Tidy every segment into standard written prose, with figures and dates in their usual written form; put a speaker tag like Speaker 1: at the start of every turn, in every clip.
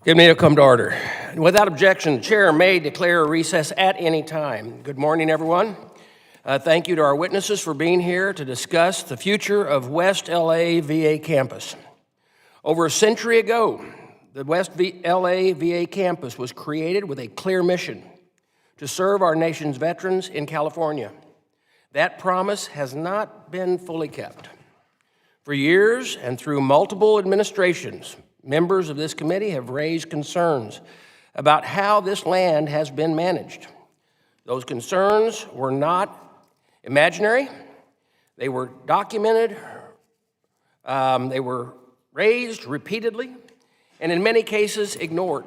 Speaker 1: Good meeting will come to order. Without objection, the chair may declare a recess at any time. Good morning, everyone. Thank you to our witnesses for being here to discuss the future of West LA VA campus. Over a century ago, the West LA VA campus was created with a clear mission to serve our nation's veterans in California. That promise has not been fully kept. For years and through multiple administrations, members of this committee have raised concerns about how this land has been managed. Those concerns were not imaginary. They were documented, they were raised repeatedly, and in many cases ignored.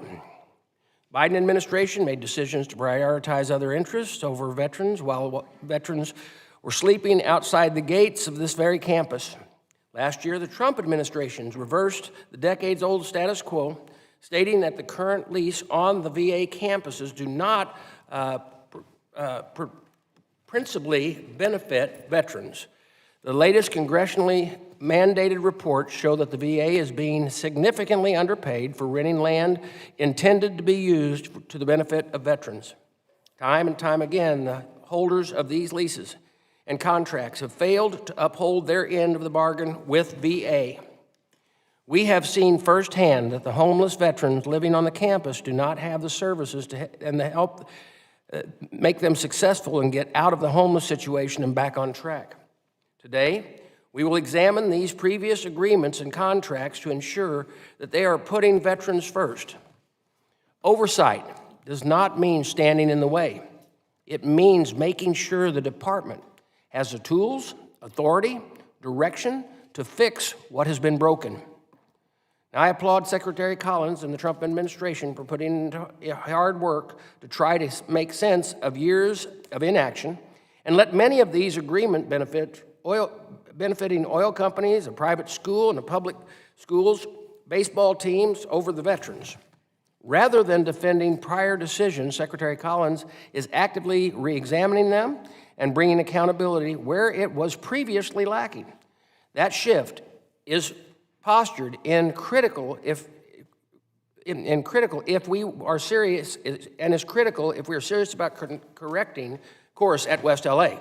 Speaker 1: Biden administration made decisions to prioritize other interests over veterans while veterans were sleeping outside the gates of this very campus. Last year, the Trump administration reversed the decades-old status quo, stating that the current lease on the VA campuses do not principally benefit veterans. The latest congressionally mandated reports show that the VA is being significantly underpaid for renting land intended to be used to the benefit of veterans. Time and time again, the holders of these leases and contracts have failed to uphold their end of the bargain with VA. We have seen firsthand that the homeless veterans living on the campus do not have the services and the help make them successful and get out of the homeless situation and back on track. Today, we will examine these previous agreements and contracts to ensure that they are putting veterans first. Oversight does not mean standing in the way. It means making sure the department has the tools, authority, direction to fix what has been broken. Now, I applaud Secretary Collins and the Trump administration for putting in hard work to try to make sense of years of inaction and let many of these agreements benefiting oil companies, a private school, and the public schools, baseball teams over the veterans. Rather than defending prior decisions, Secretary Collins is actively re-examining them and bringing accountability where it was previously lacking. That shift is postured in critical if we are serious, and is critical if we are serious about correcting course at West LA.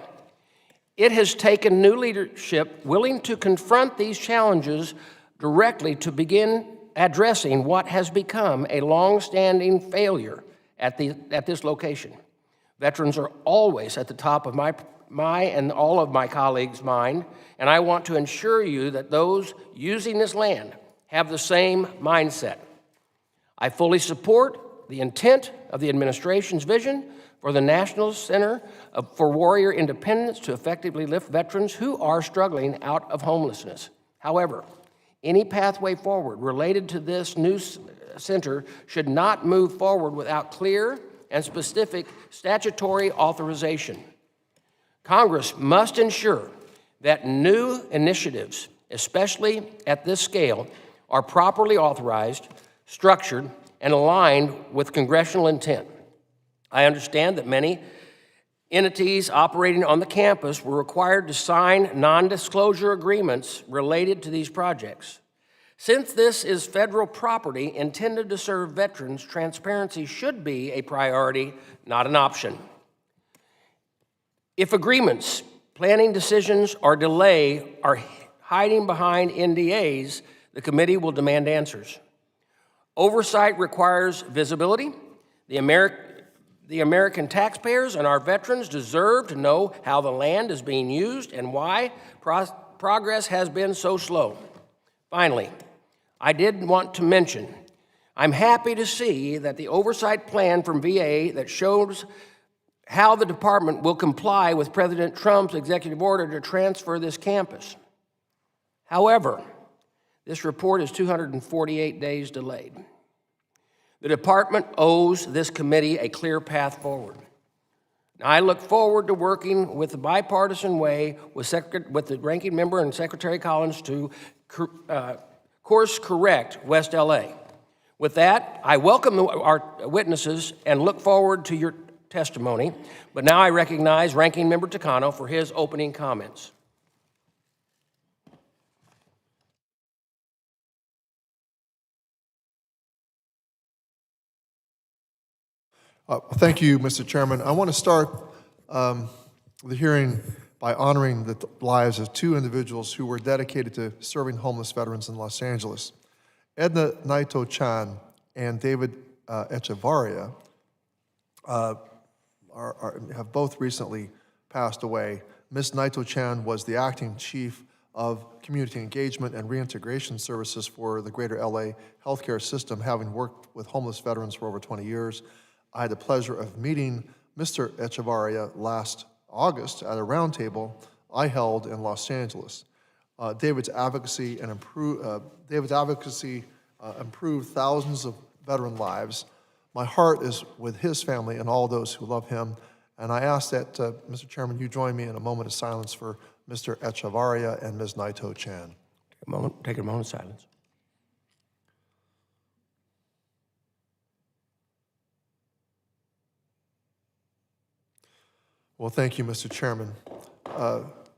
Speaker 1: It has taken new leadership willing to confront these challenges directly to begin addressing what has become a long-standing failure at this location. Veterans are always at the top of my and all of my colleagues' mind, and I want to ensure you that those using this land have the same mindset. I fully support the intent of the administration's vision for the National Center for Warrior Independence to effectively lift veterans who are struggling out of homelessness. However, any pathway forward related to this new center should not move forward without clear and specific statutory authorization. Congress must ensure that new initiatives, especially at this scale, are properly authorized, structured, and aligned with congressional intent. I understand that many entities operating on the campus were required to sign non-disclosure agreements related to these projects. Since this is federal property intended to serve veterans, transparency should be a priority, not an option. If agreements, planning decisions, or delay are hiding behind NDAs, the committee will demand answers. Oversight requires visibility. The American taxpayers and our veterans deserve to know how the land is being used and why progress has been so slow. Finally, I did want to mention, I'm happy to see that the oversight plan from VA that shows how the department will comply with President Trump's executive order to transfer this campus. However, this report is 248 days delayed. The department owes this committee a clear path forward. Now, I look forward to working with the bipartisan way with the ranking member and Secretary Collins to course correct West LA. With that, I welcome our witnesses and look forward to your testimony. But now I recognize Ranking Member Takano for his opening comments.
Speaker 2: Thank you, Mr. Chairman. I want to start the hearing by honoring the lives of two individuals who were dedicated to serving homeless veterans in Los Angeles. Edna Naito Chan and David Echevarria have both recently passed away. Ms. Naito Chan was the acting chief of community engagement and reintegration services for the greater LA healthcare system, having worked with homeless veterans for over 20 years. I had the pleasure of meeting Mr. Echevarria last August at a roundtable I held in Los Angeles. David's advocacy improved thousands of veteran lives. My heart is with his family and all those who love him, and I ask that, Mr. Chairman, you join me in a moment of silence for Mr. Echevarria and Ms. Naito Chan.
Speaker 1: Take a moment of silence.
Speaker 2: Well, thank you, Mr. Chairman.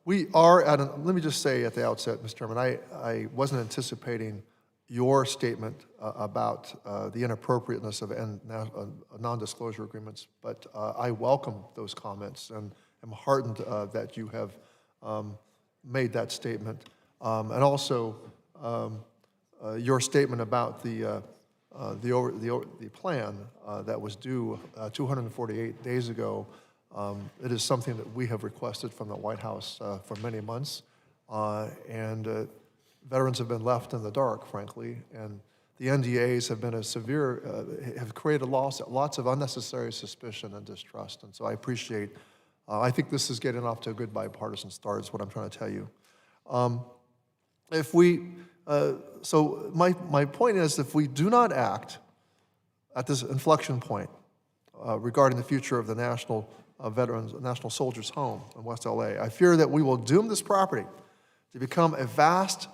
Speaker 2: We are at let me just say at the outset, Mr. Chairman, I wasn't anticipating your statement about the inappropriateness of non-disclosure agreements, but I welcome those comments and am heartened that you have made that statement. And also your statement about the plan that was due 248 days ago. It is something that we have requested from the White House for many months, and veterans have been left in the dark, frankly, and the NDAs have been have created lots of unnecessary suspicion and distrust, and so I appreciate, I think this is getting off to a good bipartisan start is what I'm trying to tell you. So my point is, if we do not act at this inflection point regarding the future of the National Soldiers Home in West LA, I fear that we will doom this property to become a vast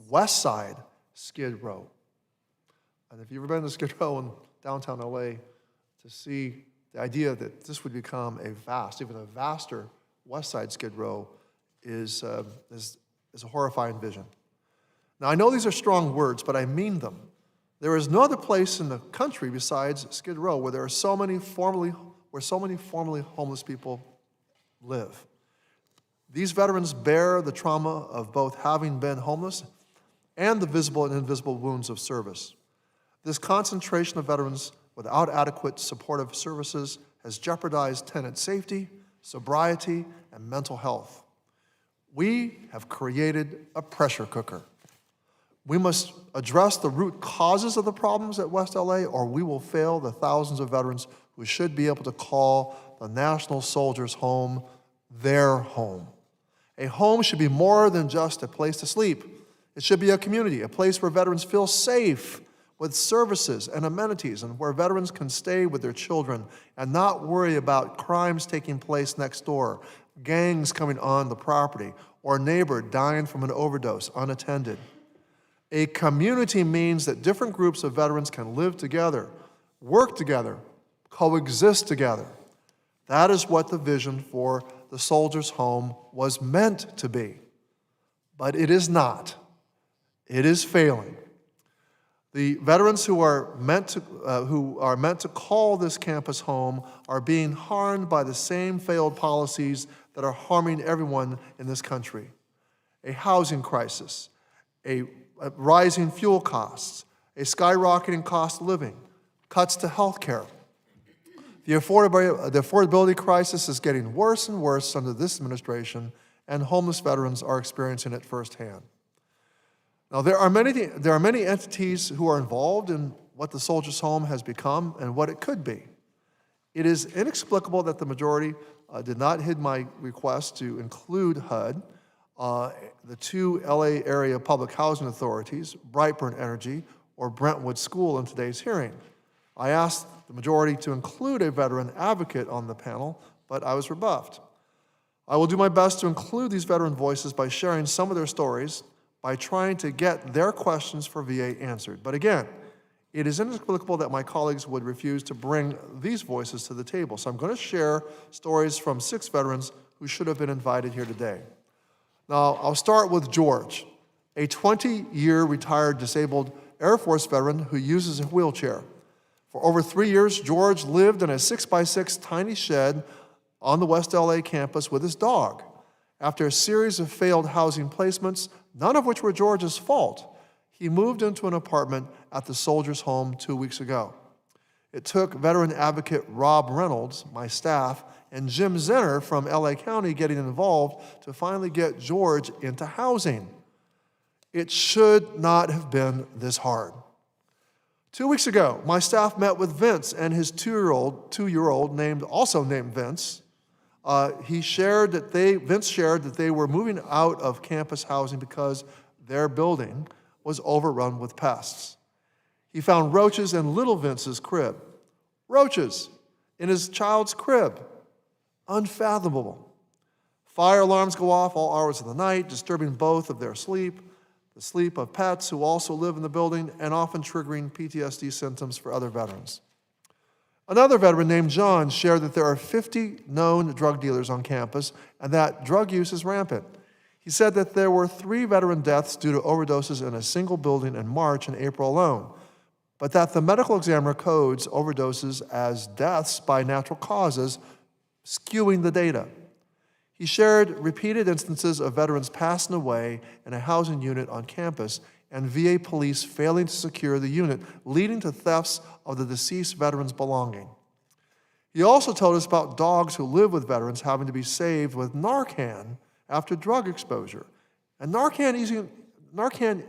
Speaker 2: West Side Skid Row. And if you've ever been to Skid Row in downtown LA, to see the idea that this would become even a vaster West Side Skid Row is a horrifying vision. Now, I know these are strong words, but I mean them. There is no other place in the country besides Skid Row where there are so many formerly homeless people live. These veterans bear the trauma of both having been homeless and the visible and invisible wounds of service. This concentration of veterans without adequate supportive services has jeopardized tenant safety, sobriety, and mental health. We have created a pressure cooker. We must address the root causes of the problems at West LA, or we will fail the thousands of veterans who should be able to call the National Soldiers Home their home. A home should be more than just a place to sleep. It should be a community, a place where veterans feel safe with services and amenities, and where veterans can stay with their children and not worry about crimes taking place next door, gangs coming on the property, or a neighbor dying from an overdose unattended. A community means that different groups of veterans can live together, work together, coexist together. That is what the vision for the Soldiers' Home was meant to be. But it is not. It is failing. The veterans who are meant to call this campus home are being harmed by the same failed policies that are harming everyone in this country. A housing crisis, a rising fuel costs, a skyrocketing cost of living, cuts to health care. The affordability crisis is getting worse and worse under this administration, and homeless veterans are experiencing it firsthand. Now, there are many entities who are involved in what the Soldiers' Home has become and what it could be. It is inexplicable that the majority did not heed my request to include HUD, the two LA area public housing authorities, Brightburn Energy or Brentwood School, in today's hearing. I asked the majority to include a veteran advocate on the panel, but I was rebuffed. I will do my best to include these veteran voices by sharing some of their stories, by trying to get their questions for VA answered. But again, it is inexplicable that my colleagues would refuse to bring these voices to the table. So I'm going to share stories from 6 veterans who should have been invited here today. Now, I'll start with George, a 20-year retired disabled Air Force veteran who uses a wheelchair. For over 3 years, George lived in a 6x6 tiny shed on the West LA campus with his dog. After a series of failed housing placements, none of which were George's fault, he moved into an apartment at the Soldiers' Home 2 weeks ago. It took veteran advocate Rob Reynolds, my staff, and Jim Zenner from LA County getting involved to finally get George into housing. It should not have been this hard. 2 weeks ago, my staff met with Vince and his two-year-old also named Vince. Vince shared that they were moving out of campus housing because their building was overrun with pests. He found roaches in little Vince's crib. Roaches in his child's crib. Unfathomable. Fire alarms go off all hours of the night, disturbing both of their sleep, the sleep of pets who also live in the building, and often triggering PTSD symptoms for other veterans. Another veteran named John shared that there are 50 known drug dealers on campus and that drug use is rampant. He said that there were 3 veteran deaths due to overdoses in a single building in March and April alone, but that the medical examiner codes overdoses as deaths by natural causes, skewing the data. He shared repeated instances of veterans passing away in a housing unit on campus and VA police failing to secure the unit, leading to thefts of the deceased veterans' belonging. He also told us about dogs who live with veterans having to be saved with Narcan after drug exposure. And Narcan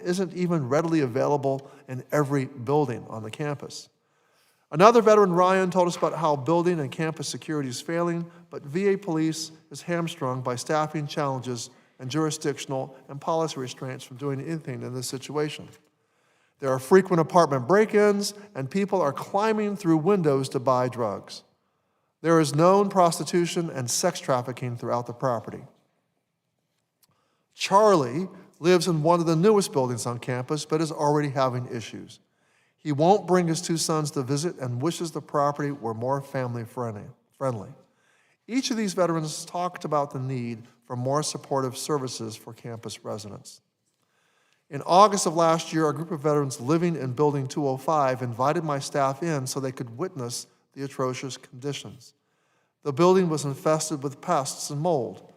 Speaker 2: isn't even readily available in every building on the campus. Another veteran, Ryan, told us about how building and campus security is failing, but VA police is hamstrung by staffing challenges and jurisdictional and policy restraints from doing anything in this situation. There are frequent apartment break-ins, and people are climbing through windows to buy drugs. There is known prostitution and sex trafficking throughout the property. Charlie lives in one of the newest buildings on campus, but is already having issues. He won't bring his 2 sons to visit and wishes the property were more family-friendly. Each of these veterans talked about the need for more supportive services for campus residents. In August of last year, a group of veterans living in Building 205 invited my staff in so they could witness the atrocious conditions. The building was infested with pests and mold.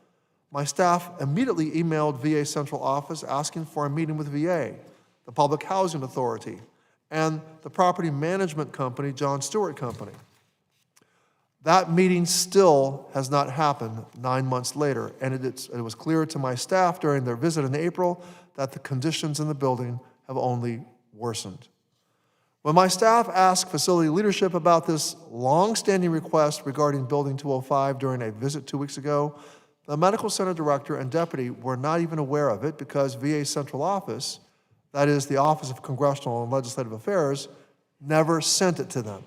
Speaker 2: My staff immediately emailed VA Central Office asking for a meeting with VA, the Public Housing Authority, and the property management company, John Stewart Company. That meeting still has not happened 9 months later, and it was clear to my staff during their visit in April that the conditions in the building have only worsened. When my staff asked facility leadership about this long-standing request regarding Building 205 during a visit 2 weeks ago, the medical center director and deputy were not even aware of it because VA Central Office, that is the Office of Congressional and Legislative Affairs, never sent it to them.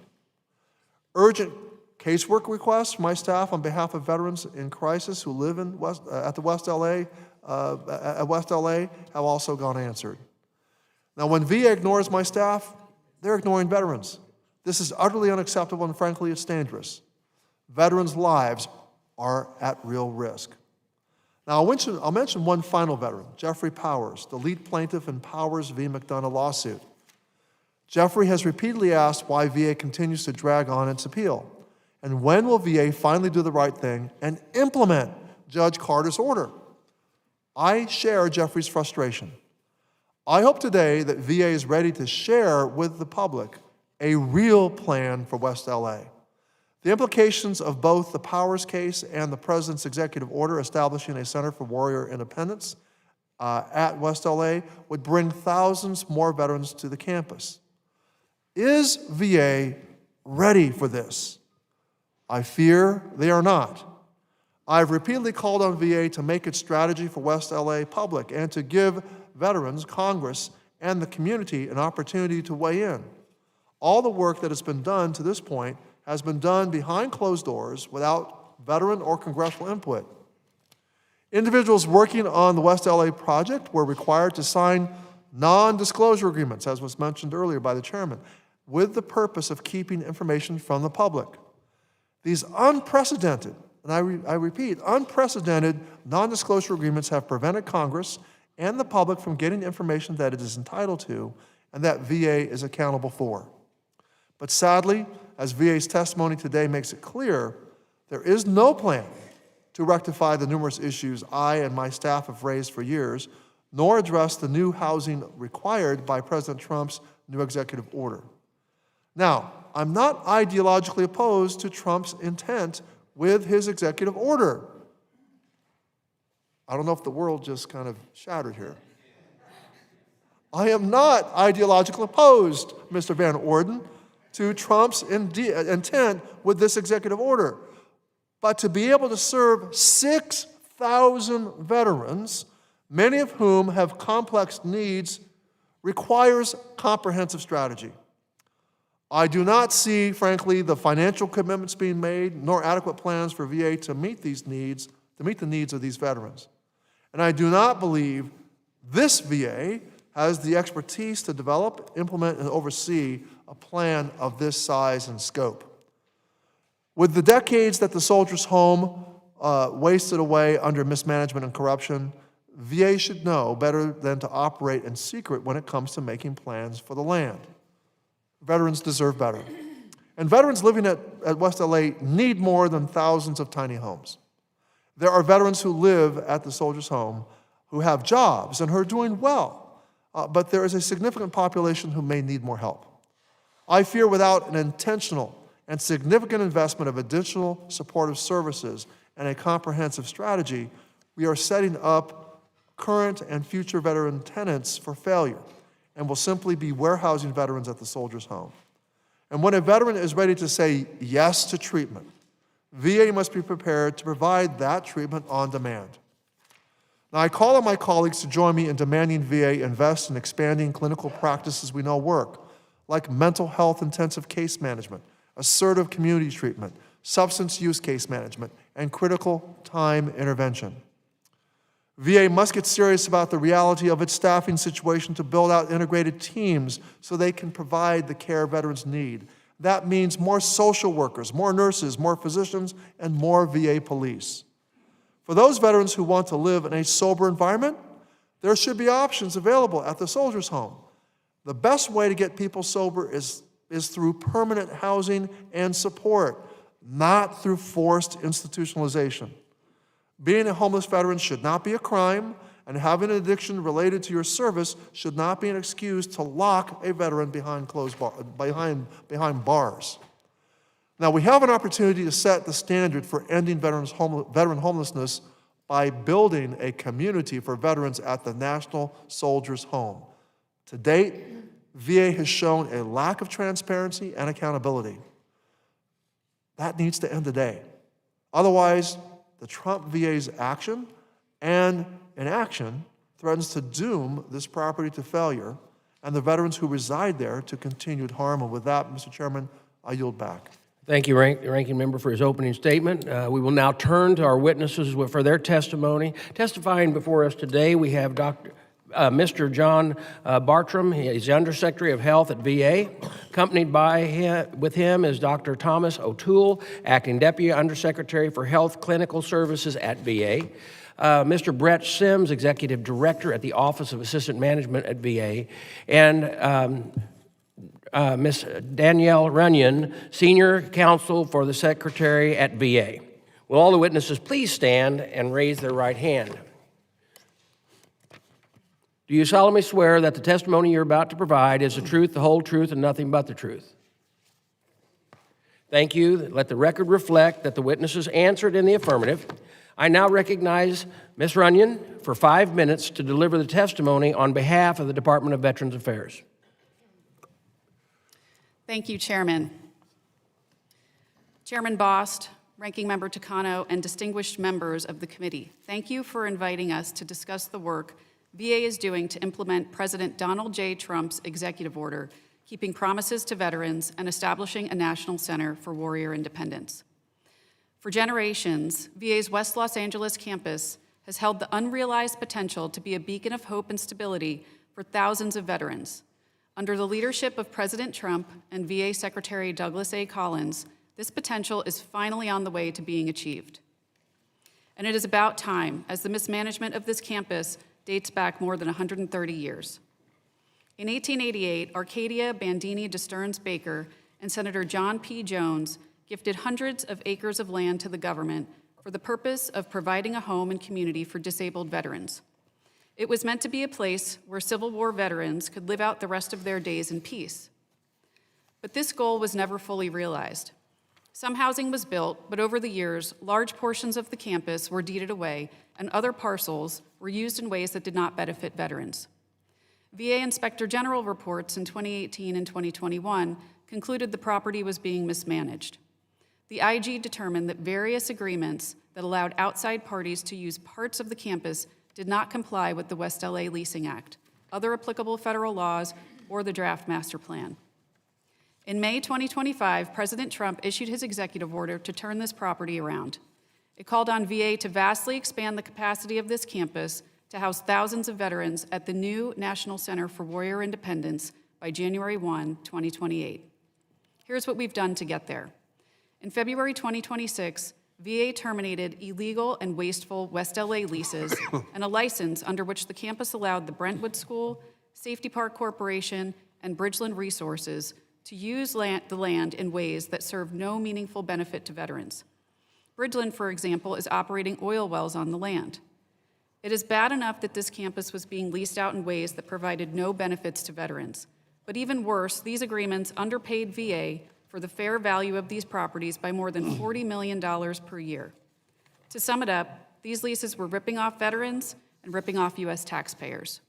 Speaker 2: Urgent casework requests from my staff on behalf of veterans in crisis who live in West LA have also gone answered. Now, when VA ignores my staff, they're ignoring veterans. This is utterly unacceptable, and frankly, it's dangerous. Veterans' lives are at real risk. Now, I'll mention one final veteran, Jeffrey Powers, the lead plaintiff in Powers v. McDonough lawsuit. Jeffrey has repeatedly asked why VA continues to drag on its appeal, and when will VA finally do the right thing and implement Judge Carter's order? I share Jeffrey's frustration. I hope today that VA is ready to share with the public a real plan for West LA. The implications of both the Powers case and the President's executive order establishing a Center for Warrior Independence at West LA would bring thousands more veterans to the campus. Is VA ready for this? I fear they are not. I've repeatedly called on VA to make its strategy for West LA public and to give veterans, Congress, and the community an opportunity to weigh in. All the work that has been done to this point has been done behind closed doors without veteran or congressional input. Individuals working on the West LA project were required to sign non-disclosure agreements, as was mentioned earlier by the chairman, with the purpose of keeping information from the public. These unprecedented, and I repeat, unprecedented non-disclosure agreements have prevented Congress and the public from getting information that it is entitled to and that VA is accountable for. But sadly, as VA's testimony today makes it clear, there is no plan to rectify the numerous issues I and my staff have raised for years, nor address the new housing required by President Trump's new executive order. Now, I'm not ideologically opposed to Trump's intent with his executive order. I don't know if the world just kind of shattered here. I am not ideologically opposed, Mr. Van Orden, to Trump's intent with this executive order. But to be able to serve 6,000 veterans, many of whom have complex needs, requires comprehensive strategy. I do not see, frankly, the financial commitments being made, nor adequate plans for VA to meet these needs, to meet the needs of these veterans. And I do not believe this VA has the expertise to develop, implement, and oversee a plan of this size and scope. With the decades that the Soldiers' Home wasted away under mismanagement and corruption, VA should know better than to operate in secret when it comes to making plans for the land. Veterans deserve better. And veterans living at West LA need more than thousands of tiny homes. There are veterans who live at the Soldiers' Home who have jobs and who are doing well, but there is a significant population who may need more help. I fear without an intentional and significant investment of additional supportive services and a comprehensive strategy, we are setting up current and future veteran tenants for failure and will simply be warehousing veterans at the Soldiers' Home. And when a veteran is ready to say yes to treatment, VA must be prepared to provide that treatment on demand. Now, I call on my colleagues to join me in demanding VA invest in expanding clinical practices we know work, like mental health intensive case management, assertive community treatment, substance use case management, and critical time intervention. VA must get serious about the reality of its staffing situation to build out integrated teams so they can provide the care veterans need. That means more social workers, more nurses, more physicians, and more VA police. For those veterans who want to live in a sober environment, there should be options available at the Soldiers' Home. The best way to get people sober is through permanent housing and support, not through forced institutionalization. Being a homeless veteran should not be a crime, and having an addiction related to your service should not be an excuse to lock a veteran behind bars. Now, we have an opportunity to set the standard for ending veteran homelessness by building a community for veterans at the National Soldiers' Home. To date, VA has shown a lack of transparency and accountability. That needs to end today. Otherwise, the Trump VA's action and inaction threatens to doom this property to failure and the veterans who reside there to continued harm. And with that, Mr. Chairman, I yield back.
Speaker 1: Thank you, Ranking Member, for his opening statement. We will now turn to our witnesses for their testimony. Testifying before us today, we have Mr. John Bartrum. He is the Undersecretary of Health at VA. Accompanied with him is Dr. Thomas O'Toole, Acting Deputy Undersecretary for Health Clinical Services at VA. Mr. Brett Sims, Executive Director at the Office of Assistant Management at VA. And Ms. Danielle Ranyan, Senior Counsel for the Secretary at VA. Will all the witnesses please stand and raise their right hand? Do you solemnly swear that the testimony you're about to provide is the truth, the whole truth, and nothing but the truth? Thank you. Let the record reflect that the witnesses answered in the affirmative. I now recognize Ms. Ranyan for 5 minutes to deliver the testimony on behalf of the Department of Veterans Affairs.
Speaker 3: Thank you, Chairman. Chairman Bost, Ranking Member Takano, and distinguished members of the committee, thank you for inviting us to discuss the work VA is doing to implement President Donald J. Trump's executive order, keeping promises to veterans and establishing a national center for warrior independence. For generations, VA's West Los Angeles campus has held the unrealized potential to be a beacon of hope and stability for thousands of veterans. Under the leadership of President Trump and VA Secretary Douglas A. Collins, this potential is finally on the way to being achieved. And it is about time, as the mismanagement of this campus dates back more than 130 years. In 1888, Arcadia Bandini de Stearns Baker and Senator John P. Jones gifted hundreds of acres of land to the government for the purpose of providing a home and community for disabled veterans. It was meant to be a place where Civil War veterans could live out the rest of their days in peace. But this goal was never fully realized. Some housing was built, but over the years, large portions of the campus were deeded away, and other parcels were used in ways that did not benefit veterans. VA Inspector General reports in 2018 and 2021 concluded the property was being mismanaged. The IG determined that various agreements that allowed outside parties to use parts of the campus did not comply with the West LA Leasing Act, other applicable federal laws, or the draft master plan. In May 2025, President Trump issued his executive order to turn this property around. It called on VA to vastly expand the capacity of this campus to house thousands of veterans at the new National Center for Warrior Independence by January 1, 2028. Here's what we've done to get there. In February 2026, VA terminated illegal and wasteful West LA leases and a license under which the campus allowed the Brentwood School, Safety Park Corporation, and Bridgeland Resources to use the land in ways that serve no meaningful benefit to veterans. Bridgeland, for example, is operating oil wells on the land. It is bad enough that this campus was being leased out in ways that provided no benefits to veterans. But even worse, these agreements underpaid VA for the fair value of these properties by more than $40 million per year. To sum it up, these leases were ripping off veterans and ripping off U.S. taxpayers.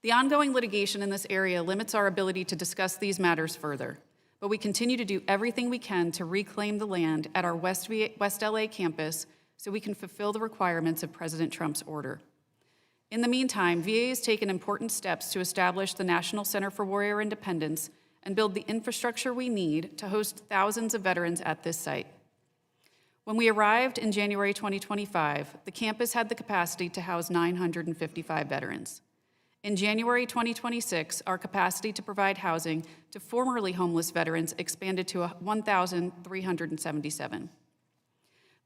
Speaker 3: The ongoing litigation in this area limits our ability to discuss these matters further, but we continue to do everything we can to reclaim the land at our West LA campus so we can fulfill the requirements of President Trump's order. In the meantime, VA has taken important steps to establish the National Center for Warrior Independence and build the infrastructure we need to host thousands of veterans at this site. When we arrived in January 2025, the campus had the capacity to house 955 veterans. In January 2026, our capacity to provide housing to formerly homeless veterans expanded to 1,377.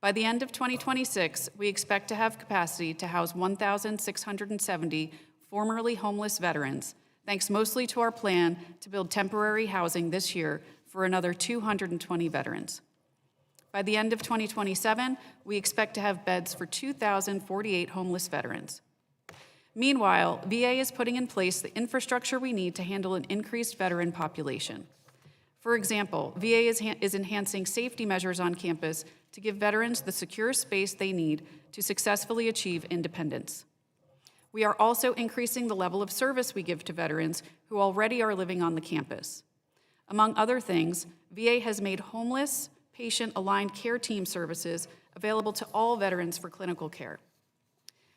Speaker 3: By the end of 2026, we expect to have capacity to house 1,670 formerly homeless veterans, thanks mostly to our plan to build temporary housing this year for another 220 veterans. By the end of 2027, we expect to have beds for 2,048 homeless veterans. Meanwhile, VA is putting in place the infrastructure we need to handle an increased veteran population. For example, VA is enhancing safety measures on campus to give veterans the secure space they need to successfully achieve independence. We are also increasing the level of service we give to veterans who already are living on the campus. Among other things, VA has made homeless, patient-aligned care team services available to all veterans for clinical care.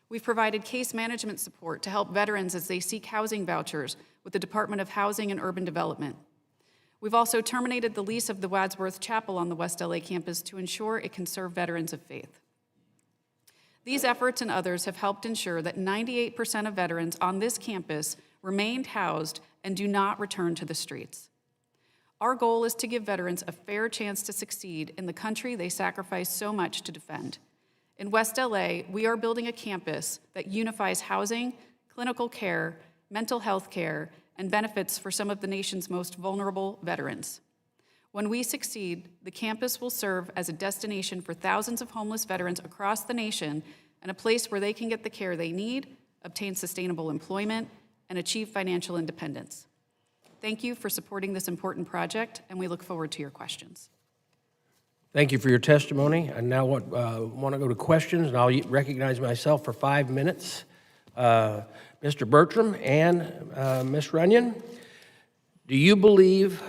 Speaker 3: We've provided case management support to help veterans as they seek housing vouchers with the Department of Housing and Urban Development. We've also terminated the lease of the Wadsworth Chapel on the West LA campus to ensure it can serve veterans of faith. These efforts and others have helped ensure that 98% of veterans on this campus remained housed and do not return to the streets. Our goal is to give veterans a fair chance to succeed in the country they sacrificed so much to defend. In West LA, we are building a campus that unifies housing, clinical care, mental health care, and benefits for some of the nation's most vulnerable veterans. When we succeed, the campus will serve as a destination for thousands of homeless veterans across the nation and a place where they can get the care they need, obtain sustainable employment, and achieve financial independence. Thank you for supporting this important project, and we look forward to your questions.
Speaker 1: Thank you for your testimony. I now want to go to questions, and I'll recognize myself for 5 minutes. Mr. Bartrum and Ms. Ranyan, do you believe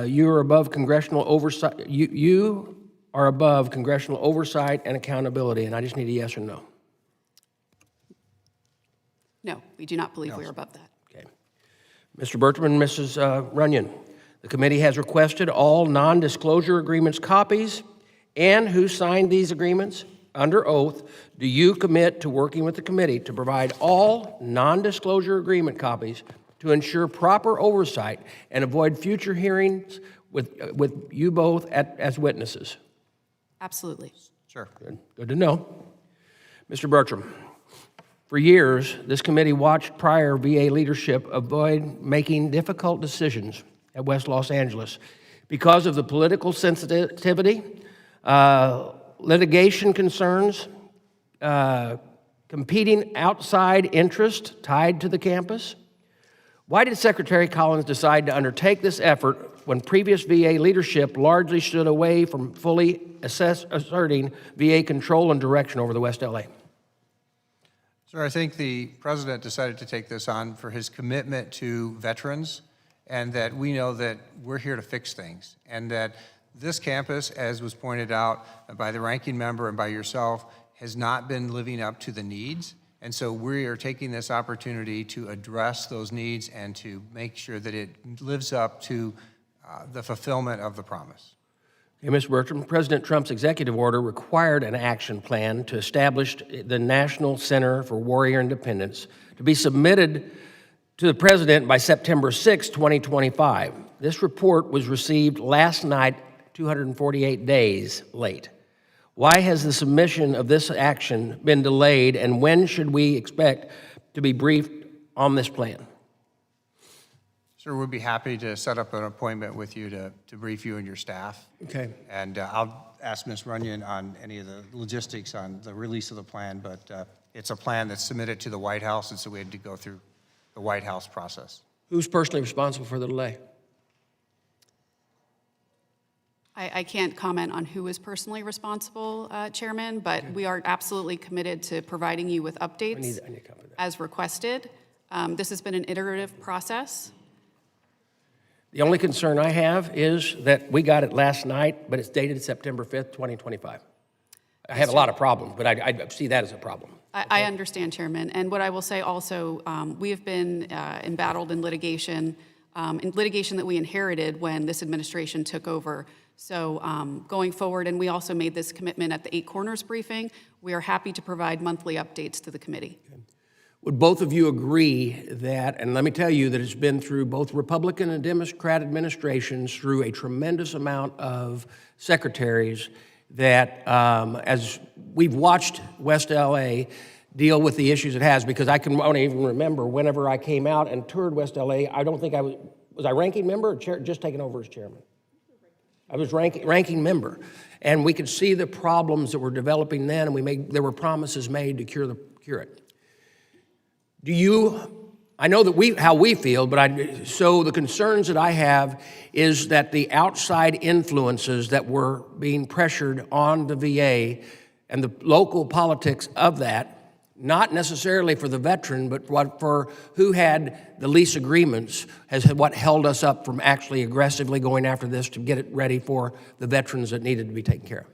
Speaker 1: you are above congressional oversight? You are above congressional oversight and accountability, and I just need a yes or no.
Speaker 3: No, we do not believe we are above that.
Speaker 1: Okay. Mr. Bartrum and Mrs. Ranyan, the committee has requested all non-disclosure agreements copies, and who signed these agreements? Under oath, do you commit to working with the committee to provide all non-disclosure agreement copies to ensure proper oversight and avoid future hearings with you both as witnesses?
Speaker 3: Absolutely.
Speaker 1: Sure. Good to know. Mr. Bartrum, for years, this committee watched prior VA leadership avoid making difficult decisions at West Los Angeles because of the political sensitivity, litigation concerns, competing outside interest tied to the campus? Why did Secretary Collins decide to undertake this effort when previous VA leadership largely stood away from fully asserting VA control and direction over the West LA?
Speaker 4: Sir, I think the president decided to take this on for his commitment to veterans, and that we know that we're here to fix things, and that this campus, as was pointed out by the ranking member and by yourself, has not been living up to the needs. And so we are taking this opportunity to address those needs and to make sure that it lives up to the fulfillment of the promise.
Speaker 1: Okay, Ms. Bartrum, President Trump's executive order required an action plan to establish the National Center for Warrior Independence to be submitted to the president by September 6, 2025. This report was received last night, 248 days late. Why has the submission of this action been delayed, and when should we expect to be briefed on this plan?
Speaker 4: Sir, we'd be happy to set up an appointment with you to brief you and your staff.
Speaker 1: Okay.
Speaker 4: And I'll ask Ms. Ranyan on any of the logistics on the release of the plan, but it's a plan that's submitted to the White House, and so we had to go through the White House process.
Speaker 1: Who's personally responsible for the delay?
Speaker 3: I can't comment on who is personally responsible, Chairman, but we are absolutely committed to providing you with updates
Speaker 1: I need to cover that.
Speaker 3: as requested. This has been an iterative process.
Speaker 1: The only concern I have is that we got it last night, but it's dated September 5th, 2025. I have a lot of problems, but I see that as a problem.
Speaker 3: I understand, Chairman. And what I will say also, we have been embattled in litigation that we inherited when this administration took over. So going forward, and we also made this commitment at the 8 Corners briefing, we are happy to provide monthly updates to the committee.
Speaker 1: Okay. Would both of you agree that, and let me tell you that it's been through both Republican and Democrat administrations, through a tremendous amount of secretaries, that as we've watched West LA deal with the issues it has, because I can only even remember whenever I came out and toured West LA, I don't think was I ranking member or just taking over as chairman? I was ranking member, and we could see the problems that were developing then, and there were promises made to cure it. Do you? I know that how we feel, but so the concerns that I have is that the outside influences that were being pressured on the VA and the local politics of that, not necessarily for the veteran, but for who had the lease agreements, has what held us up from actually aggressively going after this to get it ready for the veterans that needed to be taken care of.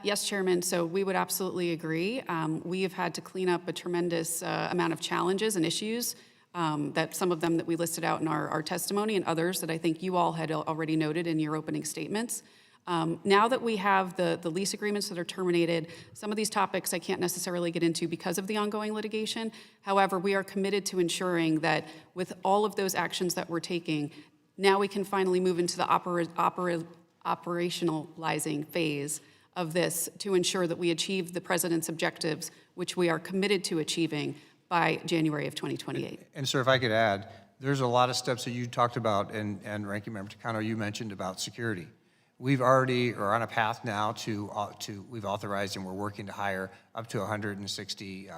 Speaker 3: Yes, Chairman, so we would absolutely agree. We have had to clean up a tremendous amount of challenges and issues, that some of them that we listed out in our testimony, and others that I think you all had already noted in your opening statements. Now that we have the lease agreements that are terminated, some of these topics I can't necessarily get into because of the ongoing litigation. However, we are committed to ensuring that with all of those actions that we're taking, now we can finally move into the operationalizing phase of this to ensure that we achieve the President's objectives, which we are committed to achieving by January of 2028.
Speaker 4: And sir, if I could add, there's a lot of steps that you talked about, and Ranking Member Takano, you mentioned about security. We've already are on a path now we've authorized and we're working to hire up to 160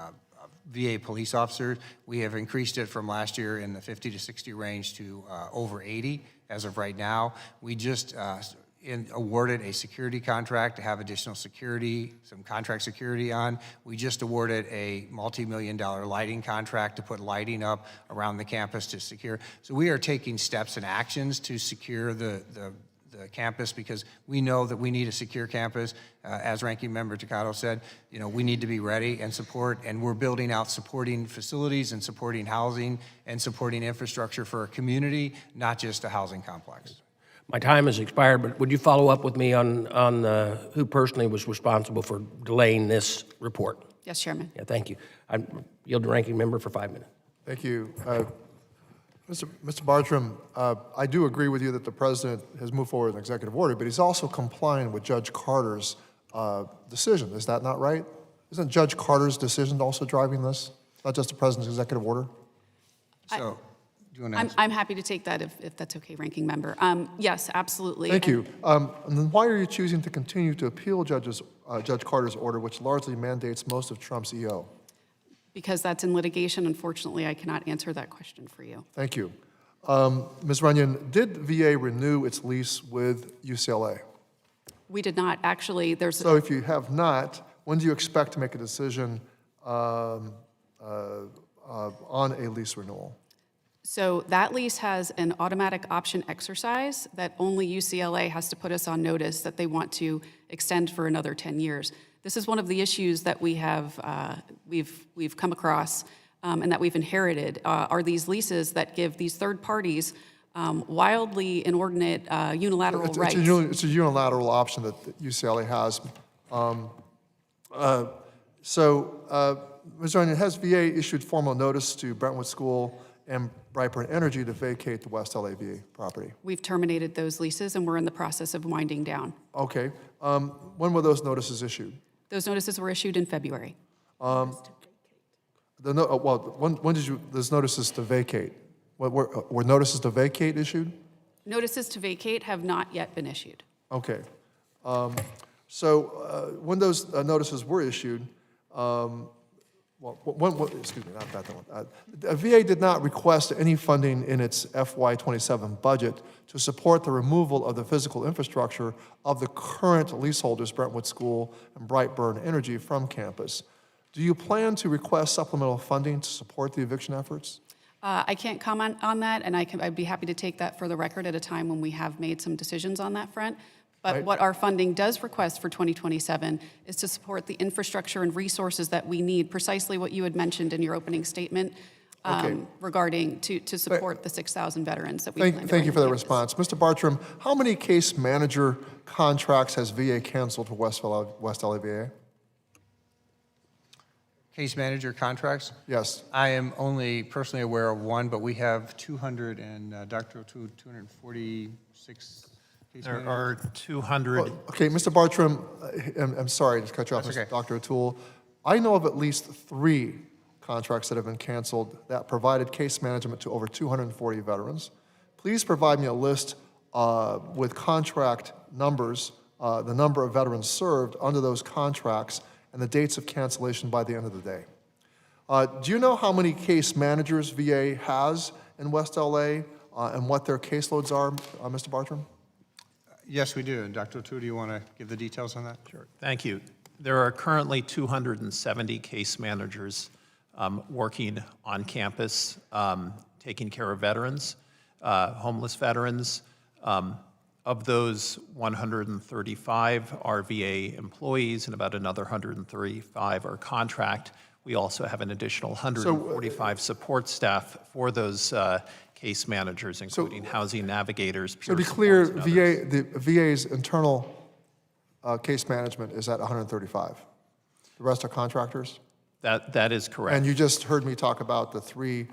Speaker 4: VA police officers. We have increased it from last year in the 50 to 60 range to over 80 as of right now. We just awarded a security contract to have additional security, some contract security on. We just awarded a multi-million-dollar lighting contract to put lighting up around the campus to secure. So we are taking steps and actions to secure the campus, because we know that we need a secure campus. As Ranking Member Takano said, we need to be ready and support, and we're building out supporting facilities and supporting housing and supporting infrastructure for a community, not just a housing complex.
Speaker 1: My time has expired, but would you follow up with me on who personally was responsible for delaying this report?
Speaker 3: Yes, Chairman.
Speaker 1: Yeah, thank you. I yield to Ranking Member for 5 minutes.
Speaker 2: Thank you. Mr. Bartrum, I do agree with you that the president has moved forward with an executive order, but he's also complying with Judge Carter's decision. Is that not right? Isn't Judge Carter's decision also driving this, not just the president's executive order?
Speaker 4: So you want to answer?
Speaker 3: I'm happy to take that if that's okay, Ranking Member. Yes, absolutely.
Speaker 2: Thank
Speaker 3: And
Speaker 2: you. And then why are you choosing to continue to appeal Judge Carter's order, which largely mandates most of Trump's EO?
Speaker 3: Because that's in litigation, unfortunately, I cannot answer that question for you.
Speaker 2: Thank you. Ms. Ranyan, did VA renew its lease with UCLA?
Speaker 3: We did not. Actually, there's
Speaker 2: So if you have not, when do you expect to make a decision on a lease renewal?
Speaker 3: So that lease has an automatic option exercise that only UCLA has to put us on notice that they want to extend for another 10 years. This is one of the issues that we have we've come across and that we've inherited are these leases that give these third parties wildly inordinate unilateral rights.
Speaker 2: It's a unilateral option that UCLA has. Ms. Ranyan, has VA issued formal notice to Brentwood School and Brightburn Energy to vacate the West LA VA property?
Speaker 3: We've terminated those leases and we're in the process of winding down.
Speaker 2: Okay. When were those notices issued?
Speaker 3: Those notices were issued in February.
Speaker 2: When did those notices to vacate? Were notices to vacate issued?
Speaker 3: Notices to vacate have not yet been issued.
Speaker 2: Okay. When those notices were issued, excuse me, not that one. VA did not request any funding in its FY27 budget to support the removal of the physical infrastructure of the current leaseholders, Brentwood School and Brightburn Energy, from campus. Do you plan to request supplemental funding to support the eviction efforts?
Speaker 3: I can't comment on that, and I'd be happy to take that for the record at a time when we have made some decisions on that front. But
Speaker 2: Right.
Speaker 3: what our funding does request for 2027 is to support the infrastructure and resources that we need, precisely what you had mentioned in your opening statement
Speaker 2: Okay.
Speaker 3: regarding to support the 6,000 veterans that we plan to
Speaker 2: Thank you
Speaker 3: bring
Speaker 2: for
Speaker 3: to
Speaker 2: that
Speaker 3: campus.
Speaker 2: response. Mr. Bartrum, how many case manager contracts has VA canceled for West LA VA?
Speaker 4: Case manager contracts?
Speaker 2: Yes.
Speaker 4: I am only personally aware of one, but we have 200 and Dr. O'Toole, 246 case
Speaker 5: There
Speaker 4: managers.
Speaker 5: are 200.
Speaker 2: Okay, Mr. Bartrum, I'm sorry to cut you off,
Speaker 4: That's
Speaker 2: Mr.
Speaker 4: okay.
Speaker 2: Dr. O'Toole. I know of at least 3 contracts that have been canceled that provided case management to over 240 veterans. Please provide me a list with contract numbers, the number of veterans served under those contracts, and the dates of cancellation by the end of the day. Do you know how many case managers VA has in West LA and what their caseloads are, Mr. Bartrum?
Speaker 4: Yes, we do. And Dr. O'Toole, do you want to give the details on that?
Speaker 5: Sure. Thank you. There are currently 270 case managers working on campus, taking care of veterans, homeless veterans. Of those, 135 are VA employees, and about another 135 are contract. We also have an additional 145 support staff for those case managers, including housing navigators,
Speaker 2: So to
Speaker 5: peer
Speaker 2: be clear,
Speaker 5: supports, and others.
Speaker 2: the VA's internal case management is at 135. The rest are contractors?
Speaker 5: That is correct.
Speaker 2: And you just heard me talk about the three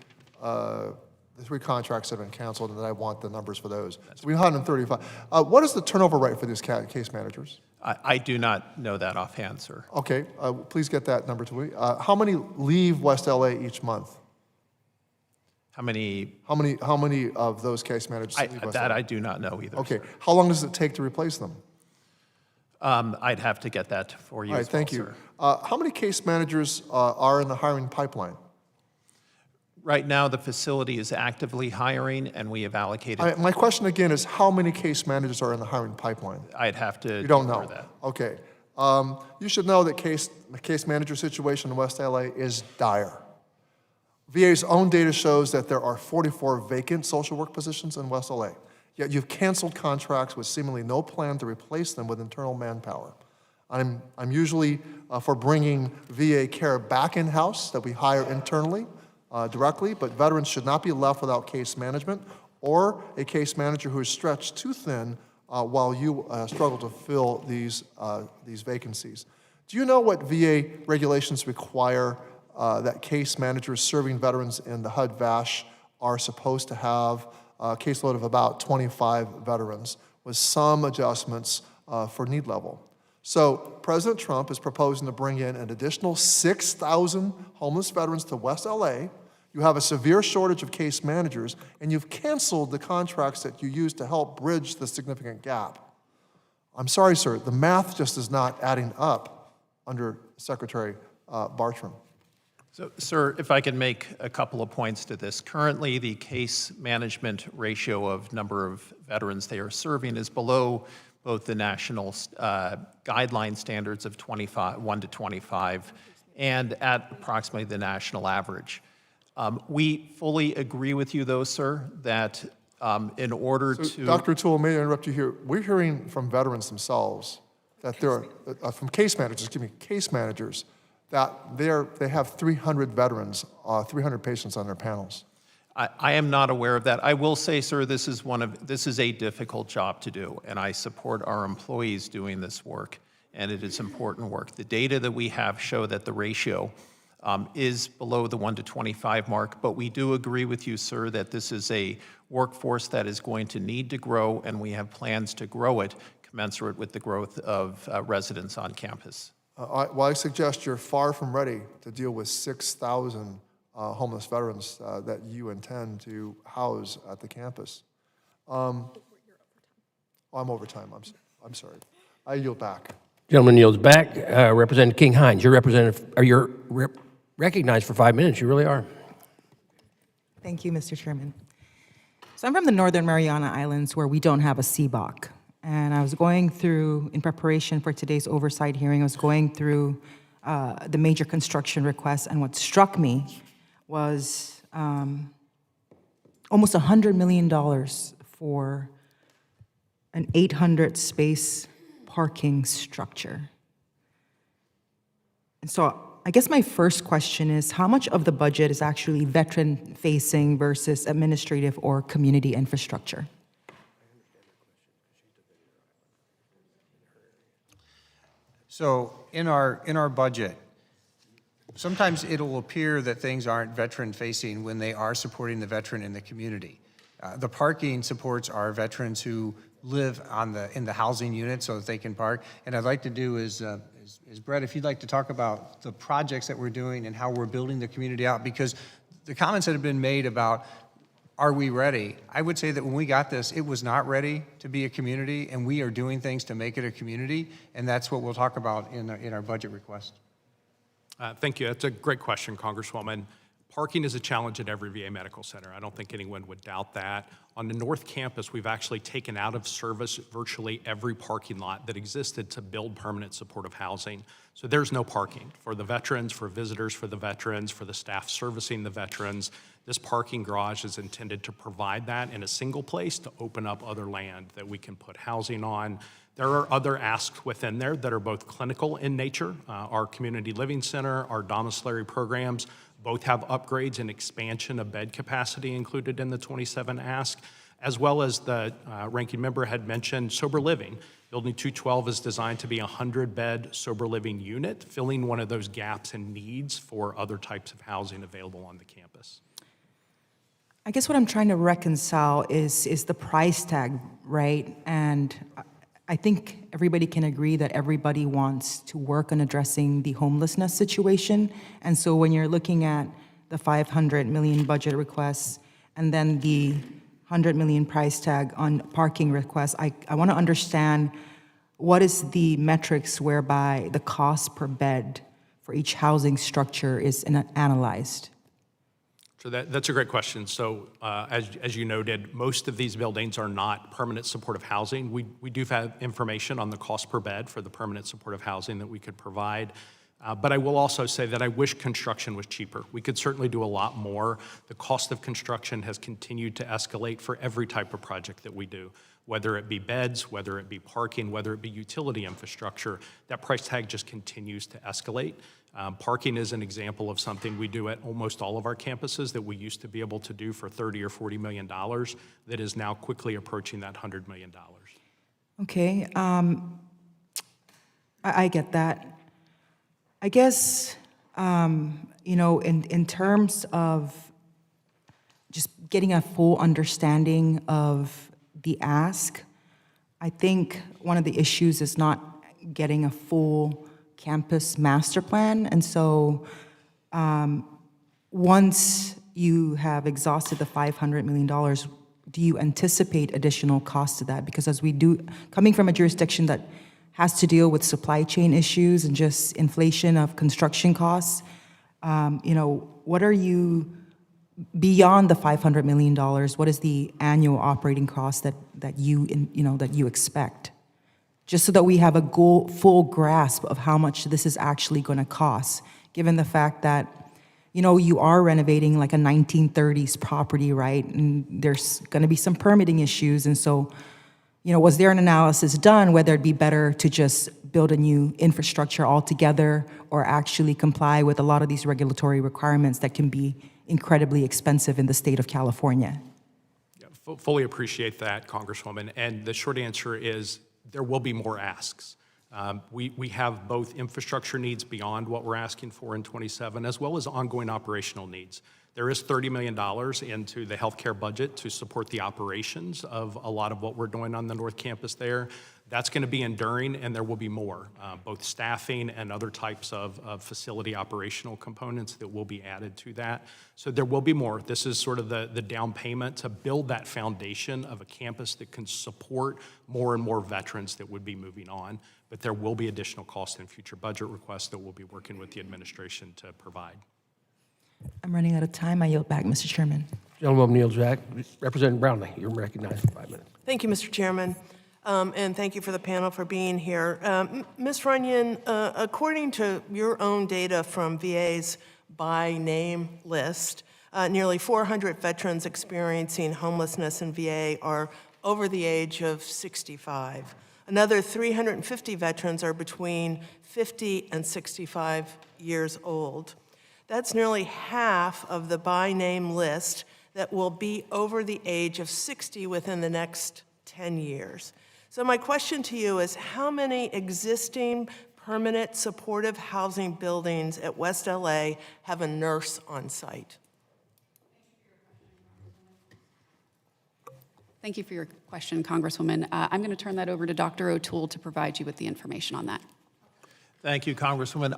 Speaker 2: contracts that have been canceled, and that I want the numbers for those. So we have 135. What is the turnover rate for these case managers?
Speaker 5: I do not know that offhand, sir.
Speaker 2: Okay, please get that number to me. How many leave West LA each month?
Speaker 5: How many?
Speaker 2: How many of those case managers leave West
Speaker 5: That
Speaker 2: LA?
Speaker 5: I do not know either.
Speaker 2: Okay,
Speaker 5: Sir.
Speaker 2: how long does it take to replace them?
Speaker 5: I'd have to get that for you
Speaker 2: All right,
Speaker 5: as well,
Speaker 2: thank you.
Speaker 5: sir.
Speaker 2: How many case managers are in the hiring pipeline?
Speaker 5: Right now, the facility is actively hiring, and we have allocated.
Speaker 2: My question again is, how many case managers are in the hiring pipeline?
Speaker 5: I'd have to.
Speaker 2: You don't
Speaker 5: defer
Speaker 2: know?
Speaker 5: that.
Speaker 2: Okay. You should know that the case manager situation in West LA is dire. VA's own data shows that there are 44 vacant social work positions in West LA, yet you've canceled contracts with seemingly no plan to replace them with internal manpower. I'm usually for bringing VA care back in-house that we hire internally directly, but veterans should not be left without case management or a case manager who is stretched too thin while you struggle to fill these vacancies. Do you know what VA regulations require that case managers serving veterans in the HUD-VASH are supposed to have a caseload of about 25 veterans with some adjustments for need level? So President Trump is proposing to bring in an additional 6,000 homeless veterans to West LA. You have a severe shortage of case managers, and you've canceled the contracts that you used to help bridge the significant gap. I'm sorry, sir, the math just is not adding up under Secretary Bartrum.
Speaker 5: So, sir, if I can make a couple of points to this. Currently, the case management ratio of number of veterans they are serving is below both the national guideline standards of 1 to 25 and at approximately the national average. We fully agree with you, though, sir, that in order to...
Speaker 2: Dr. Toole, may I interrupt you here? We're hearing from veterans themselves that there are, from case managers, that they have 300 veterans, 300 patients on their panels.
Speaker 5: I am not aware of that. I will say, sir, this is a difficult job to do, and I support our employees doing this work, and it is important work. The data that we have show that the ratio is below the 1 to 25 mark, but we do agree with you, sir, that this is a workforce that is going to need to grow, and we have plans to grow it commensurate with the growth of residents on campus.
Speaker 2: I suggest you're far from ready to deal with 6,000 homeless veterans that you intend to house at the campus. I'm over time. I'm sorry. I yield back.
Speaker 1: Gentleman yields back. Representative King Hines, you're recognized for 5 minutes. You really are.
Speaker 6: Thank you, Mr. Chairman. So I'm from the Northern Mariana Islands where we don't have a CBOC. And I was going through, in preparation for today's oversight hearing, I was going through the major construction requests, and what struck me was almost $100 million for an 800-space parking structure. And so I guess my first question is, how much of the budget is actually veteran-facing versus administrative or community infrastructure?
Speaker 4: So in our budget, sometimes it'll appear that things aren't veteran-facing when they are supporting the veteran in the community. The parking supports our veterans who live in the housing unit so that they can park. And I'd like to do is Brett, if you'd like to talk about the projects that we're doing and how we're building the community out, because the comments that have been made about are we ready? I would say that when we got this, it was not ready to be a community, and we are doing things to make it a community, and that's what we'll talk about in our budget request.
Speaker 7: Thank you. That's a great question, Congresswoman. Parking is a challenge at every VA medical center. I don't think anyone would doubt that. On the North Campus, we've actually taken out of service virtually every parking lot that existed to build permanent supportive housing. So there's no parking for the veterans, for visitors for the veterans, for the staff servicing the veterans. This parking garage is intended to provide that in a single place to open up other land that we can put housing on. There are other asks within there that are both clinical in nature. Our community living center, our domiciliary programs, both have upgrades and expansion of bed capacity included in the 27 ask, as well as the ranking member had mentioned sober living. Building 212 is designed to be a 100-bed sober living unit, filling one of those gaps and needs for other types of housing available on the campus.
Speaker 6: I guess what I'm trying to reconcile is the price tag, right? And I think everybody can agree that everybody wants to work on addressing the homelessness situation. And so when you're looking at the $500 million budget requests and then the $100 million price tag on parking requests, I want to understand what is the metrics whereby the cost per bed for each housing structure is analyzed?
Speaker 7: So that's a great question. So as you noted, most of these buildings are not permanent supportive housing. We do have information on the cost per bed for the permanent supportive housing that we could provide. But I will also say that I wish construction was cheaper. We could certainly do a lot more. The cost of construction has continued to escalate for every type of project that we do, whether it be beds, whether it be parking, whether it be utility infrastructure. That price tag just continues to escalate. Parking is an example of something we do at almost all of our campuses that we used to be able to do for $30 or $40 million that is now quickly approaching that $100 million.
Speaker 6: Okay, I get that. I guess, in terms of just getting a full understanding of the ask, I think one of the issues is not getting a full campus master plan. And so once, you have exhausted the $500 million, do you anticipate additional costs to that? Because as we do, coming from a jurisdiction that has to deal with supply chain issues and just inflation of construction costs, what are you, beyond the $500 million, what is the annual operating cost that you expect? Just so that we have a full grasp of how much this is actually going to cost, given the fact that, you are renovating like a 1930s property, right? And there's going to be some permitting issues. And so, was there an analysis done whether it'd be better to just build a new infrastructure altogether or actually comply with a lot of these regulatory requirements that can be incredibly expensive in the state of California?
Speaker 7: Yeah, fully appreciate that, Congresswoman. And the short answer is there will be more asks. We have both infrastructure needs beyond what we're asking for in 27, as well as ongoing operational needs. There is $30 million into the healthcare budget to support the operations of a lot of what we're doing on the North Campus there. That's going to be enduring, and there will be more, both staffing and other types of facility operational components that will be added to that. So there will be more. This is sort of the down payment to build that foundation of a campus that can support more and more veterans that would be moving on. But there will be additional costs in future budget requests that we'll be working with the administration to provide.
Speaker 6: I'm running out of time. I yield back, Mr. Chairman.
Speaker 1: Gentlewoman Neal Jack, Representative Brownlee, you're recognized for 5 minutes.
Speaker 8: Thank you, Mr. Chairman, and thank you for the panel for being here. Ms. Ranyan, according to your own data from VA's by name list, nearly 400 veterans experiencing homelessness in VA are over the age of 65. Another 350 veterans are between 50 and 65 years old. That's nearly half of the by name list that will be over the age of 60 within the next 10 years. So my question to you is, how many existing permanent supportive housing buildings at West LA have a nurse on site?
Speaker 3: Thank you for your question, Congresswoman. I'm going to turn that over to Dr. O'Toole to provide you with the information on that.
Speaker 5: Thank you, Congresswoman.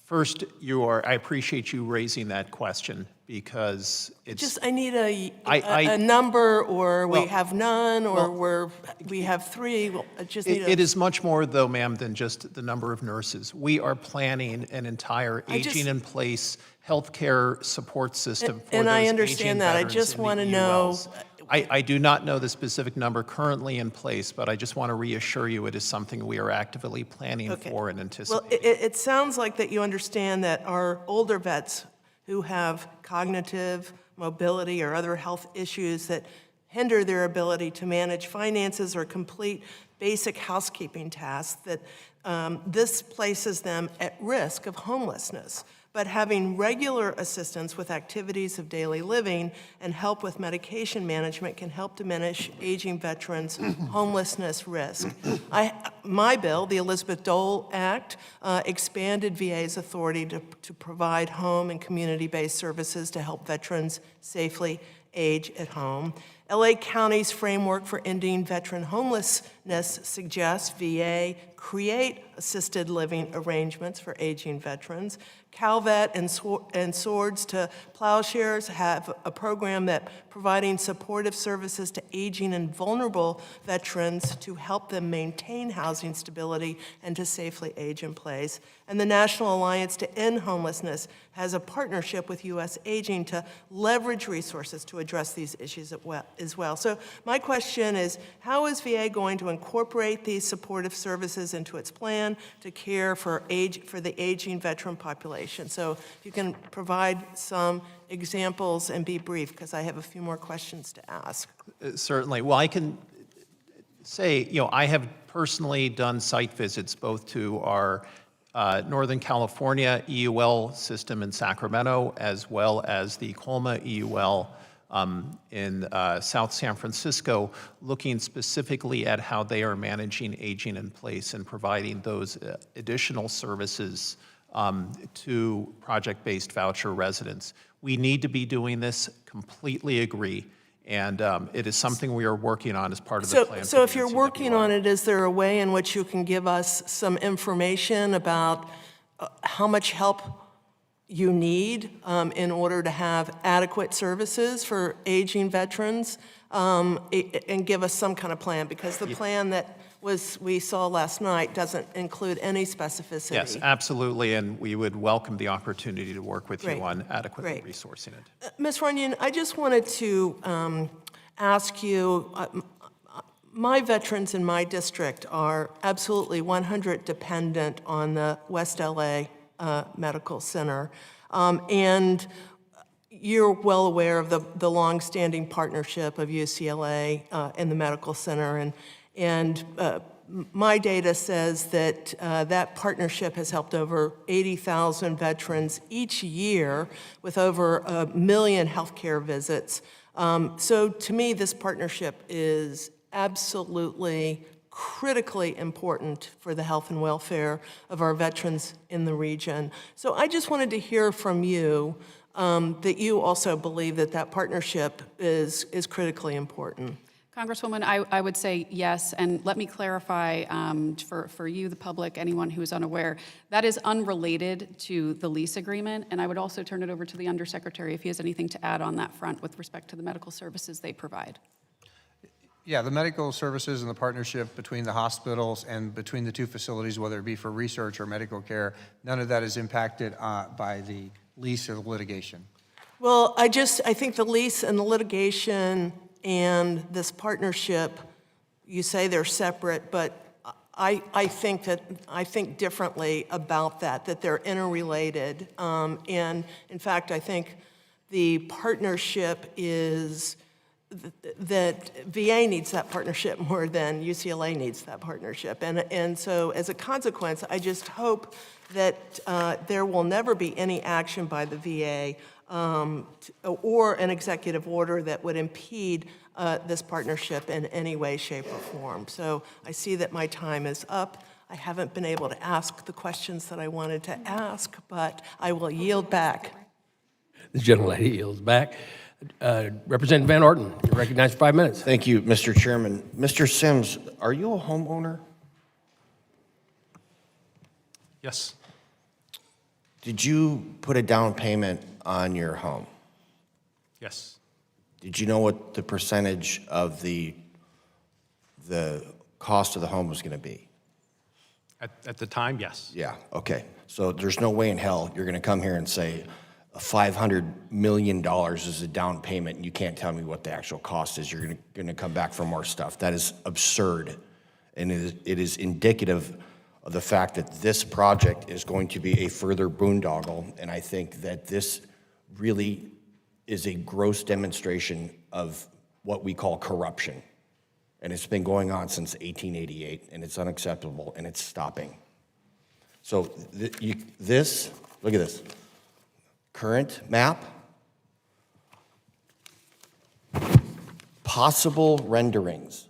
Speaker 5: First, I appreciate you raising that question because it's...
Speaker 8: I need a number, or we have none, or we have three. Well, I just need
Speaker 5: It is much more, though, ma'am, than just the number of nurses. We are planning an entire aging-in-place healthcare support system for
Speaker 8: and
Speaker 5: those
Speaker 8: I understand
Speaker 5: aging
Speaker 8: that. I
Speaker 5: veterans
Speaker 8: just
Speaker 5: in the
Speaker 8: want to know.
Speaker 5: EULs. I do not know the specific number currently in place, but I just want to reassure you it is something we are actively planning for and anticipating.
Speaker 8: Well, it sounds like that you understand that our older vets who have cognitive, mobility, or other health issues that hinder their ability to manage finances or complete basic housekeeping tasks, that this places them at risk of homelessness. But having regular assistance with activities of daily living and help with medication management can help diminish aging veterans' homelessness risk. My bill, the Elizabeth Dole Act, expanded VA's authority to provide home and community-based services to help veterans safely age at home. LA County's framework for ending veteran homelessness suggests VA create assisted living arrangements for aging veterans. CalVet and Swords to Plowshares have a program that providing supportive services to aging and vulnerable veterans to help them maintain housing stability and to safely age in place. And the National Alliance to End Homelessness has a partnership with U.S. Aging to leverage resources to address these issues as well. So my question is, how is VA going to incorporate these supportive services into its plan to care for the aging veteran population? So if you can provide some examples and be brief, because I have a few more questions to ask.
Speaker 5: Certainly. Well, I can say, I have personally done site visits both to our Northern California EUL system in Sacramento, as well as the Colma EUL in South San Francisco, looking specifically at how they are managing aging in place and providing those additional services to project-based voucher residents. We need to be doing this, completely agree, and it is something we are working on as part of the plan.
Speaker 8: So if you're working on it, is there a way in which you can give us some information about how much help you need in order to have adequate services for aging veterans, and give us some kind of plan, because the plan that we saw last night doesn't include any specificity.
Speaker 5: Yes, absolutely, and we would welcome the opportunity to work with
Speaker 8: Great.
Speaker 5: you on adequately
Speaker 8: Great.
Speaker 5: resourcing it.
Speaker 8: Ms. Ranyan, I just wanted to ask you, my veterans in my district are absolutely 100% dependent on the West LA Medical Center. And you're well aware of the longstanding partnership of UCLA and the medical center. And my data says that that partnership has helped over 80,000 veterans each year with over 1 million healthcare visits. So to me, this partnership is absolutely critically important for the health and welfare of our veterans in the region. So I just wanted to hear from you that you also believe that that partnership is critically important.
Speaker 3: Congresswoman, I would say yes, and let me clarify for you, the public, anyone who is unaware, that is unrelated to the lease agreement, and I would also turn it over to the Undersecretary if he has anything to add on that front with respect to the medical services they provide.
Speaker 4: Yeah, the medical services and the partnership between the hospitals and between the two facilities, whether it be for research or medical care, none of that is impacted by the lease or the litigation.
Speaker 8: Well, I think the lease and the litigation and this partnership, you say they're separate, but I think differently about that they're interrelated. And in fact, I think the partnership is that VA needs that partnership more than UCLA needs that partnership. And so as a consequence, I just hope that there will never be any action by the VA or an executive order that would impede this partnership in any way, shape, or form. So I see that my time is up. I haven't been able to ask the questions that I wanted to ask, but I will yield back.
Speaker 1: The gentlelady yields back. Representative Van Orton, you're recognized for 5 minutes.
Speaker 9: Thank you, Mr. Chairman. Mr. Sims, are you a homeowner?
Speaker 7: Yes.
Speaker 9: Did you put a down payment on your home?
Speaker 7: Yes.
Speaker 9: Did you know what the percentage of the cost of the home was going to be?
Speaker 7: At the time, yes.
Speaker 9: Yeah, okay. So there's no way in hell you're going to come here and say $500 million is a down payment and you can't tell me what the actual cost is. You're going to come back for more stuff. That is absurd. And it is indicative of the fact that this project is going to be a further boondoggle. And I think that this really is a gross demonstration of what we call corruption. And it's been going on since 1888, and it's unacceptable, and it's stopping. So look at this. Current map, possible renderings.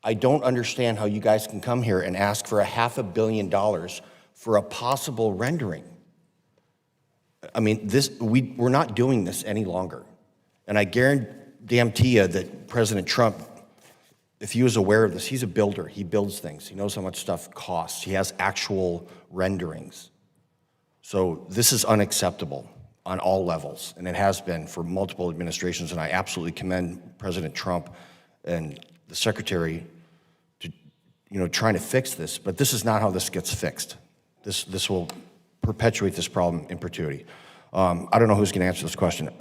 Speaker 9: I don't understand how you guys can come here and ask for $500 million for a possible rendering. I mean, we're not doing this any longer. And I guarantee you that President Trump, if he was aware of this, he's a builder. He builds things. He knows how much stuff costs. He has actual renderings. So this is unacceptable on all levels, and it has been for multiple administrations, and I absolutely commend President Trump and the Secretary to, trying to fix this, but this is not how this gets fixed. This will perpetuate this problem in perpetuity. I don't know who's going to answer this question.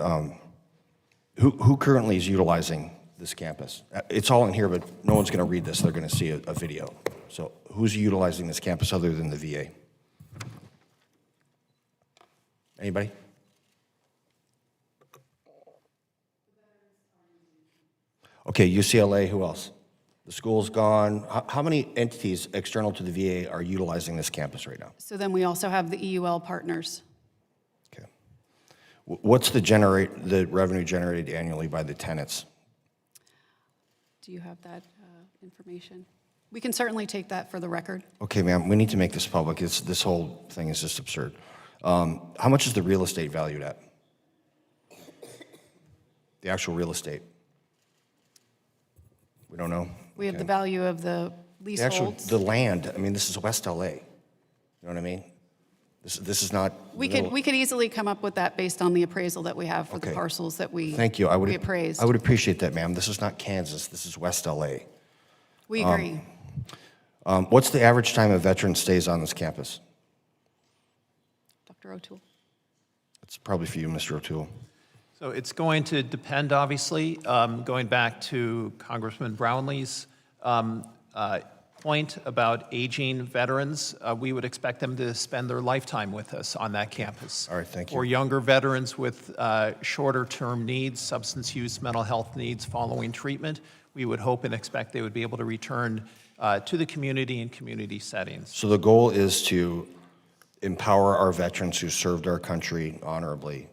Speaker 9: Who currently is utilizing this campus? It's all in here, but no one's going to read this. They're going to see a video. So who's utilizing this campus other than the VA? Anybody? Okay, UCLA, who else? The school's gone. How many entities external to the VA are utilizing this campus right now?
Speaker 3: So then we also have the EUL partners.
Speaker 9: Okay. What's the revenue generated annually by the tenants?
Speaker 3: Do you have that information? We can certainly take that for the record.
Speaker 9: Okay, ma'am, we need to make this public. This whole thing is just absurd. How much is the real estate valued at? The actual real estate? We don't know?
Speaker 3: We have
Speaker 9: Okay.
Speaker 3: the value of the
Speaker 9: The actual,
Speaker 3: leaseholds.
Speaker 9: the land, I mean, this is West LA. You know what I mean? This is not.
Speaker 3: We could easily come up with that based on the appraisal that we have for the
Speaker 9: Okay.
Speaker 3: parcels that we
Speaker 9: Thank you.
Speaker 3: we appraised.
Speaker 9: I would appreciate that, ma'am. This is not Kansas. This is West LA.
Speaker 3: We agree.
Speaker 9: What's the average time a veteran stays on this campus?
Speaker 3: Dr. O'Toole.
Speaker 9: It's probably for you, Mr. O'Toole.
Speaker 5: So it's going to depend, obviously, going back to Congressman Brownlee's point about aging veterans. We would expect them to spend their lifetime with us on that campus.
Speaker 9: All right, thank you.
Speaker 5: For younger veterans with shorter-term needs, substance use, mental health needs following treatment, we would hope and expect they would be able to return to the community in community settings.
Speaker 9: So the goal is to empower our veterans who served our country honorably,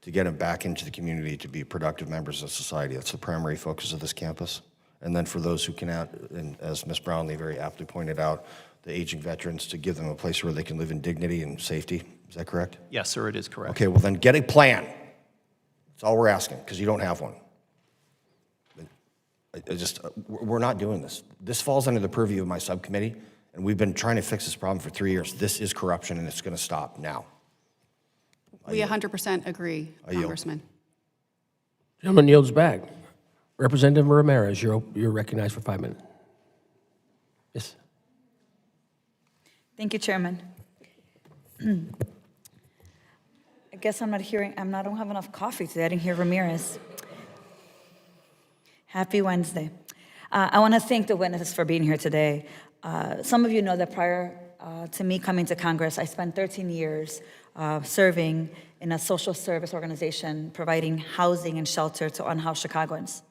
Speaker 9: to get them back into the community to be productive members of society. That's the primary focus of this campus. And then for those who cannot, and as Ms. Brownlee very aptly pointed out, the aging veterans, to give them a place where they can live in dignity and safety. Is that correct?
Speaker 5: Yes, sir, it is correct.
Speaker 9: Okay, well then get a plan. That's all we're asking, because you don't have one. We're not doing this. This falls under the purview of my subcommittee, and we've been trying to fix this problem for 3 years. This is corruption, and it's going to stop now.
Speaker 3: We 100% agree,
Speaker 9: yield.
Speaker 3: Congressman.
Speaker 1: Gentleman yields back. Representative Ramirez, you're recognized for 5 minutes. Yes.
Speaker 10: Thank you, Chairman. I guess I don't have enough coffee today. I didn't hear Ramirez. Happy Wednesday. I want to thank the witnesses for being here today. Some of you know that prior to me coming to Congress, I spent 13 years serving in a social service organization, providing housing and shelter to unhoused Chicagoans.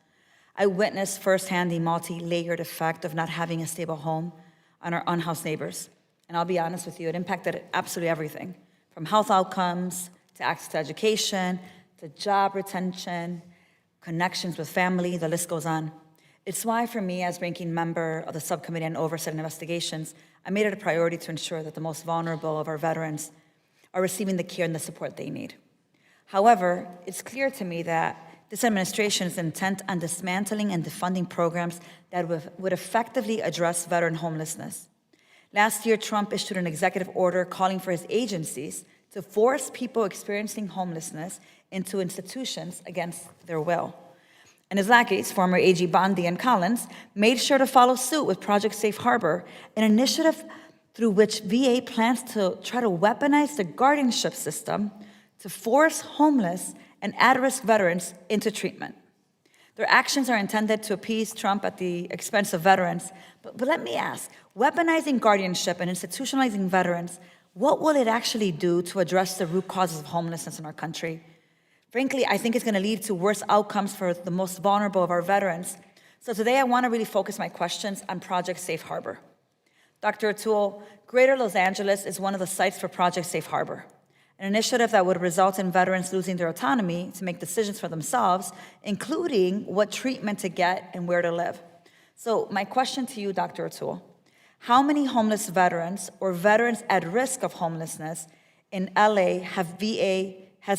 Speaker 10: I witnessed firsthand the multi-layered effect of not having a stable home on our unhoused neighbors. And I'll be honest with you, it impacted absolutely everything, from health outcomes, to access to education, to job retention, connections with family, the list goes on. It's why, for me, as ranking member of the Subcommittee on Oversight and Investigations, I made it a priority to ensure that the most vulnerable of our veterans are receiving the care and the support they need. However, it's clear to me that this administration is intent on dismantling and defunding programs that would effectively address veteran homelessness. Last year, Trump issued an executive order calling for his agencies to force people experiencing homelessness into institutions against their will. And his lackeys, former AG Bondi and Collins, made sure to follow suit with Project Safe Harbor, an initiative through which VA plans to try to weaponize the guardianship system to force homeless and at-risk veterans into treatment. Their actions are intended to appease Trump at the expense of veterans. But let me ask, weaponizing guardianship and institutionalizing veterans, what will it actually do to address the root causes of homelessness in our country? Frankly, I think it's going to lead to worse outcomes for the most vulnerable of our veterans. So today I want to really focus my questions on Project Safe Harbor. Dr. O'Toole, Greater Los Angeles is one of the sites for Project Safe Harbor, an initiative that would result in veterans losing their autonomy to make decisions for themselves, including what treatment to get and where to live. So my question to you, Dr. O'Toole, how many homeless veterans or veterans at risk of homelessness in LA has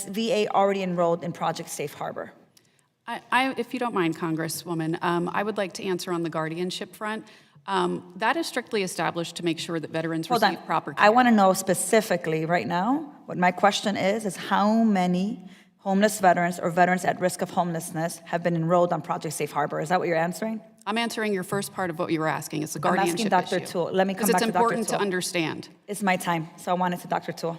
Speaker 10: VA already enrolled in Project Safe Harbor?
Speaker 3: If you don't mind, Congresswoman, I would like to answer on the guardianship front. That is strictly established to make sure that veterans receive proper care.
Speaker 10: I want to know specifically right now, what my question is how many homeless veterans or veterans at risk of homelessness have been enrolled on Project Safe Harbor? Is that what you're answering?
Speaker 3: I'm answering your first part of what you were asking. It's a
Speaker 10: I'm
Speaker 3: guardianship
Speaker 10: asking Dr.
Speaker 3: issue.
Speaker 10: Toole. Let me come back to Dr.
Speaker 3: Because it's important to
Speaker 10: Toole.
Speaker 3: understand.
Speaker 10: It's my time, so I want it to Dr. Toole.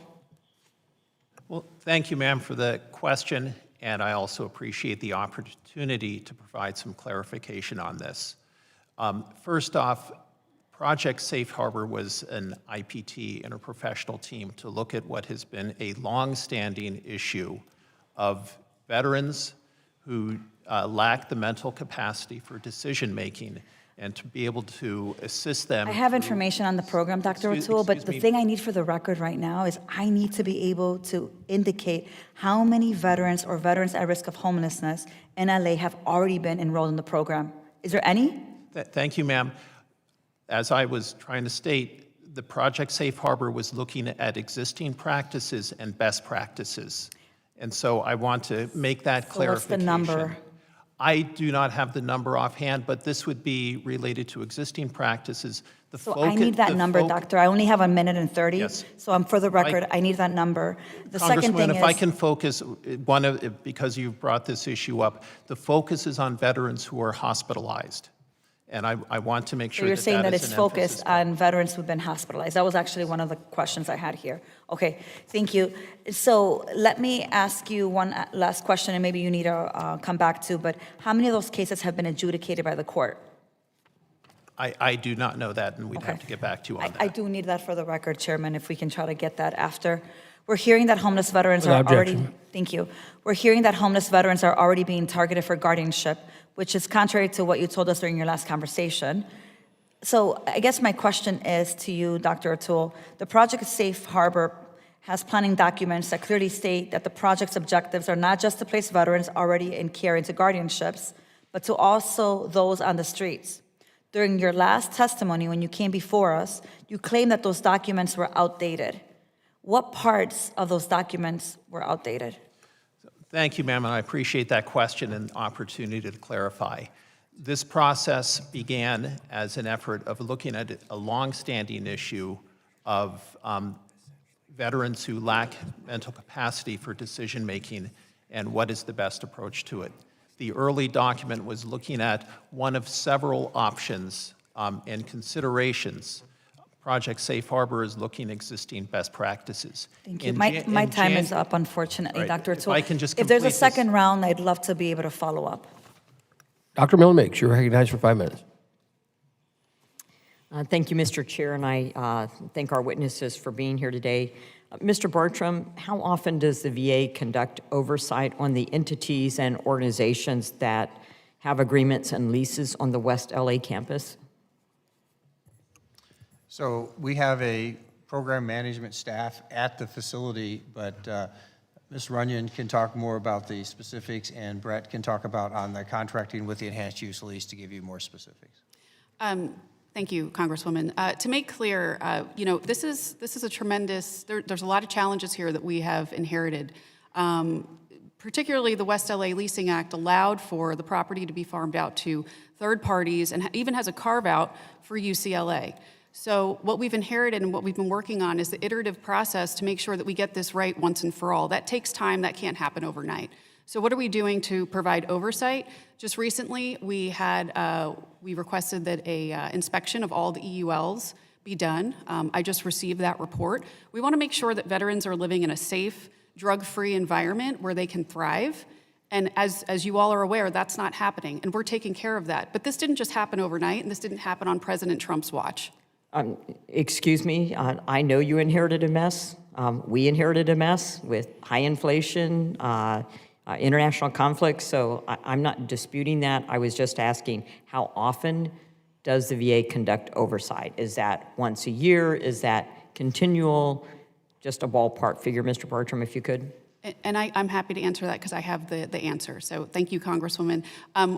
Speaker 5: Well, thank you, ma'am, for the question, and I also appreciate the opportunity to provide some clarification on this. First off, Project Safe Harbor was an IPT, interprofessional team, to look at what has been a long-standing issue of veterans who lack the mental capacity for decision-making and to be able to assist them.
Speaker 10: I have
Speaker 5: through-
Speaker 10: information on the program, Dr. O'Toole, but the thing I need for the record right now is I need to be able to indicate how many veterans or veterans at risk of homelessness in LA have already been enrolled in the program. Is there any?
Speaker 5: Thank you, ma'am. As I was trying to state, the Project Safe Harbor was looking at existing practices and best practices. And so I want to make that
Speaker 10: So what's
Speaker 5: clarification.
Speaker 10: the number?
Speaker 5: I do not have the number offhand, but this would be related to existing practices. The
Speaker 10: So I need that number, Doctor. I only have 1:30.
Speaker 5: Yes.
Speaker 10: So for the record, I need that number. The second
Speaker 5: Congresswoman,
Speaker 10: thing
Speaker 5: if I
Speaker 10: is,
Speaker 5: can focus, because you've brought this issue up, the focus is on veterans who are hospitalized. And I want to make
Speaker 10: so
Speaker 5: sure
Speaker 10: you're
Speaker 5: that
Speaker 10: saying
Speaker 5: that
Speaker 10: that
Speaker 5: is
Speaker 10: it's
Speaker 5: an
Speaker 10: focused
Speaker 5: emphasis.
Speaker 10: on veterans who've been hospitalized. That was actually one of the questions I had here. Okay, thank you. So let me ask you one last question, and maybe you need to come back to, but how many of those cases have been adjudicated by the court?
Speaker 5: I do not know that, and we'd have
Speaker 10: Okay.
Speaker 5: to get back to you on
Speaker 10: I
Speaker 5: that.
Speaker 10: do need that for the record, Chairman, if we can try to get that after. We're hearing that homeless veterans are
Speaker 1: Without
Speaker 10: already,
Speaker 1: objection.
Speaker 10: thank you. We're hearing that homeless veterans are already being targeted for guardianship, which is contrary to what you told us during your last conversation. So I guess my question is to you, Dr. O'Toole. The Project Safe Harbor has planning documents that clearly state that the project's objectives are not just to place veterans already in care into guardianships, but to also those on the streets. During your last testimony, when you came before us, you claimed that those documents were outdated. What parts of those documents were outdated?
Speaker 5: Thank you, ma'am, and I appreciate that question and opportunity to clarify. This process began as an effort of looking at a longstanding issue of veterans who lack mental capacity for decision-making and what is the best approach to it. The early document was looking at one of several options and considerations. Project Safe Harbor is looking at existing best practices.
Speaker 10: Thank you.
Speaker 5: In
Speaker 10: My
Speaker 5: Jan-
Speaker 10: time is up, unfortunately,
Speaker 5: Right.
Speaker 10: Dr.
Speaker 5: If
Speaker 10: O'Toole.
Speaker 5: I can just
Speaker 10: If there's a
Speaker 5: complete this-
Speaker 10: second round, I'd love to be able to follow up.
Speaker 1: Dr. Millamix, you're recognized for 5 minutes.
Speaker 11: Thank you, Mr. Chair, and I thank our witnesses for being here today. Mr. Bartrum, how often does the VA conduct oversight on the entities and organizations that have agreements and leases on the West LA campus?
Speaker 4: So we have a program management staff at the facility, but Ms. Ranyan can talk more about the specifics, and Brett can talk about on the contracting with the enhanced use lease to give you more specifics.
Speaker 3: Thank you, Congresswoman. To make clear, this is a tremendous, there's a lot of challenges here that we have inherited. Particularly the West LA Leasing Act allowed for the property to be farmed out to third parties and even has a carve-out for UCLA. So what we've inherited and what we've been working on is the iterative process to make sure that we get this right once and for all. That takes time, that can't happen overnight. So what are we doing to provide oversight? Just recently, we requested that a inspection of all the EULs be done. I just received that report. We want to make sure that veterans are living in a safe, drug-free environment where they can thrive. And as you all are aware, that's not happening, and we're taking care of that. But this didn't just happen overnight, and this didn't happen on President Trump's watch.
Speaker 11: Excuse me, I know you inherited a mess. We inherited a mess with high inflation, international conflicts, so I'm not disputing that. I was just asking, how often does the VA conduct oversight? Is that once a year? Is that continual? Just a ballpark figure, Mr. Bartrum, if you could.
Speaker 3: And I'm happy to answer that because I have the answer. So thank you, Congresswoman.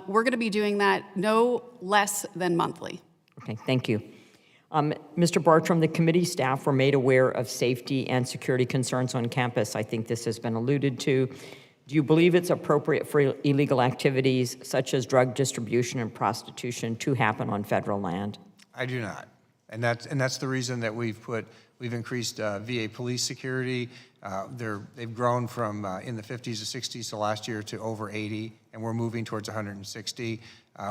Speaker 3: We're going to be doing that no less than monthly.
Speaker 11: Okay, thank you. Mr. Bartrum, the committee staff were made aware of safety and security concerns on campus. I think this has been alluded to. Do you believe it's appropriate for illegal activities such as drug distribution and prostitution to happen on federal land?
Speaker 4: I do not. And that's the reason that we've increased VA police security. They've grown from in the 50s to 60s to last year to over 80, and we're moving towards 160.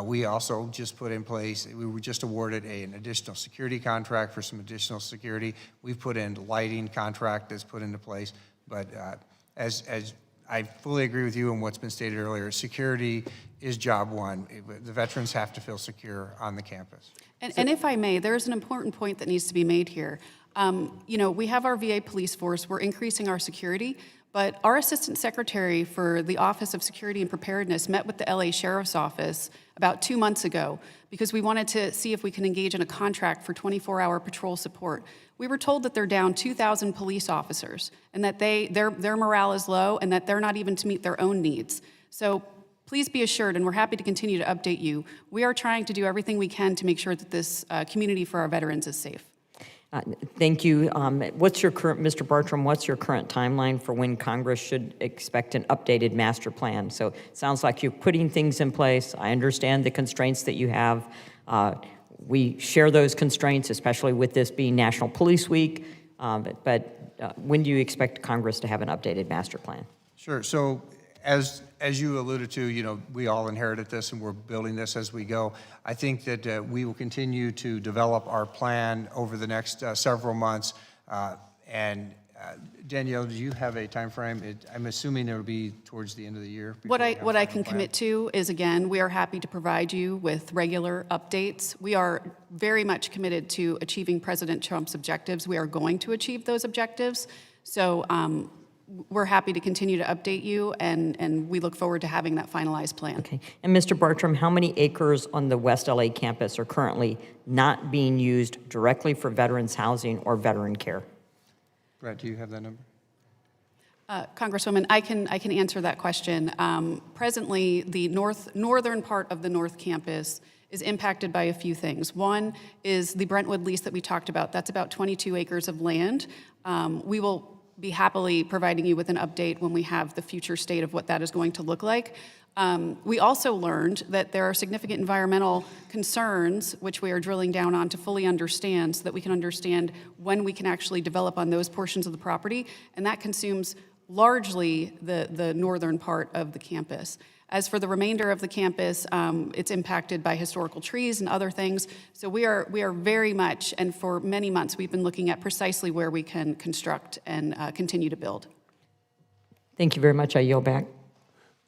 Speaker 4: We also just put in place, we were just awarded an additional security contract for some additional security. We've put in lighting contract that's put into place. But as I fully agree with you on what's been stated earlier, security is job one. The veterans have to feel secure on the campus.
Speaker 3: And if I may, there's an important point that needs to be made here. We have our VA police force, we're increasing our security, but our Assistant Secretary for the Office of Security and Preparedness met with the LA Sheriff's Office about 2 months ago because we wanted to see if we can engage in a contract for 24-hour patrol support. We were told that they're down 2,000 police officers and that their morale is low and that they're not even to meet their own needs. So please be assured, and we're happy to continue to update you, we are trying to do everything we can to make sure that this community for our veterans is safe.
Speaker 11: Thank you. What's your current, Mr. Bartrum, what's your current timeline for when Congress should expect an updated master plan? So it sounds like you're putting things in place. I understand the constraints that you have. We share those constraints, especially with this being National Police Week. But when do you expect Congress to have an updated master plan?
Speaker 4: Sure. So as you alluded to, you know, we all inherited this and we're building this as we go. I think that we will continue to develop our plan over the next several months. Danielle, do you have a time frame? I'm assuming it will be towards the end of the year.
Speaker 3: What I can commit to is, again, we are happy to provide you with regular updates. We are very much committed to achieving President Trump's objectives. We are going to achieve those objectives. So we're happy to continue to update you, and we look forward to having that finalized plan.
Speaker 11: Okay. And Mr. Bartrum, how many acres on the West LA campus are currently not being used directly for veterans housing or veteran care?
Speaker 4: Brett, do you have that number?
Speaker 3: Congresswoman, I can answer that question. Presently, the northern part of the North Campus is impacted by a few things. One is the Brentwood lease that we talked about. That's about 22 acres of land. We will be happily providing you with an update when we have the future state of what that is going to look like. We also learned that there are significant environmental concerns, which we are drilling down on to fully understand so that we can understand when we can actually develop on those portions of the property, and that consumes largely the northern part of the campus. As for the remainder of the campus, it's impacted by historical trees and other things. So we are very much, and for many months, we've been looking at precisely where we can construct and continue to build.
Speaker 11: Thank you very much. I yield back.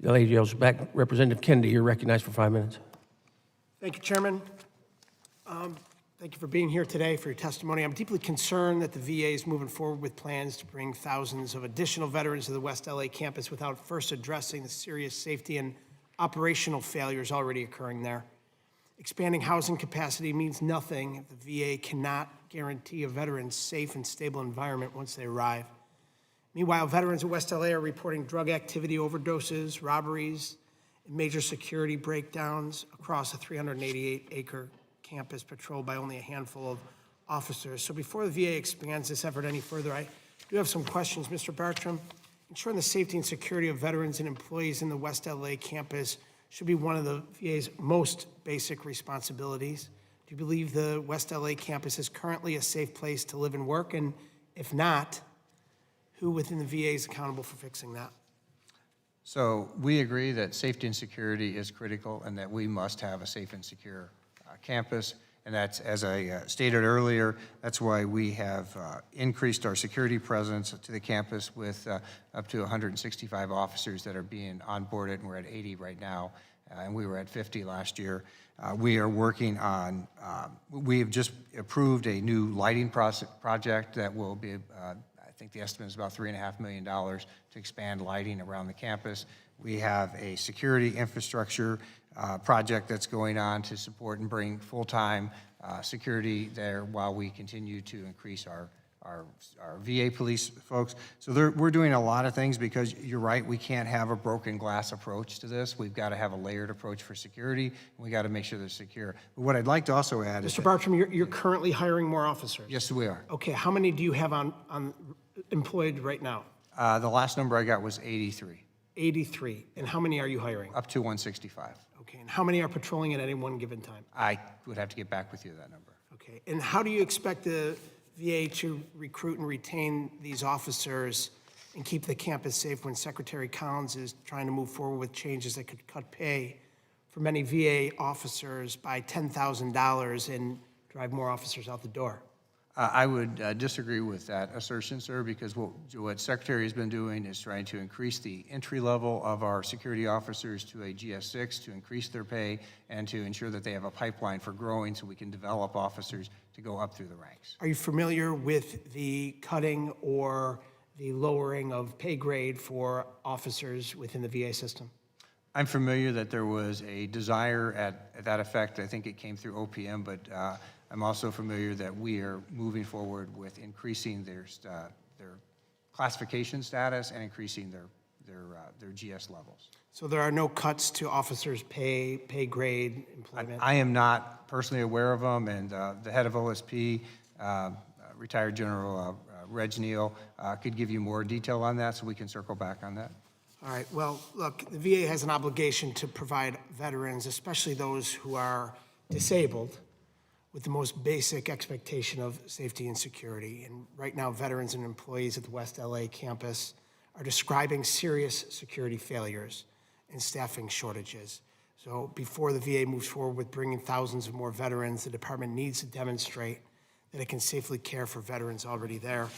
Speaker 1: The lady yields back. Representative Kennedy, you're recognized for 5 minutes.
Speaker 12: Thank you, Chairman. Thank you for being here today, for your testimony. I'm deeply concerned that the VA is moving forward with plans to bring thousands of additional veterans to the West LA campus without first addressing the serious safety and operational failures already occurring there. Expanding housing capacity means nothing if the VA cannot guarantee a veteran safe and stable environment once they arrive. Meanwhile, veterans at West LA are reporting drug activity overdoses, robberies, and major security breakdowns across a 388-acre campus patrolled by only a handful of officers. So before the VA expands this effort any further, I do have some questions. Mr. Bartrum, ensuring the safety and security of veterans and employees in the West LA campus should be one of the VA's most basic responsibilities. Do you believe the West LA campus is currently a safe place to live and work? And if not, who within the VA is accountable for fixing that?
Speaker 4: So we agree that safety and security is critical and that we must have a safe and secure campus. And that's, as I stated earlier, that's why we have increased our security presence to the campus with up to 165 officers that are being onboarded, and we're at 80 right now, and we were at 50 last year. We are working on, we have just approved a new lighting project that will be, I think the estimate is about $3.5 million to expand lighting around the campus. We have a security infrastructure project that's going on to support and bring full-time security there while we continue to increase our VA police folks. So we're doing a lot of things because you're right, we can't have a broken glass approach to this. We've got to have a layered approach for security, and we got to make sure they're secure. But what I'd like to also add is
Speaker 12: Mr. Bartrum, you're currently hiring more officers.
Speaker 4: yes, we are.
Speaker 12: Okay, how many do you have on employed right now?
Speaker 4: The last number I got was 83,
Speaker 12: 83. And how many are you hiring?
Speaker 4: up to 165.
Speaker 12: Okay, and how many are patrolling at any one given time?
Speaker 4: I would have to get back with you that number.
Speaker 12: Okay, and how do you expect the VA to recruit and retain these officers and keep the campus safe when Secretary Collins is trying to move forward with changes that could cut pay for many VA officers by $10,000 and drive more officers out the door?
Speaker 4: I would disagree with that assertion, sir, because what Secretary has been doing is trying to increase the entry level of our security officers to a GS6 to increase their pay and to ensure that they have a pipeline for growing so we can develop officers to go up through the ranks.
Speaker 12: Are you familiar with the cutting or the lowering of pay grade for officers within the VA system?
Speaker 4: I'm familiar that there was a desire at that effect. I think it came through OPM, but I'm also familiar that we are moving forward with increasing their classification status and increasing their GS levels.
Speaker 12: So there are no cuts to officers' pay grade, employment?
Speaker 4: I am not personally aware of them, and the head of OSP, retired General Reg Neal could give you more detail on that, so we can circle back on that.
Speaker 12: All right, well, look, the VA has an obligation to provide veterans, especially those who are disabled, with the most basic expectation of safety and security. And right now, veterans and employees at the West LA campus are describing serious security failures and staffing shortages. So before the VA moves forward with bringing thousands of more veterans, the department needs to demonstrate that it can safely care for veterans already there.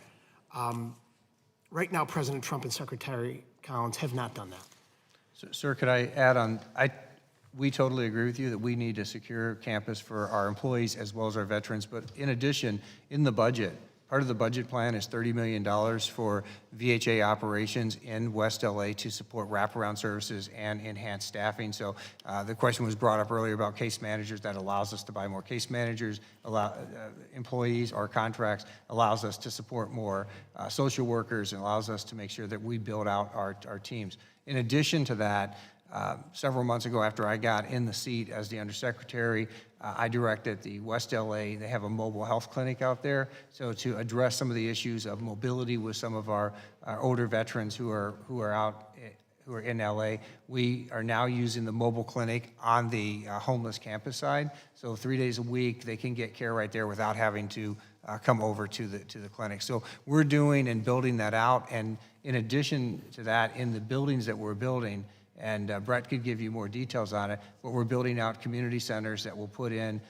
Speaker 12: Right now, President Trump and Secretary Collins have not done that.
Speaker 4: Sir, could I add on? We totally agree with you that we need a secure campus for our employees as well as our veterans. But in addition, in the budget, part of the budget plan is $30 million for VHA operations in West LA to support wraparound services and enhanced staffing. So the question was brought up earlier about case managers. That allows us to buy more case managers, employees or contracts, allows us to support more social workers, and allows us to make sure that we build out our teams. In addition to that, several months ago, after I got in the seat as the undersecretary, I directed the West LA. They have a mobile health clinic out there, so to address some of the issues of mobility with some of our older veterans who are in LA, we are now using the mobile clinic on the homeless campus side. So 3 days a week, they can get care right there without having to come over to the clinic. So we're doing and building that out, and in addition to that, in the buildings that we're building, and Brett could give you more details on it, but we're building out community centers that will put in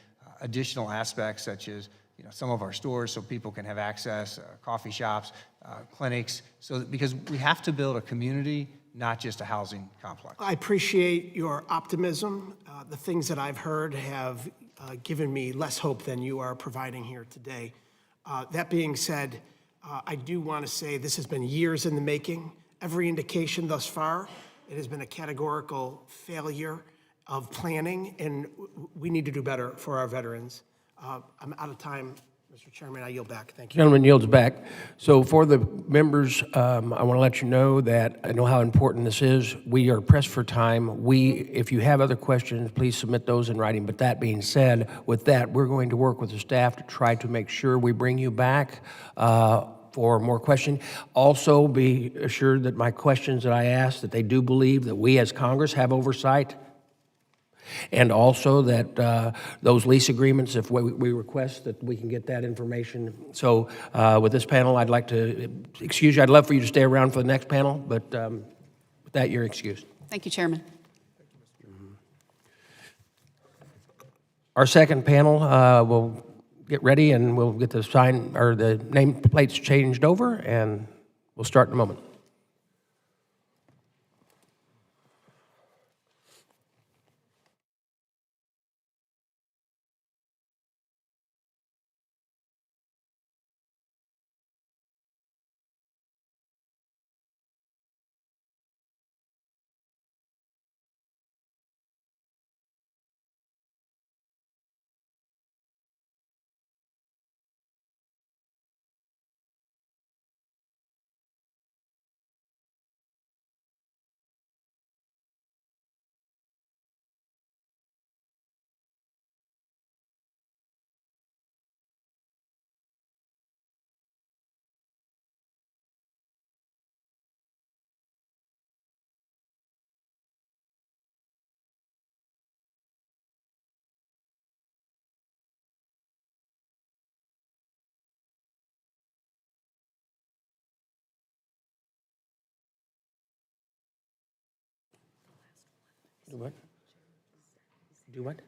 Speaker 4: additional aspects such as some of our stores so people can have access, coffee shops, clinics, so that, because we have to build a community, not just a housing complex.
Speaker 12: I appreciate your optimism. The things that I've heard have given me less hope than you are providing here today. That being said, I do want to say this has been years in the making. Every indication thus far, it has been a categorical failure of planning, and we need to do better for our veterans. I'm out of time, Mr. Chairman. I yield back. Thank you.
Speaker 1: Gentleman yields back. So for the members, I want to let you know that I know how important this is. We are pressed for time. If you have other questions, please submit those in writing. But that being said, with that, we're going to work with the staff to try to make sure we bring you back for more questions. Also, be assured that my questions that I ask, that they do believe that we as Congress have oversight, and also that those lease agreements, if we request, that we can get that information. So with this panel, I'd like to excuse you. I'd love for you to stay around for the next panel, but with that, you're excused.
Speaker 3: Thank you, Chairman.
Speaker 1: Our second panel will get ready, and we'll get the sign or the name plates changed over, and we'll start in a moment. Do what? Do what?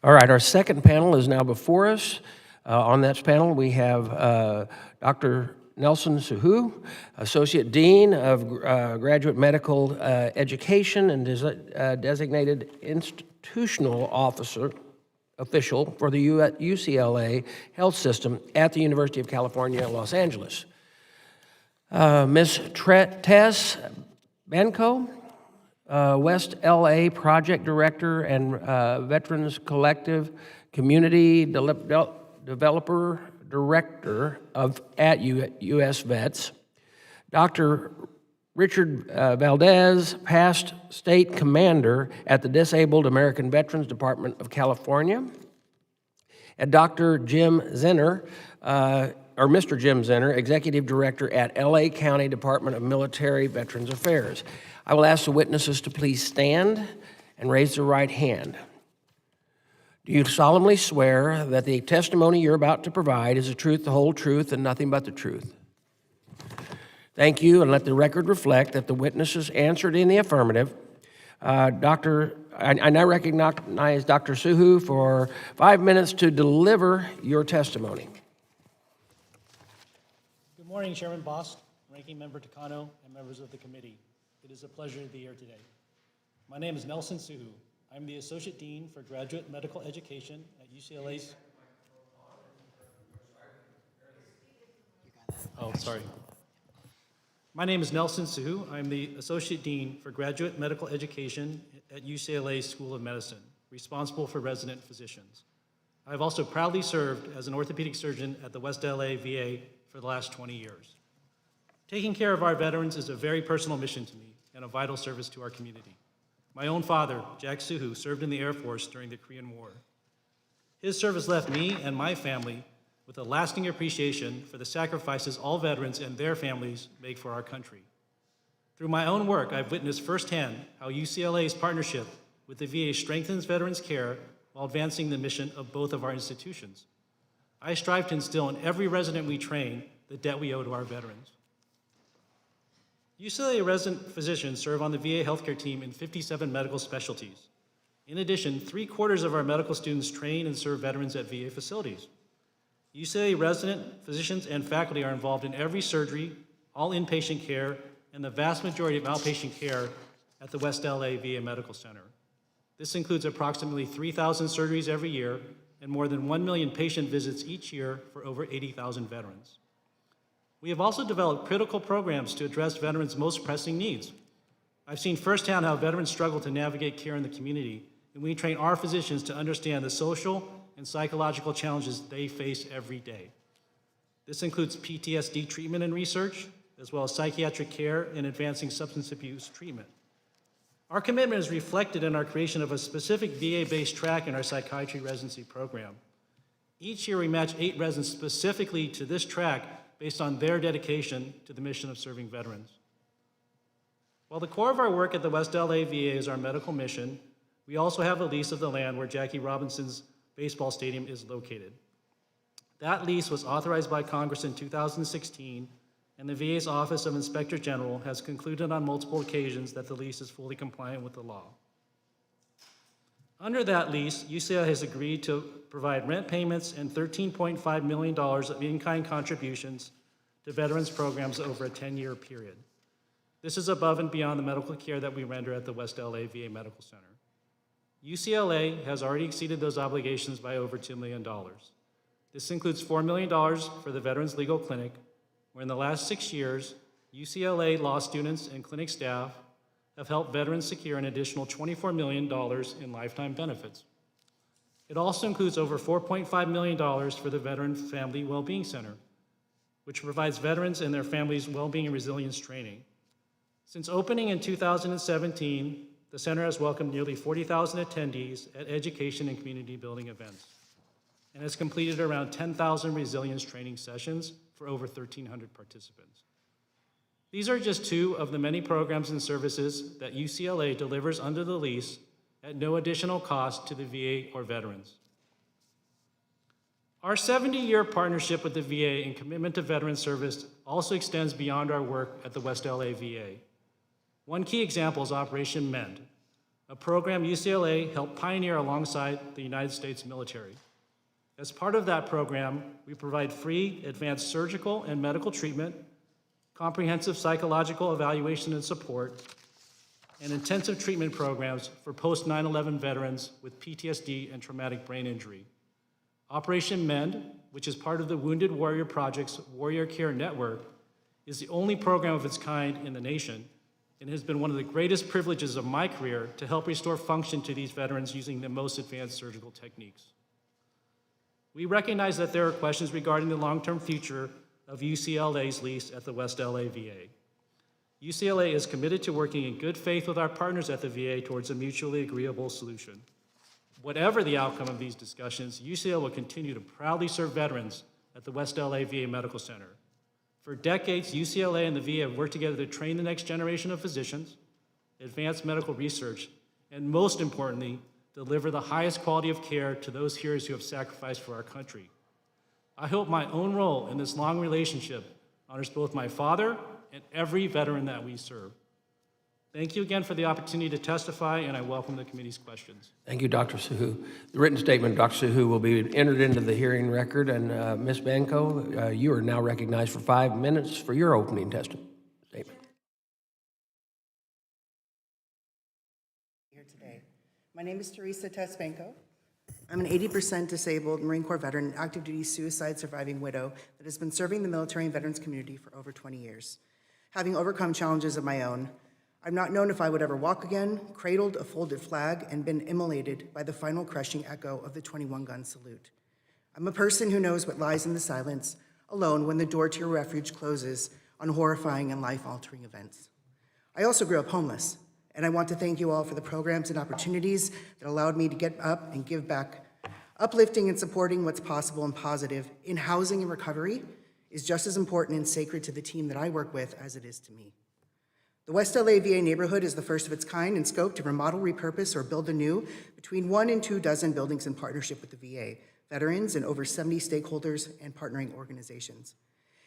Speaker 1: All right, our second panel is now before us. On that panel, we have Dr. Nelson SooHoo, Associate Dean of Graduate Medical Education and Designated Institutional Official for the UCLA Health System at the University of California, Los Angeles. Ms. Tess Banco, West LA Project Director and Veterans Collective Community Developer Director at US Vets. Dr. Richard Valdez, past state commander at the Disabled American Veterans Department of California, and Dr. Jim Zenner, or Mr. Jim Zenner, executive director at LA County Department of Military Veterans Affairs. I will ask the witnesses to please stand and raise their right hand. Do you solemnly swear that the testimony you're about to provide is the truth, the whole truth, and nothing but the truth? Thank you, and let the record reflect that the witnesses answered in the affirmative. I now recognize Dr. SooHoo for 5 minutes to deliver your testimony.
Speaker 13: Good morning, Chairman Bost, Ranking Member Takano, and members of the committee. It is a pleasure to be here today. My name is Nelson SooHoo. I'm the Associate Dean for Graduate Medical Education at UCLA's. Oh, sorry. My name is Nelson SooHoo. I'm the Associate Dean for Graduate Medical Education at UCLA School of Medicine, responsible for resident physicians. I've also proudly served as an orthopedic surgeon at the West LA VA for the last 20 years. Taking care of our veterans is a very personal mission to me and a vital service to our community. My own father, Jack SooHoo, served in the Air Force during the Korean War. His service left me and my family with a lasting appreciation for the sacrifices all veterans and their families make for our country. Through my own work, I've witnessed firsthand how UCLA's partnership with the VA strengthens veterans' care while advancing the mission of both of our institutions. I strive to instill in every resident we train the debt we owe to our veterans. UCLA resident physicians serve on the VA healthcare team in 57 medical specialties. In addition, 3/4 of our medical students train and serve veterans at VA facilities. UCLA resident physicians and faculty are involved in every surgery, all inpatient care, and the vast majority of outpatient care at the West LA VA Medical Center. This includes approximately 3,000 surgeries every year and more than 1 million patient visits each year for over 80,000 veterans. We have also developed critical programs to address veterans' most pressing needs. I've seen firsthand how veterans struggle to navigate care in the community, and we train our physicians to understand the social and psychological challenges they face every day. This includes PTSD treatment and research, as well as psychiatric care and advancing substance abuse treatment. Our commitment is reflected in our creation of a specific VA-based track in our psychiatry residency program. Each year we match 8 residents specifically to this track based on their dedication to the mission of serving veterans. While the core of our work at the West LA VA is our medical mission, we also have a lease of the land where Jackie Robinson's baseball stadium is located. That lease was authorized by Congress in 2016, and the VA's Office of Inspector General has concluded on multiple occasions that the lease is fully compliant with the law. Under that lease, UCLA has agreed to provide rent payments and $13.5 million of in-kind contributions to veterans programs over a 10-year period. This is above and beyond the medical care that we render at the West LA VA Medical Center. UCLA has already exceeded those obligations by over $2 million. This includes $4 million for the Veterans Legal Clinic, where in the last 6 years, UCLA law students and clinic staff have helped veterans secure an additional $24 million in lifetime benefits. It also includes over $4.5 million for the Veteran Family Wellbeing Center, which provides veterans and their families well-being and resilience training. Since opening in 2017, the center has welcomed nearly 40,000 attendees at education and community building events, and has completed around 10,000 resilience training sessions for over 1,300 participants. These are just 2 of the many programs and services that UCLA delivers under the lease at no additional cost to the VA or veterans. Our 70-year partnership with the VA and commitment to veteran service also extends beyond our work at the West LA VA. One key example is Operation MEND, a program UCLA helped pioneer alongside the United States military. As part of that program, we provide free advanced surgical and medical treatment, comprehensive psychological evaluation and support, and intensive treatment programs for post-9/11 veterans with PTSD and traumatic brain injury. Operation MEND, which is part of the Wounded Warrior Project's Warrior Care Network, is the only program of its kind in the nation, and has been one of the greatest privileges of my career to help restore function to these veterans using the most advanced surgical techniques. We recognize that there are questions regarding the long-term future of UCLA's lease at the West LA VA. UCLA is committed to working in good faith with our partners at the VA towards a mutually agreeable solution. Whatever the outcome of these discussions, UCLA will continue to proudly serve veterans at the West LA VA Medical Center. For decades, UCLA and the VA have worked together to train the next generation of physicians, advance medical research, and most importantly, deliver the highest quality of care to those heroes who have sacrificed for our country. I hope my own role in this long relationship honors both my father and every veteran that we serve. Thank you again for the opportunity to testify, and I welcome the committee's questions.
Speaker 1: Thank you, Dr. SooHoo. The written statement of Dr. SooHoo will be entered into the hearing record, and Ms. Banco, you are now recognized for 5 minutes for your opening statement.
Speaker 14: Here today. My name is Teresa Tesbanco. I'm an 80% disabled Marine Corps veteran, active duty suicide surviving widow that has been serving the military and veterans community for over 20 years. Having overcome challenges of my own, I've not known if I would ever walk again, cradled a folded flag, and been immolated by the final crushing echo of the 21-gun salute. I'm a person who knows what lies in the silence, alone when the door to your refuge closes on horrifying and life-altering events. I also grew up homeless, and I want to thank you all for the programs and opportunities that allowed me to get up and give back. Uplifting and supporting what's possible and positive in housing and recovery is just as important and sacred to the team that I work with as it is to me. The West LA VA neighborhood is the first of its kind in scope to remodel, repurpose, or build anew between 1 and 2 dozen buildings in partnership with the VA, veterans, and over 70 stakeholders and partnering organizations.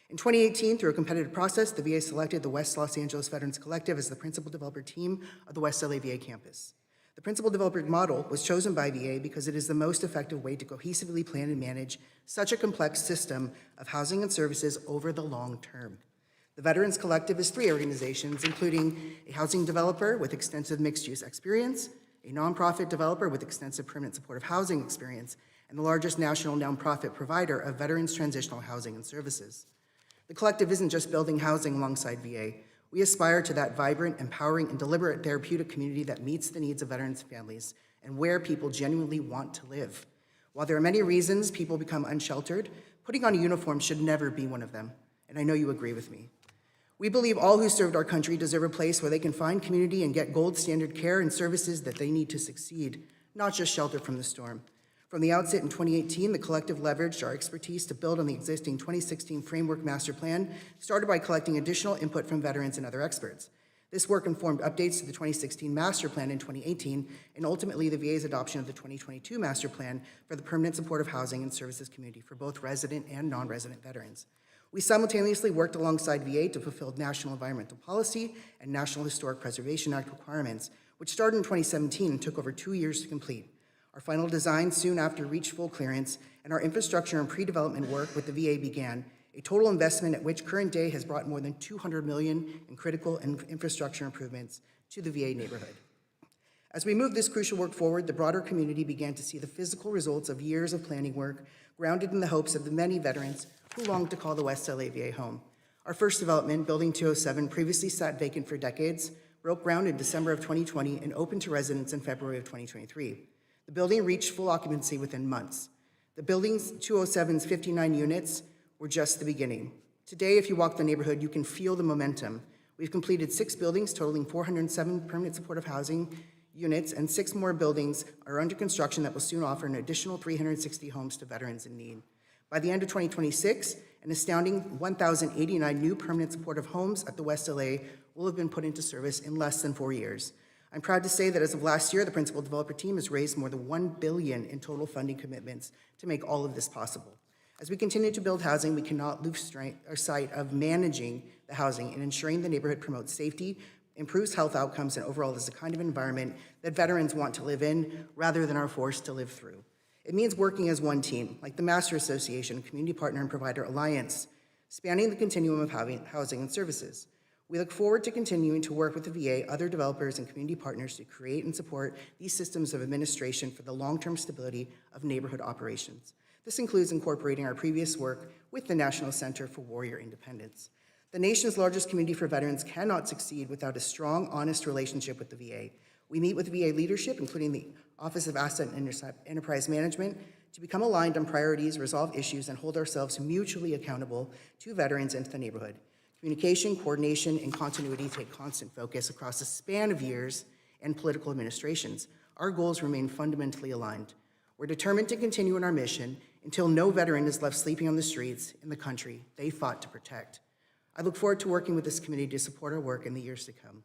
Speaker 14: In 2018, through a competitive process, the VA selected the West Los Angeles Veterans Collective as the principal developer team of the West LA VA campus. The principal developer model was chosen by VA because it is the most effective way to cohesively plan and manage such a complex system of housing and services over the long term. The Veterans Collective is 3 organizations, including a housing developer with extensive mixed-use experience, a nonprofit developer with extensive permanent supportive housing experience, and the largest national nonprofit provider of veterans transitional housing and services. The collective isn't just building housing alongside VA. We aspire to that vibrant, empowering, and deliberate therapeutic community that meets the needs of veterans' families and where people genuinely want to live. While there are many reasons people become unsheltered, putting on a uniform should never be one of them, and I know you agree with me. We believe all who served our country deserve a place where they can find community and get gold standard care and services that they need to succeed, not just shelter from the storm. From the outset in 2018, the collective leveraged our expertise to build on the existing 2016 Framework Master Plan, started by collecting additional input from veterans and other experts. This work informed updates to the 2016 Master Plan in 2018, and ultimately the VA's adoption of the 2022 Master Plan for the permanent supportive housing and services community for both resident and non-resident veterans. We simultaneously worked alongside VA to fulfill National Environmental Policy and National Historic Preservation Act requirements, which started in 2017 and took over 2 years to complete. Our final design soon after reached full clearance, and our infrastructure and pre-development work with the VA began, a total investment at which current day has brought more than $200 million in critical infrastructure improvements to the VA neighborhood. As we moved this crucial work forward, the broader community began to see the physical results of years of planning work, grounded in the hopes of the many veterans who longed to call the West LA VA home. Our first development, Building 207, previously sat vacant for decades, broke ground in December of 2020 and opened to residents in February of 2023. The building reached full occupancy within months. The building's 207's 59 units were just the beginning. Today, if you walk the neighborhood, you can feel the momentum. We've completed 6 buildings totaling 407 permanent supportive housing units, and 6 more buildings are under construction that will soon offer an additional 360 homes to veterans in need. By the end of 2026, an astounding 1,089 new permanent supportive homes at the West LA will have been put into service in less than 4 years. I'm proud to say that as of last year, the principal developer team has raised more than $1 billion in total funding commitments to make all of this possible. As we continue to build housing, we cannot lose sight of managing the housing and ensuring the neighborhood promotes safety, improves health outcomes, and overall is the kind of environment that veterans want to live in rather than are forced to live through. It means working as one team, like the Master Association, Community Partner and Provider Alliance, spanning the continuum of housing and services. We look forward to continuing to work with the VA, other developers, and community partners to create and support these systems of administration for the long-term stability of neighborhood operations. This includes incorporating our previous work with the National Center for Warrior Independence. The nation's largest community for veterans cannot succeed without a strong, honest relationship with the VA. We meet with VA leadership, including the Office of Asset and Enterprise Management, to become aligned on priorities, resolve issues, and hold ourselves mutually accountable to veterans and to the neighborhood. Communication, coordination, and continuity take constant focus across a span of years and political administrations. Our goals remain fundamentally aligned. We're determined to continue in our mission until no veteran is left sleeping on the streets in the country they fought to protect. I look forward to working with this committee to support our work in the years to come.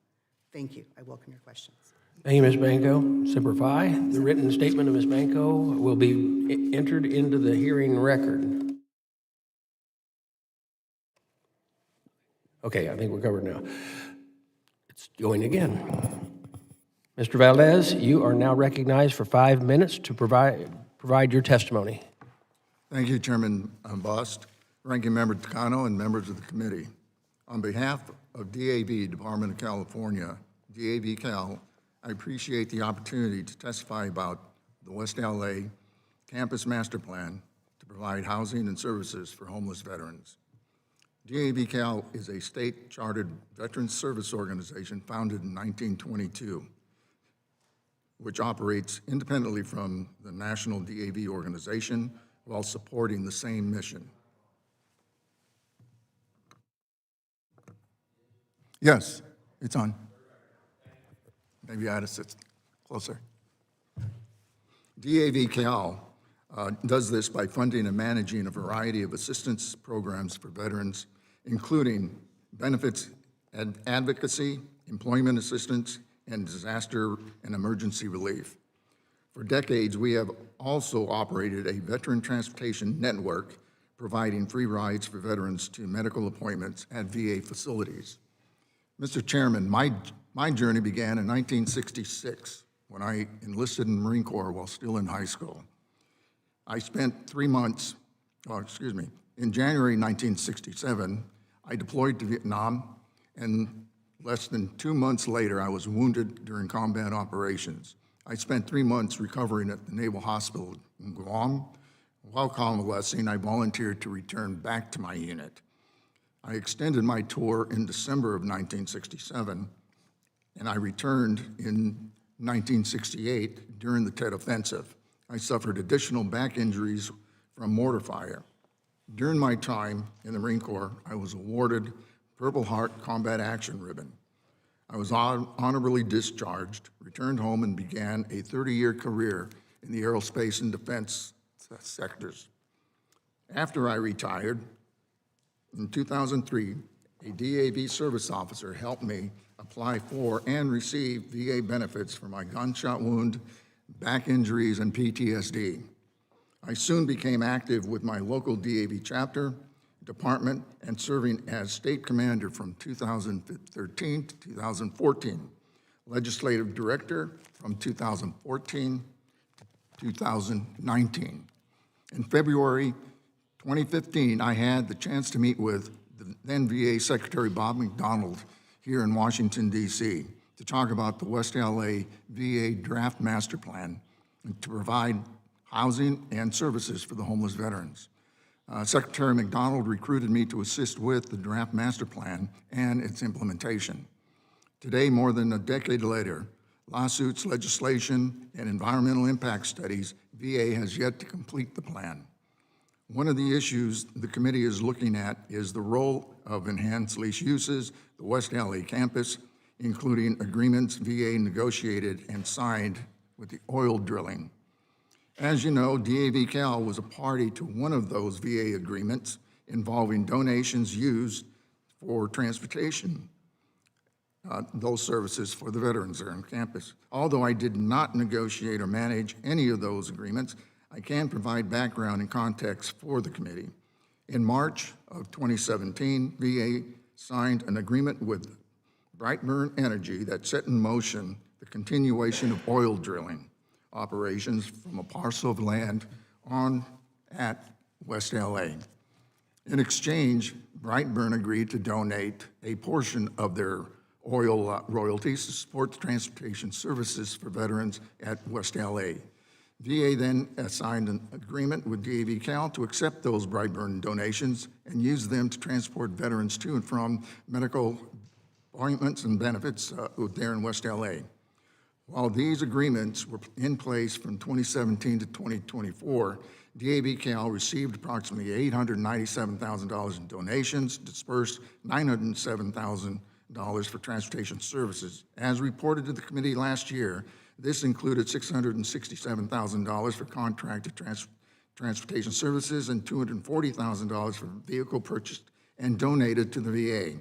Speaker 14: Thank you. I welcome your questions.
Speaker 1: Thank you, Ms. Banco. Semper Fi. The written statement of Ms. Banco will be entered into the hearing record. Okay, I think we're covered now. It's going again. Mr. Valdez, you are now recognized for 5 minutes to provide your testimony.
Speaker 15: Thank you, Chairman Bost, Ranking Member Takano, and members of the committee. On behalf of DAV, Department of California, DAV Cal, I appreciate the opportunity to testify about the West LA Campus Master Plan to provide housing and services for homeless veterans. DAV Cal is a state-chartered veterans service organization founded in 1922, which operates independently from the national DAV organization while supporting the same mission. Yes, it's on. Maybe I had to sit closer. DAV Cal does this by funding and managing a variety of assistance programs for veterans, including benefits advocacy, employment assistance, and disaster and emergency relief. For decades, we have also operated a veteran transportation network providing free rides for veterans to medical appointments at VA facilities. Mr. Chairman, my journey began in 1966 when I enlisted in the Marine Corps while still in high school. I spent 3 months, in January 1967, I deployed to Vietnam, and less than 2 months later, I was wounded during combat operations. I spent 3 months recovering at the Naval Hospital in Guam. While convalescing, I volunteered to return back to my unit. I extended my tour in December of 1967, and I returned in 1968 during the Tet Offensive. I suffered additional back injuries from mortar fire. During my time in the Marine Corps, I was awarded Purple Heart Combat Action Ribbon. I was honorably discharged, returned home, and began a 30-year career in the aerospace and defense sectors. After I retired, in 2003, a DAV service officer helped me apply for and receive VA benefits for my gunshot wound, back injuries, and PTSD. I soon became active with my local DAV chapter, department, and serving as state commander from 2013 to 2014, legislative director from 2014 to 2019. In February 2015, I had the chance to meet with the then VA Secretary Bob McDonald here in Washington, D.C., to talk about the West LA VA Draft Master Plan and to provide housing and services for the homeless veterans. Secretary McDonald recruited me to assist with the Draft Master Plan and its implementation. Today, more than a decade later, lawsuits, legislation, and environmental impact studies, VA has yet to complete the plan. One of the issues the committee is looking at is the role of enhanced lease uses, the West LA campus, including agreements VA negotiated and signed with the oil drilling. As you know, DAV Cal was a party to one of those VA agreements involving donations used for transportation, those services for the veterans there on campus. Although I did not negotiate or manage any of those agreements, I can provide background and context for the committee. In March of 2017, VA signed an agreement with Brightburn Energy that set in motion the continuation of oil drilling operations from a parcel of land at West LA. In exchange, Brightburn agreed to donate a portion of their oil royalties to support the transportation services for veterans at West LA. VA then signed an agreement with DAV Cal to accept those Brightburn donations and use them to transport veterans to and from medical appointments and benefits there in West LA. While these agreements were in place from 2017 to 2024, DAV Cal received approximately $897,000 in donations, dispersed $907,000 for transportation services. As reported to the committee last year, this included $667,000 for contracted transportation services and $240,000 for vehicle purchased and donated to the VA.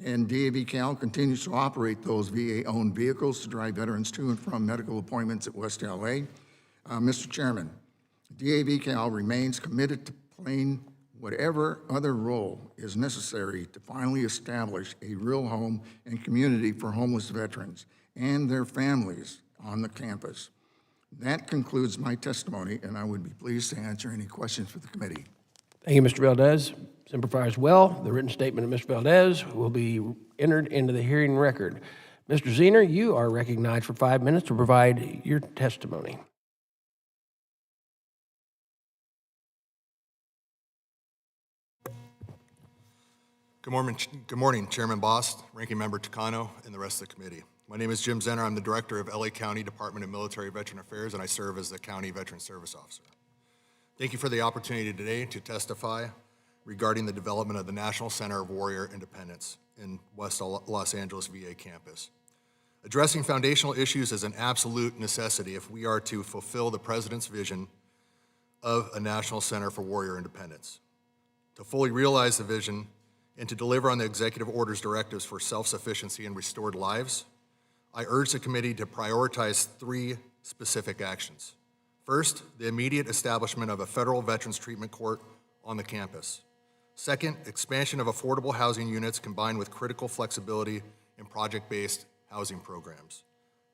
Speaker 15: And DAV Cal continues to operate those VA-owned vehicles to drive veterans to and from medical appointments at West LA. Mr. Chairman, DAV Cal remains committed to playing whatever other role is necessary to finally establish a real home and community for homeless veterans and their families on the campus. That concludes my testimony, and I would be pleased to answer any questions for the committee.
Speaker 1: Thank you, Mr. Valdez. Simplifies well. The written statement of Mr. Valdez will be entered into the hearing record. Mr. Zenner, you are recognized for 5 minutes to provide your testimony.
Speaker 16: Good morning, Chairman Bost, Ranking Member Takano, and the rest of the committee. My name is Jim Zenner. I'm the Director of LA County Department of Military Veteran Affairs, and I serve as the County Veteran Service Officer. Thank you for the opportunity today to testify regarding the development of the National Center of Warrior Independence in West Los Angeles VA campus. Addressing foundational issues is an absolute necessity if we are to fulfill the President's vision of a National Center for Warrior Independence. To fully realize the vision and to deliver on the executive order's directives for self-sufficiency and restored lives, I urge the committee to prioritize 3 specific actions. First, the immediate establishment of a federal Veterans Treatment Court on the campus. Second, expansion of affordable housing units combined with critical flexibility in project-based housing programs.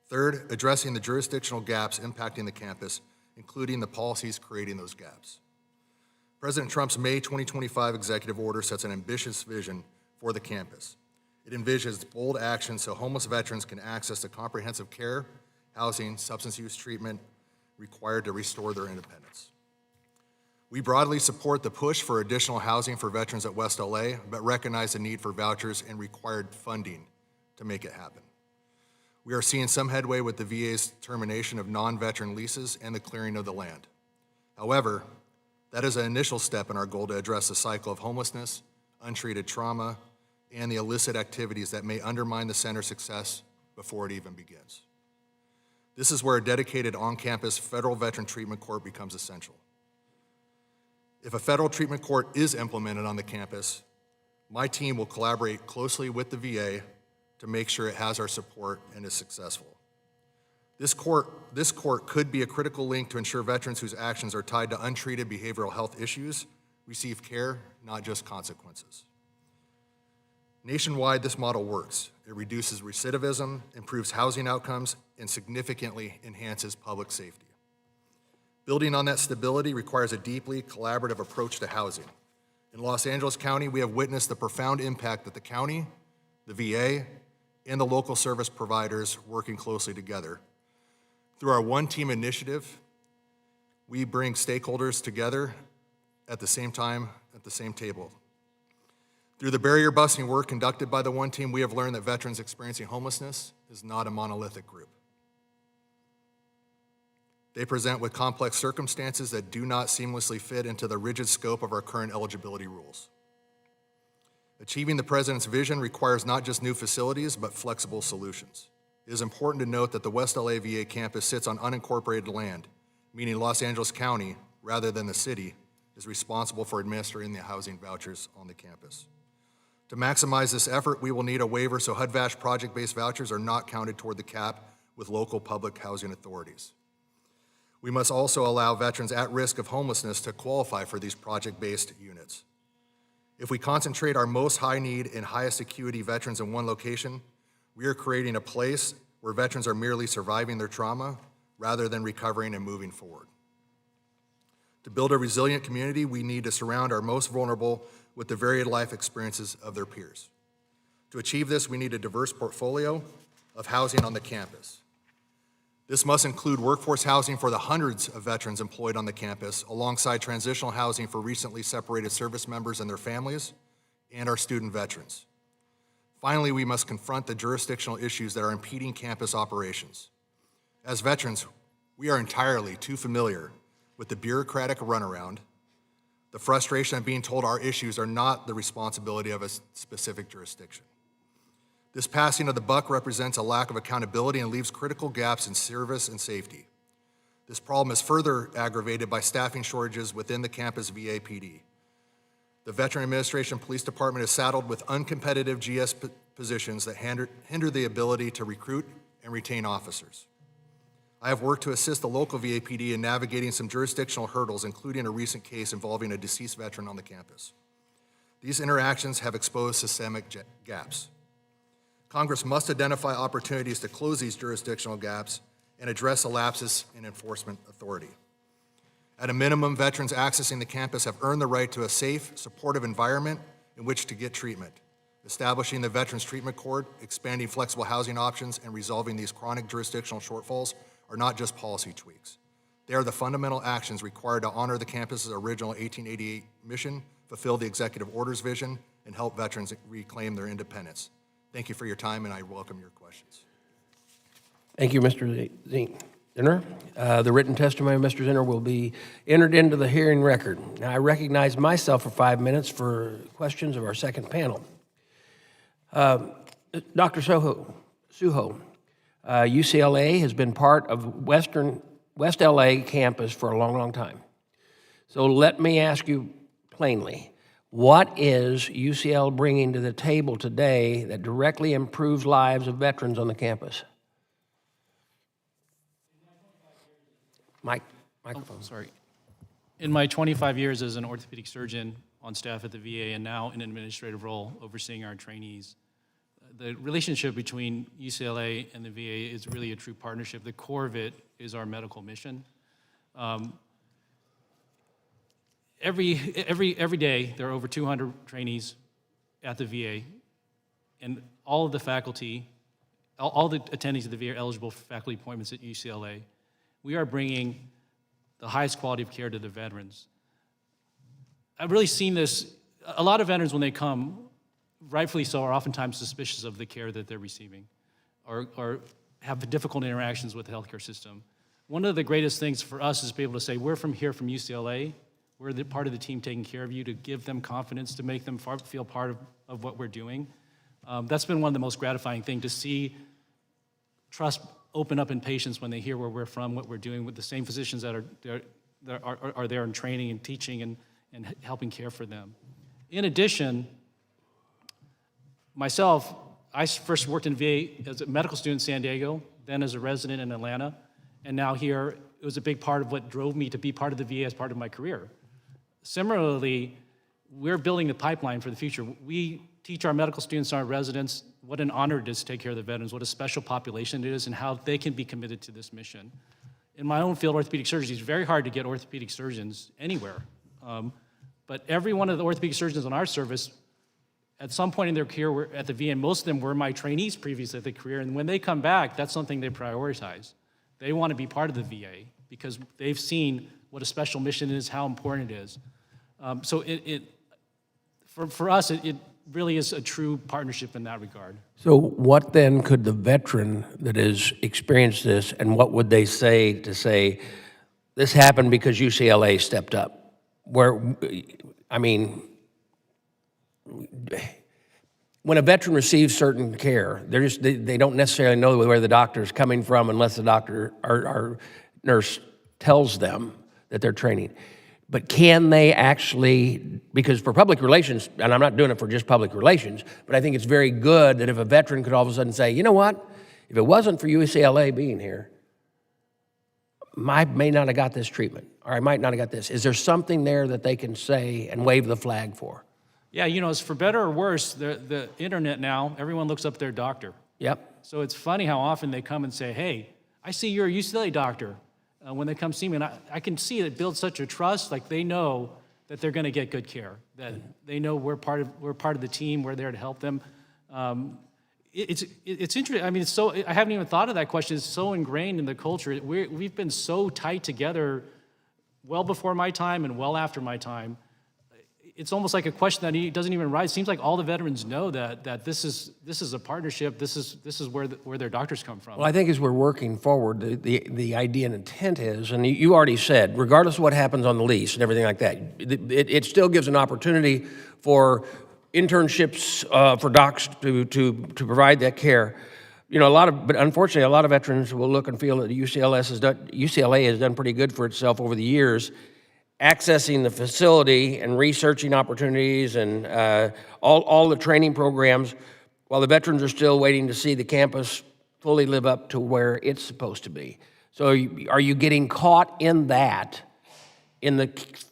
Speaker 16: Third, addressing the jurisdictional gaps impacting the campus, including the policies creating those gaps. President Trump's May 2025 executive order sets an ambitious vision for the campus. It envisions bold actions so homeless veterans can access the comprehensive care, housing, substance use treatment required to restore their independence. We broadly support the push for additional housing for veterans at West LA, but recognize the need for vouchers and required funding to make it happen. We are seeing some headway with the VA's termination of non-veteran leases and the clearing of the land. However, that is an initial step in our goal to address the cycle of homelessness, untreated trauma, and the illicit activities that may undermine the center's success before it even begins. This is where a dedicated on-campus federal veteran treatment court becomes essential. If a federal treatment court is implemented on the campus, my team will collaborate closely with the VA to make sure it has our support and is successful. This court could be a critical link to ensure veterans whose actions are tied to untreated behavioral health issues receive care, not just consequences. Nationwide, this model works. It reduces recidivism, improves housing outcomes, and significantly enhances public safety. Building on that stability requires a deeply collaborative approach to housing. In Los Angeles County, we have witnessed the profound impact that the county, the VA, and the local service providers working closely together. Through our One Team initiative, we bring stakeholders together at the same time, at the same table. Through the barrier busting work conducted by the One Team, we have learned that veterans experiencing homelessness is not a monolithic group. They present with complex circumstances that do not seamlessly fit into the rigid scope of our current eligibility rules. Achieving the President's vision requires not just new facilities, but flexible solutions. It is important to note that the West LA VA campus sits on unincorporated land, meaning Los Angeles County, rather than the city, is responsible for administering the housing vouchers on the campus. To maximize this effort, we will need a waiver so HUD-VASH project-based vouchers are not counted toward the cap with local public housing authorities. We must also allow veterans at risk of homelessness to qualify for these project-based units. If we concentrate our most high-need and highest acuity veterans in one location, we are creating a place where veterans are merely surviving their trauma rather than recovering and moving forward. To build a resilient community, we need to surround our most vulnerable with the varied life experiences of their peers. To achieve this, we need a diverse portfolio of housing on the campus. This must include workforce housing for the hundreds of veterans employed on the campus, alongside transitional housing for recently separated service members and their families, and our student veterans. Finally, we must confront the jurisdictional issues that are impeding campus operations. As veterans, we are entirely too familiar with the bureaucratic runaround, the frustration of being told our issues are not the responsibility of a specific jurisdiction. This passing of the buck represents a lack of accountability and leaves critical gaps in service and safety. This problem is further aggravated by staffing shortages within the campus VA PD. The Veteran Administration Police Department is saddled with uncompetitive GS positions that hinder the ability to recruit and retain officers. I have worked to assist the local VAPD in navigating some jurisdictional hurdles, including a recent case involving a deceased veteran on the campus. These interactions have exposed systemic gaps. Congress must identify opportunities to close these jurisdictional gaps and address the lapses in enforcement authority. At a minimum, veterans accessing the campus have earned the right to a safe, supportive environment in which to get treatment. Establishing the Veterans Treatment Court, expanding flexible housing options, and resolving these chronic jurisdictional shortfalls are not just policy tweaks. They are the fundamental actions required to honor the campus's original 1888 mission, fulfill the executive order's vision, and help veterans reclaim their independence. Thank you for your time, and I welcome your questions.
Speaker 1: Thank you, Mr. Zenner. The written testimony of Mr. Zenner will be entered into the hearing record. Now, I recognize myself for 5 minutes for questions of our second panel. Dr. SooHoo, UCLA has been part of West LA campus for a long, long time. So let me ask you plainly, what is UCL bringing to the table today that directly improves lives of veterans on the campus? Microphone.
Speaker 13: Sorry. In my 25 years as an orthopedic surgeon on staff at the VA and now in an administrative role overseeing our trainees, the relationship between UCLA and the VA is really a true partnership. The core of it is our medical mission. Every day, there are over 200 trainees at the VA, and all of the faculty, all the attendees of the VA are eligible for faculty appointments at UCLA. We are bringing the highest quality of care to the veterans. I've really seen this. A lot of veterans, when they come, rightfully so, are oftentimes suspicious of the care that they're receiving or have difficult interactions with the healthcare system. One of the greatest things for us is to be able to say, we're from UCLA, we're the part of the team taking care of you, to give them confidence, to make them feel part of what we're doing. That's been one of the most gratifying things, to see trust open up in patients when they hear where we're from, what we're doing, with the same physicians that are there in training and teaching and helping care for them. In addition, myself, I first worked in VA as a medical student in San Diego, then as a resident in Atlanta, and now here. It was a big part of what drove me to be part of the VA as part of my career. Similarly, we're building the pipeline for the future. We teach our medical students and our residents what an honor it is to take care of the veterans, what a special population it is, and how they can be committed to this mission. In my own field, orthopedic surgery, it's very hard to get orthopedic surgeons anywhere. But every one of the orthopedic surgeons on our service, at some point in their career were at the VA, and most of them were my trainees previously at the career, and when they come back, that's something they prioritize. They want to be part of the VA because they've seen what a special mission is, how important it is. So for us, it really is a true partnership in that regard.
Speaker 1: So what then could the veteran that has experienced this, and what would they say to say, this happened because UCLA stepped up? Where, I mean, when a veteran receives certain care, they don't necessarily know where the doctor is coming from unless the doctor or nurse tells them that they're training. But can they actually, because for public relations, and I'm not doing it for just public relations, but I think it's very good that if a veteran could all of a sudden say, you know what, if it wasn't for UCLA being here, I may not have got this treatment, or I might not have got this. Is there something there that they can say and wave the flag for?
Speaker 13: Yeah, you know, it's for better or worse, the internet now, everyone looks up their doctor.
Speaker 1: Yep.
Speaker 13: So it's funny how often they come and say, hey, I see you're a UCLA doctor. When they come see me, and I can see it builds such a trust, like they know that they're going to get good care, that they know we're part of the team, we're there to help them. It's interesting. I mean, it's so, I haven't even thought of that question. It's so ingrained in the culture. We've been so tight together well before my time and well after my time. it's almost like a question that he doesn't even rise. It seems like all the veterans know that this is a partnership. This is where their doctors come from.
Speaker 1: Well, I think as we're working forward, the idea and intent is, and you already said, regardless of what happens on the lease and everything like that, it still gives an opportunity for internships for docs to provide that care. You know, but unfortunately, a lot of veterans will look and feel that UCLA has done pretty good for itself over the years, accessing the facility and researching opportunities and all the training programs, while the veterans are still waiting to see the campus fully live up to where it's supposed to be. So are you getting caught in that, in the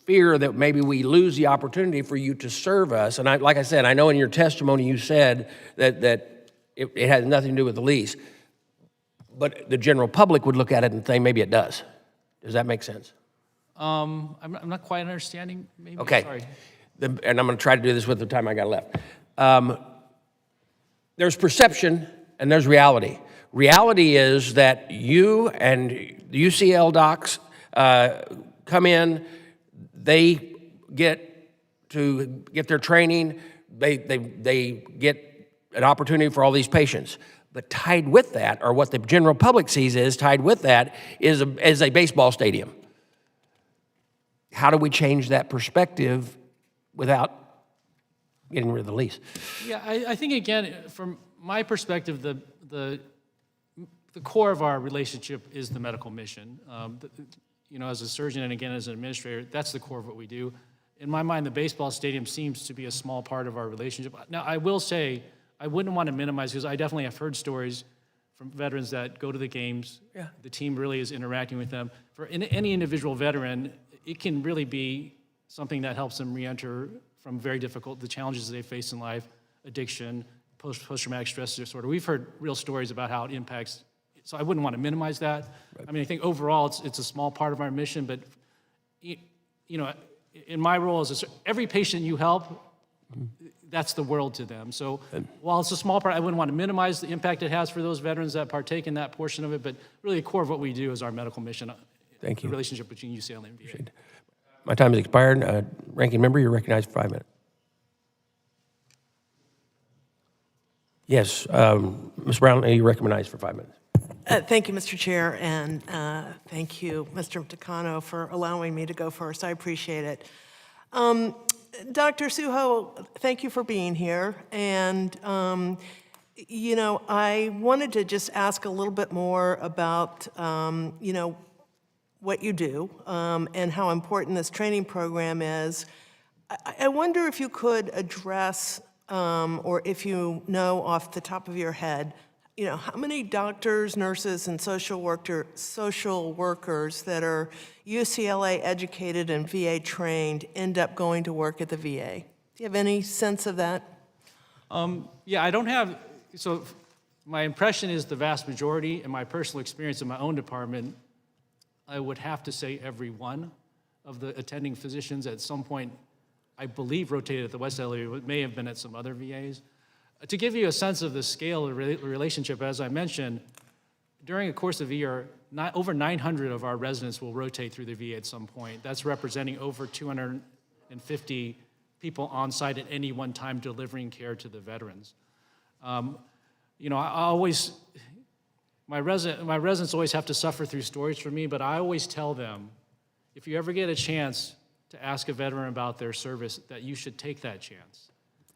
Speaker 1: fear that maybe we lose the opportunity for you to serve us? And like I said, I know in your testimony you said that it has nothing to do with the lease, but the general public would look at it and think maybe it does. Does that make sense?
Speaker 13: I'm not quite understanding, maybe.
Speaker 1: Okay.
Speaker 13: Sorry.
Speaker 1: And I'm going to try to do this with the time I got left. There's perception and there's reality. Reality is that you and the UCL docs come in, they get their training, they get an opportunity for all these patients. But tied with that, or what the general public sees is tied with that, is a baseball stadium. How do we change that perspective without getting rid of the lease?
Speaker 13: Yeah, I think, again, from my perspective, the core of our relationship is the medical mission. You know, as a surgeon and, again, as an administrator, that's the core of what we do. In my mind, the baseball stadium seems to be a small part of our relationship. Now, I will say, I wouldn't want to minimize, because I definitely have heard stories from veterans that go to the games. Yeah. The team really is interacting with them. For any individual veteran, it can really be something that helps them re-enter from the challenges they face in life, addiction, post-traumatic stress disorder. We've heard real stories about how it impacts, so I wouldn't want to minimize that. Right. I mean, I think overall it's a small part of our mission, but you know, in my role as every patient you help, that's the world to them. So while it's a small part, I wouldn't want to minimize the impact it has for those veterans that partake in that portion of it, but really the core of what we do is our medical mission.
Speaker 1: Thank you.
Speaker 13: The relationship between UCLA and VA.
Speaker 1: My time has expired. Ranking member, you're recognized for 5 minutes. Yes, Ms. Brown, you're recognized for 5 minutes.
Speaker 8: Thank you, Mr. Chair, and thank you, Mr. Takano, for allowing me to go first. I appreciate it. Dr. SooHoo, thank you for being here. And, you know, I wanted to just ask a little bit more about, you know, what you do and how important this training program is. I wonder if you could address, or if you know off the top of your head, you know, how many doctors, nurses, and social workers that are UCLA educated and VA trained end up going to work at the VA? Do you have any sense of that?
Speaker 13: Yeah, I don't have, so my impression is the vast majority, and my personal experience in my own department, I would have to say every one of the attending physicians at some point, I believe, rotated at the West LA, it may have been at some other VAs. To give you a sense of the scale of the relationship, as I mentioned, during a course of a year, over 900 of our residents will rotate through the VA at some point. That's representing over 250 people on site at any one time delivering care to the veterans. You know, my residents always have to suffer through stories from me, but I always tell them, if you ever get a chance to ask a veteran about their service, that you should take that chance.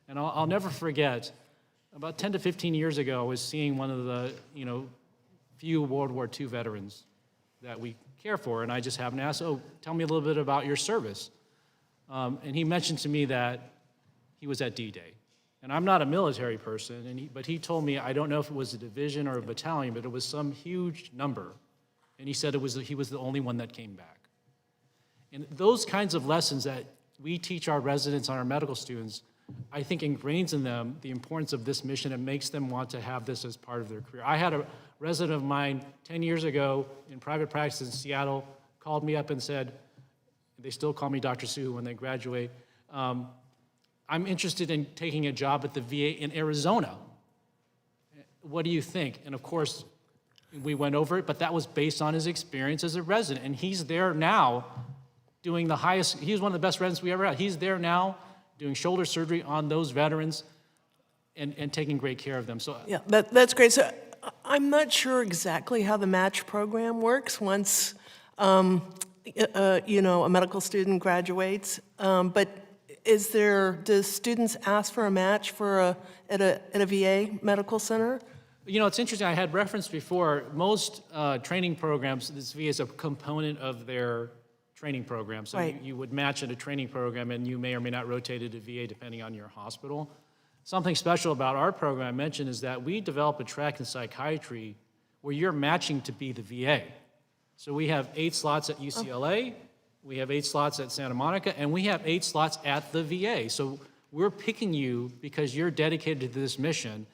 Speaker 13: And I'll never forget, about 10 to 15 years ago, I was seeing one of the, you know, few World War II veterans that we care for, and I just happened to ask, oh, tell me a little bit about your service. And he mentioned to me that he was at D-Day. And I'm not a military person, but he told me, I don't know if it was a division or a battalion, but it was some huge number. And he said he was the only one that came back. And those kinds of lessons that we teach our residents and our medical students, I think ingrains in them the importance of this mission and makes them want to have this as part of their career. I had a resident of mine 10 years ago in private practice in Seattle called me up and said, they still call me Dr. SooHoo when they graduate, I'm interested in taking a job at the VA in Arizona. What do you think? And of course, we went over it, but that was based on his experience as a resident. And he's there now doing the highest, he's one of the best residents we ever had. He's there now doing shoulder surgery on those veterans and taking great care of them. So
Speaker 8: Yeah, that's great. So I'm not sure exactly how the match program works once, a medical student graduates. But does students ask for a match at a VA medical center?
Speaker 13: You know, it's interesting, I had referenced before, most training programs, this VA is a component of their training program. So
Speaker 8: Right.
Speaker 13: you would match at a training program and you may or may not rotate it to VA depending on your hospital. Something special about our program I mentioned is that we develop a track in psychiatry where you're matching to be the VA. So we have 8 slots at UCLA, we have 8 slots at Santa Monica, and we have 8 slots at the VA. So we're picking you because you're dedicated to this mission.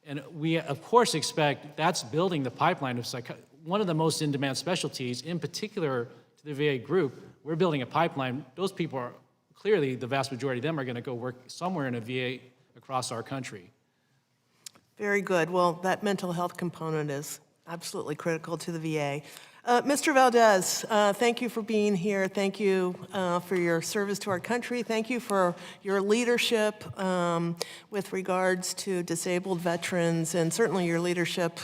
Speaker 13: And we, of course, expect that's building the pipeline of one of the most in-demand specialties, in particular to the VA group. We're building a pipeline. Those people are, clearly, the vast majority of them are going to go work somewhere in a VA across our country.
Speaker 8: Very good. Well, that mental health component is absolutely critical to the VA. Mr. Valdez, thank you for being here. Thank you for your service to our country. Thank you for your leadership with regards to disabled veterans, and certainly your leadership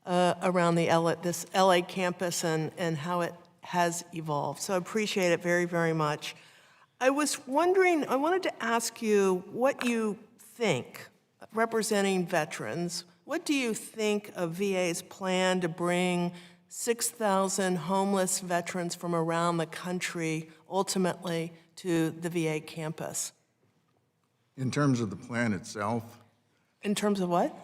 Speaker 8: around this LA campus and how it has evolved. So I appreciate it very, very much. I wanted to ask you what you think, representing veterans, what do you think of VA's plan to bring 6,000 homeless veterans from around the country ultimately to the VA campus?
Speaker 15: In terms of the plan itself,
Speaker 8: In terms of what?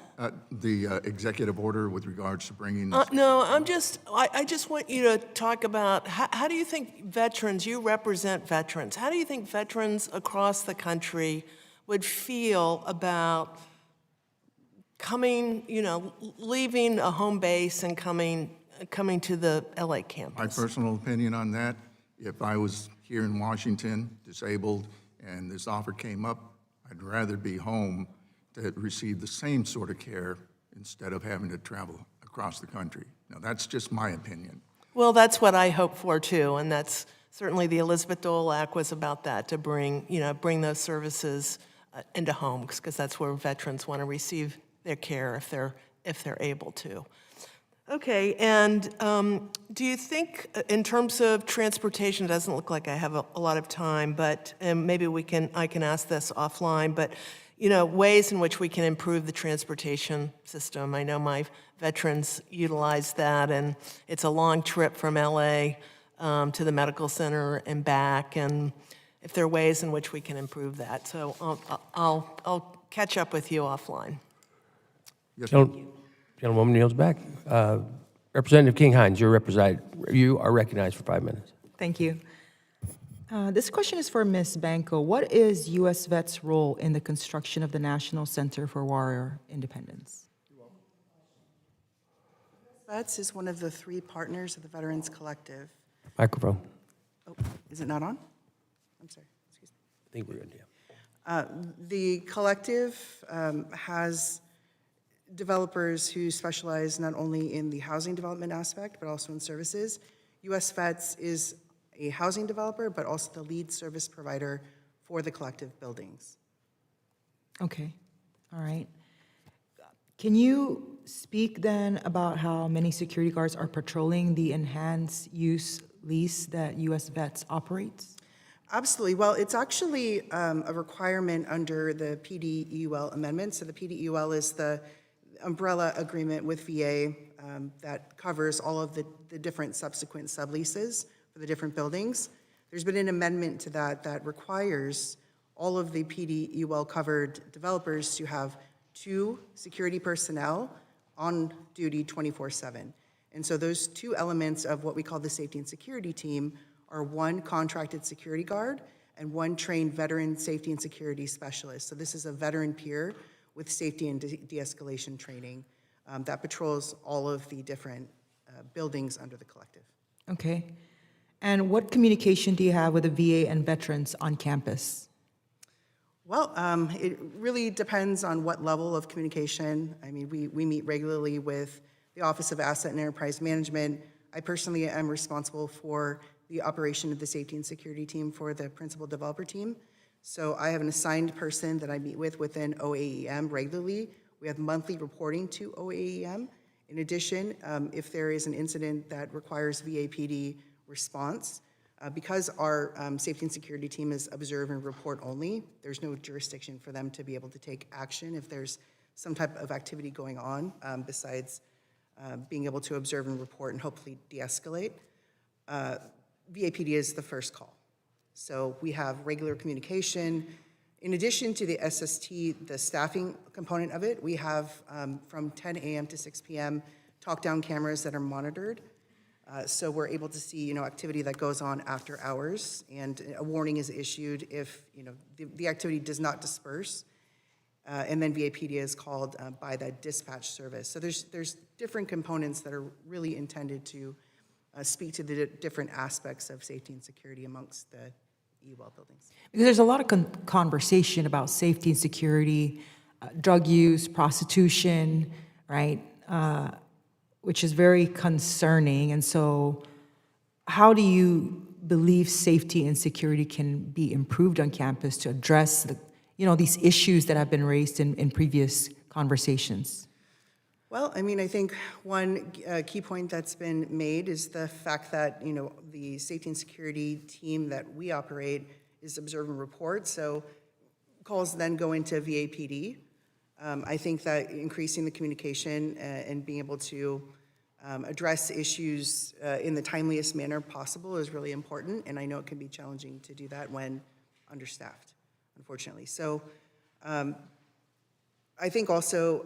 Speaker 15: the executive order with regards to bringing
Speaker 8: No, I just want you to talk about how do you think veterans, you represent veterans, how do you think veterans across the country would feel about coming, leaving a home base and coming to the LA campus?
Speaker 15: My personal opinion on that, if I was here in Washington, disabled, and this offer came up, I'd rather be home to receive the same sort of care instead of having to travel across the country. Now, that's just my opinion.
Speaker 8: Well, that's what I hope for too, and that's certainly the Elizabeth Dole Act was about that, to bring those services into homes, because that's where veterans want to receive their care if they're able to. Okay, and do you think, in terms of transportation, it doesn't look like I have a lot of time, but maybe I can ask this offline, but ways in which we can improve the transportation system. I know my veterans utilize that, and it's a long trip from LA to the medical center and back, and if there are ways in which we can improve that. So I'll catch up with you offline.
Speaker 15: Yes,
Speaker 1: Gentlewoman yields back. Representative King-Hines, you are recognized for 5 minutes.
Speaker 6: Thank you. This question is for Ms. Banco. What is U.S. Vet's role in the construction of the National Center for Warrior Independence?
Speaker 14: Vets is one of the 3 partners of the Veterans Collective.
Speaker 1: Microphone.
Speaker 14: Oh, is it not on? I'm sorry, excuse me.
Speaker 1: I think we're good, yeah.
Speaker 14: The collective has developers who specialize not only in the housing development aspect, but also in services. U.S. Vets is a housing developer, but also the lead service provider for the collective buildings.
Speaker 6: Okay, all right. Can you speak then about how many security guards are patrolling the enhanced use lease that U.S. Vets operates?
Speaker 14: Absolutely. Well, it's actually a requirement under the PDEUL amendment. So the PDEUL is the umbrella agreement with VA that covers all of the different subsequent subleases for the different buildings. There's been an amendment to that requires all of the PDEUL covered developers to have 2 security personnel on duty 24/7. And so those 2 elements of what we call the safety and security team are 1 contracted security guard and 1 trained veteran safety and security specialist. So this is a veteran peer with safety and de-escalation training that patrols all of the different buildings under the collective.
Speaker 6: Okay. And what communication do you have with the VA and veterans on campus?
Speaker 14: Well, it really depends on what level of communication. I mean, we meet regularly with the Office of Asset and Enterprise Management. I personally am responsible for the operation of the safety and security team for the principal developer team. So I have an assigned person that I meet with within OAEM regularly. We have monthly reporting to OAEM. In addition, if there is an incident that requires VAPD response, because our safety and security team is observe and report only, there's no jurisdiction for them to be able to take action if there's some type of activity going on besides being able to observe and report and hopefully de-escalate. VAPD is the first call. So we have regular communication. In addition to the SST, the staffing component of it, we have from 10 a.m. to 6 p.m. talk-down cameras that are monitored. So we're able to see, activity that goes on after hours, and a warning is issued if, the activity does not disperse. And then VAPD is called by the dispatch service. So there's different components that are really intended to speak to the different aspects of safety and security amongst the EWEL buildings.
Speaker 6: Because there's a lot of conversation about safety and security, drug use, prostitution, right? Which is very concerning. And so how do you believe safety and security can be improved on campus to address these issues that have been raised in previous conversations?
Speaker 14: Well, I think one key point that's been made is the fact that, the safety and security team that we operate is observe and report, so calls then go into VAPD. I think that increasing the communication and being able to address issues in the timeliest manner possible is really important, and I know it can be challenging to do that when understaffed, unfortunately. So I think also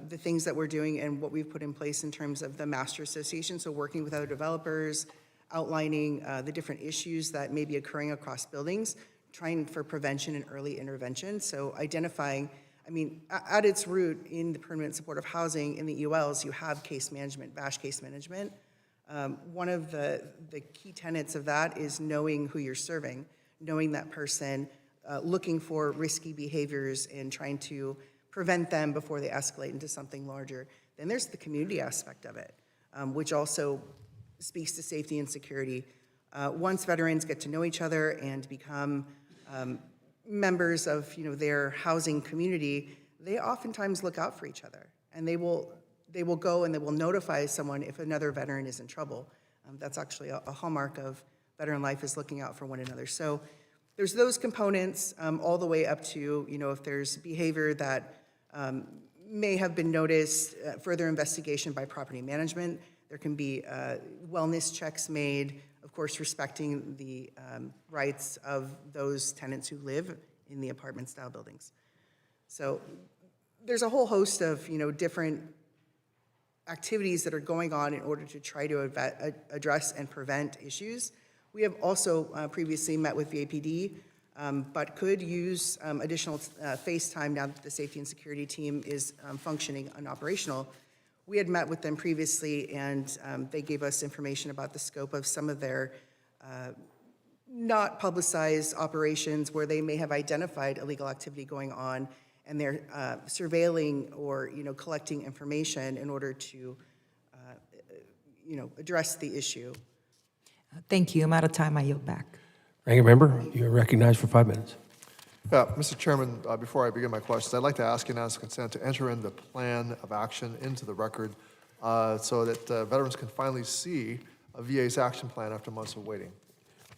Speaker 14: the things that we're doing and what we've put in place in terms of the master association, so working with other developers, outlining the different issues that may be occurring across buildings, trying for prevention and early intervention, so identifying, at its root in the permanent supportive housing in the EOLs, you have case management, VASH case management. One of the key tenets of that is knowing who you're serving, knowing that person, looking for risky behaviors and trying to prevent them before they escalate into something larger. Then there's the community aspect of it, which also speaks to safety and security. Once veterans get to know each other and become members of their housing community, they oftentimes look out for each other, and they will go and they will notify someone if another veteran is in trouble. That's actually a hallmark of veteran life, is looking out for one another. So there's those components all the way up to if there's behavior that may have been noticed, further investigation by property management. There can be wellness checks made, of course, respecting the rights of those tenants who live in the apartment-style buildings. So there's a whole host of different activities that are going on in order to try to address and prevent issues. We have also previously met with VAPD, but could use additional face time now that the safety and security team is functioning and operational. We had met with them previously, and they gave us information about the scope of some of their not publicized operations where they may have identified illegal activity going on, and they're surveilling or collecting information in order to address the issue.
Speaker 6: Thank you. I'm out of time. I yield back.
Speaker 1: Ranking Member, you're recognized for 5 minutes.
Speaker 2: Yeah, Mr. Chairman, before I begin my questions, I'd like to ask unanimous consent to enter in the plan of action into the record so that veterans can finally see a VA's action plan after months of waiting.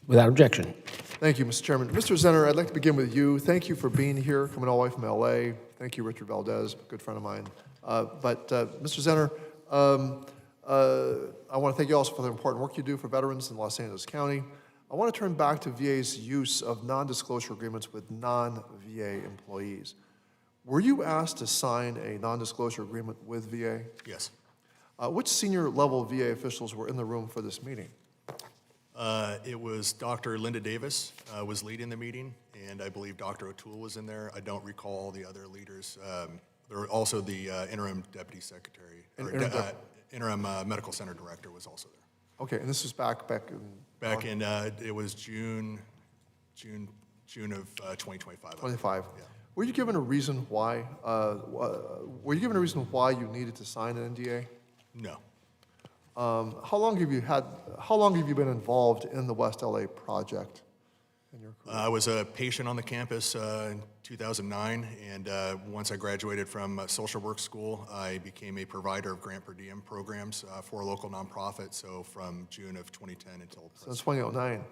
Speaker 1: Without objection.
Speaker 2: Thank you, Mr. Chairman. Mr. Zenner, I'd like to begin with you. Thank you for being here, coming all the way from LA. Thank you, Richard Valdez, a good friend of mine. Mr. Zenner, I want to thank you also for the important work you do for veterans in Los Angeles County. I want to turn back to VA's use of non-disclosure agreements with non-VA employees. Were you asked to sign a non-disclosure agreement with VA?
Speaker 16: Yes.
Speaker 2: Which senior level VA officials were in the room for this meeting?
Speaker 16: It was Dr. Linda Davis was leading the meeting, and I believe Dr. O'Toole was in there. I don't recall the other leaders. There were also the interim deputy secretary, interim medical center director was also there.
Speaker 2: Okay, and this was back in
Speaker 16: It was June of 2025.
Speaker 2: 25.
Speaker 16: Yeah.
Speaker 2: Were you given a reason why? Were you given a reason why you needed to sign an NDA?
Speaker 16: No.
Speaker 2: How long have you been involved in the West LA project? in your career?
Speaker 16: I was a patient on the campus in 2009, and once I graduated from social work school, I became a provider of grant per diem programs for a local nonprofit, so from June of 2010 until
Speaker 2: Since 2009.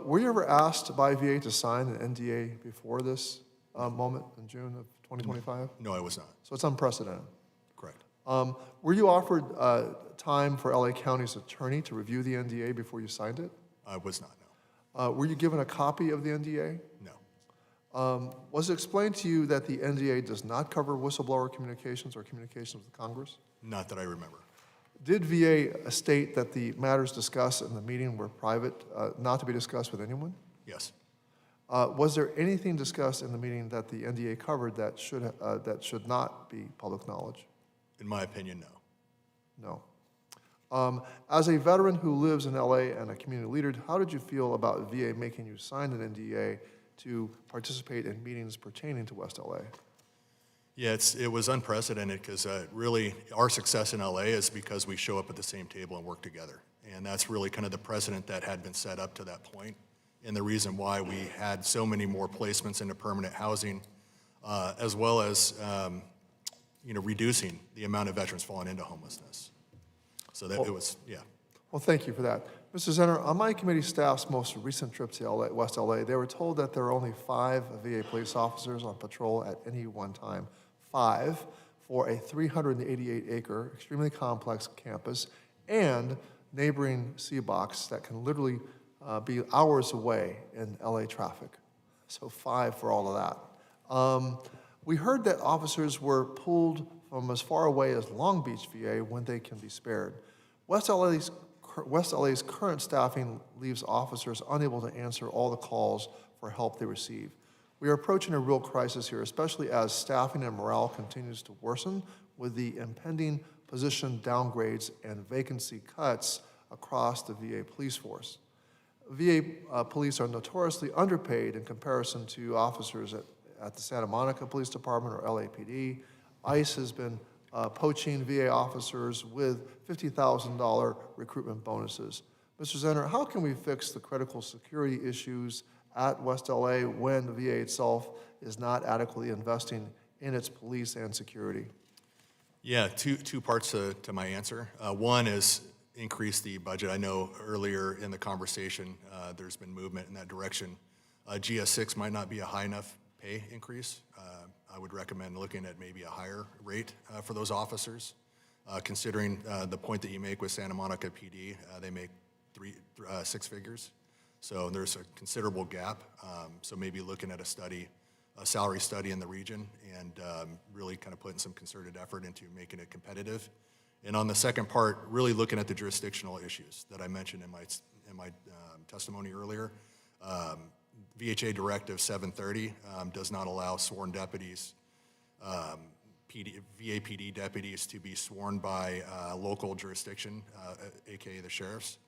Speaker 2: Were you ever asked by VA to sign an NDA before this moment in June of 2025?
Speaker 16: No, I was not.
Speaker 2: So it's unprecedented.
Speaker 16: Correct.
Speaker 2: Were you offered time for LA County's attorney to review the NDA before you signed it?
Speaker 16: I was not, no.
Speaker 2: Were you given a copy of the NDA?
Speaker 16: No.
Speaker 2: Was it explained to you that the NDA does not cover whistleblower communications or communications with Congress?
Speaker 16: Not that I remember.
Speaker 2: Did VA state that the matters discussed in the meeting were private, not to be discussed with anyone?
Speaker 16: Yes.
Speaker 2: Was there anything discussed in the meeting that the NDA covered that should not be public knowledge?
Speaker 16: In my opinion, no.
Speaker 2: No. As a veteran who lives in LA and a community leader, how did you feel about VA making you sign an NDA to participate in meetings pertaining to West LA?
Speaker 16: Yeah, it was unprecedented because really our success in LA is because we show up at the same table and work together. And that's really kind of the precedent that had been set up to that point, and the reason why we had so many more placements into permanent housing, as well as reducing the amount of veterans falling into homelessness. So that it was, yeah.
Speaker 2: Well, thank you for that. Mr. Zenner, on my committee staff's most recent trip to West LA, they were told that there are only 5 VA police officers on patrol at any one time. 5 for a 388-acre, extremely complex campus and neighboring C-Box that can literally be hours away in LA traffic. So 5 for all of that. We heard that officers were pulled from as far away as Long Beach, VA, when they can be spared. West LA's current staffing leaves officers unable to answer all the calls for help they receive. We are approaching a real crisis here, especially as staffing and morale continues to worsen with the impending position downgrades and vacancy cuts across the VA police force. VA police are notoriously underpaid in comparison to officers at the Santa Monica Police Department or LAPD. ICE has been poaching VA officers with $50,000 recruitment bonuses. Mr. Zenner, how can we fix the critical security issues at West LA when the VA itself is not adequately investing in its police and security?
Speaker 16: Yeah, two parts to my answer. One is increase the budget. I know earlier in the conversation there's been movement in that direction. GS6 might not be a high enough pay increase. I would recommend looking at maybe a higher rate for those officers, considering the point that you make with Santa Monica PD. They make 6 figures, so there's a considerable gap. So maybe looking at a salary study in the region, and really kind of putting some concerted effort into making it competitive. And on the second part, really looking at the jurisdictional issues that I mentioned in my testimony earlier. VHA Directive 730 does not allow sworn deputies, VAPD deputies, to be sworn by local jurisdiction, aka the sheriffs,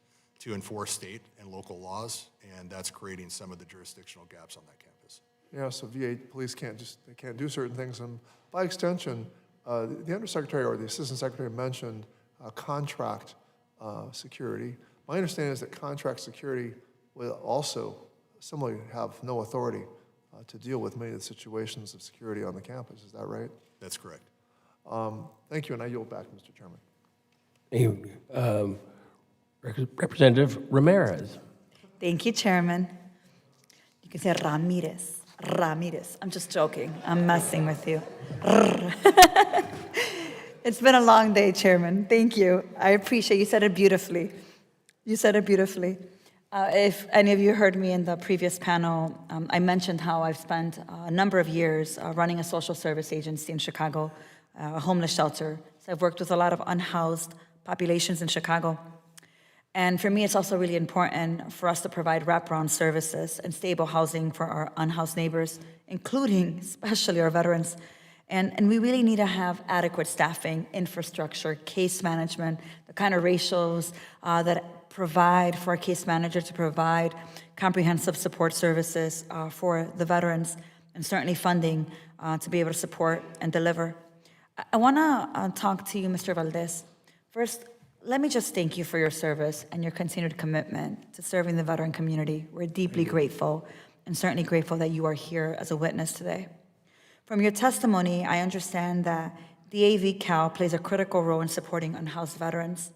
Speaker 16: to enforce state and local laws, and that's creating some of the jurisdictional gaps on that campus.
Speaker 2: Yeah, so VA police can't do certain things, and by extension, the Undersecretary or the Assistant Secretary mentioned contract security. My understanding is that contract security will also similarly have no authority to deal with many of the situations of security on the campus. Is that right?
Speaker 16: That's correct.
Speaker 2: Thank you, and I yield back, Mr. Chairman.
Speaker 1: Representative Ramirez.
Speaker 10: Thank you, Chairman. You can say Ramirez. Ramirez. I'm just joking. I'm messing with you. It's been a long day, Chairman. Thank you. I appreciate you said it beautifully. You said it beautifully. If any of you heard me in the previous panel, I mentioned how I've spent a number of years running a social service agency in Chicago, a homeless shelter. So I've worked with a lot of unhoused populations in Chicago. And for me, it's also really important for us to provide wraparound services and stable housing for our unhoused neighbors, including especially our veterans. And we really need to have adequate staffing, infrastructure, case management, the kind of ratios that provide for a case manager to provide comprehensive support services for the veterans, and certainly funding to be able to support and deliver. I want to talk to you, Mr. Valdez. First, let me just thank you for your service and your continued commitment to serving the veteran community. We're deeply grateful, and certainly grateful that you are here as a witness today. From your testimony, I understand that the AV Cal plays a critical role in supporting unhoused veterans.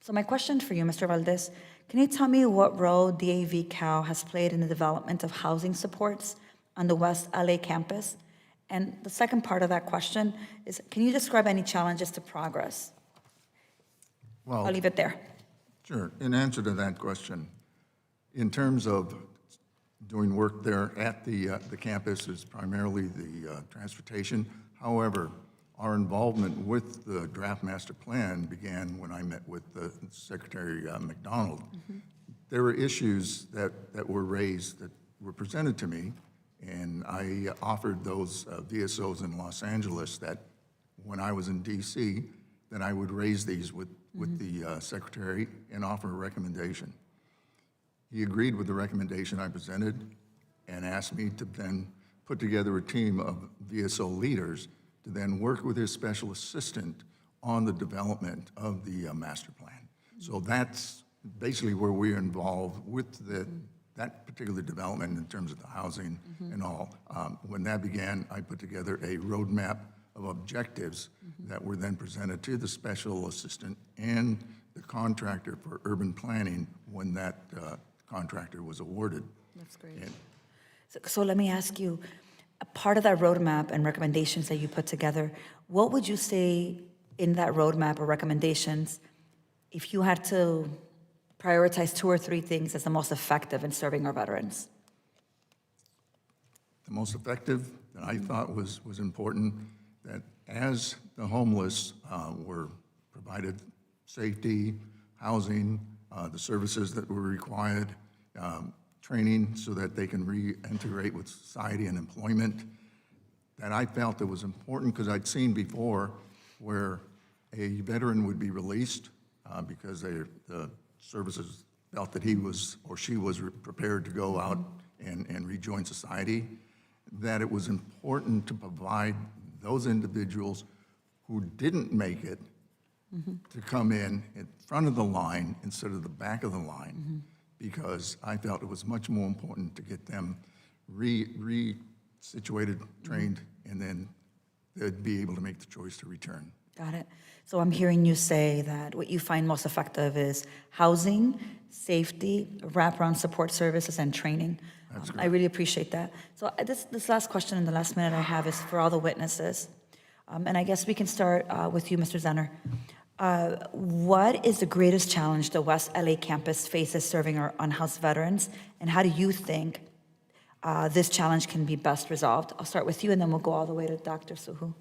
Speaker 10: So my question for you, Mr. Valdez, can you tell me what role the AV Cal has played in the development of housing supports on the West LA campus? And the second part of that question is, can you describe any challenges to progress?
Speaker 15: Well,
Speaker 10: I'll leave it there.
Speaker 15: sure. In answer to that question, in terms of doing work there at the campus is primarily the transportation. However, our involvement with the draft master plan began when I met with the Secretary McDonald. There were issues that were raised that were presented to me, and I offered those VSOs in Los Angeles that when I was in DC, that I would raise these with the Secretary and offer a recommendation. He agreed with the recommendation I presented and asked me to then put together a team of VSO leaders to then work with his special assistant on the development of the master plan. So that's basically where we're involved with that particular development in terms of the housing and all. When that began, I put together a roadmap of objectives that were then presented to the special assistant and the contractor for urban planning when that contractor was awarded.
Speaker 10: That's great. So let me ask you, a part of that roadmap and recommendations that you put together, what would you say in that roadmap or recommendations, if you had to prioritize 2 or 3 things as the most effective in serving our veterans?
Speaker 15: The most effective that I thought was important, that as the homeless were provided safety, housing, the services that were required, training so that they can reintegrate with society and employment, that I felt it was important because I'd seen before where a veteran would be released because the services felt that he was or she was prepared to go out and rejoin society, that it was important to provide those individuals who didn't make it to come in front of the line instead of the back of the line, because I felt it was much more important to get them re-situated, trained, and then they'd be able to make the choice to return.
Speaker 10: Got it. So I'm hearing you say that what you find most effective is housing, safety, wraparound support services, and training. I really appreciate that. So this last question in the last minute I have is for all the witnesses. And I guess we can start with you, Mr. Zenner. What is the greatest challenge the West LA campus faces serving our unhoused veterans, and how do you think this challenge can be best resolved? I'll start with you, and then we'll go all the way to Dr. SooHoo.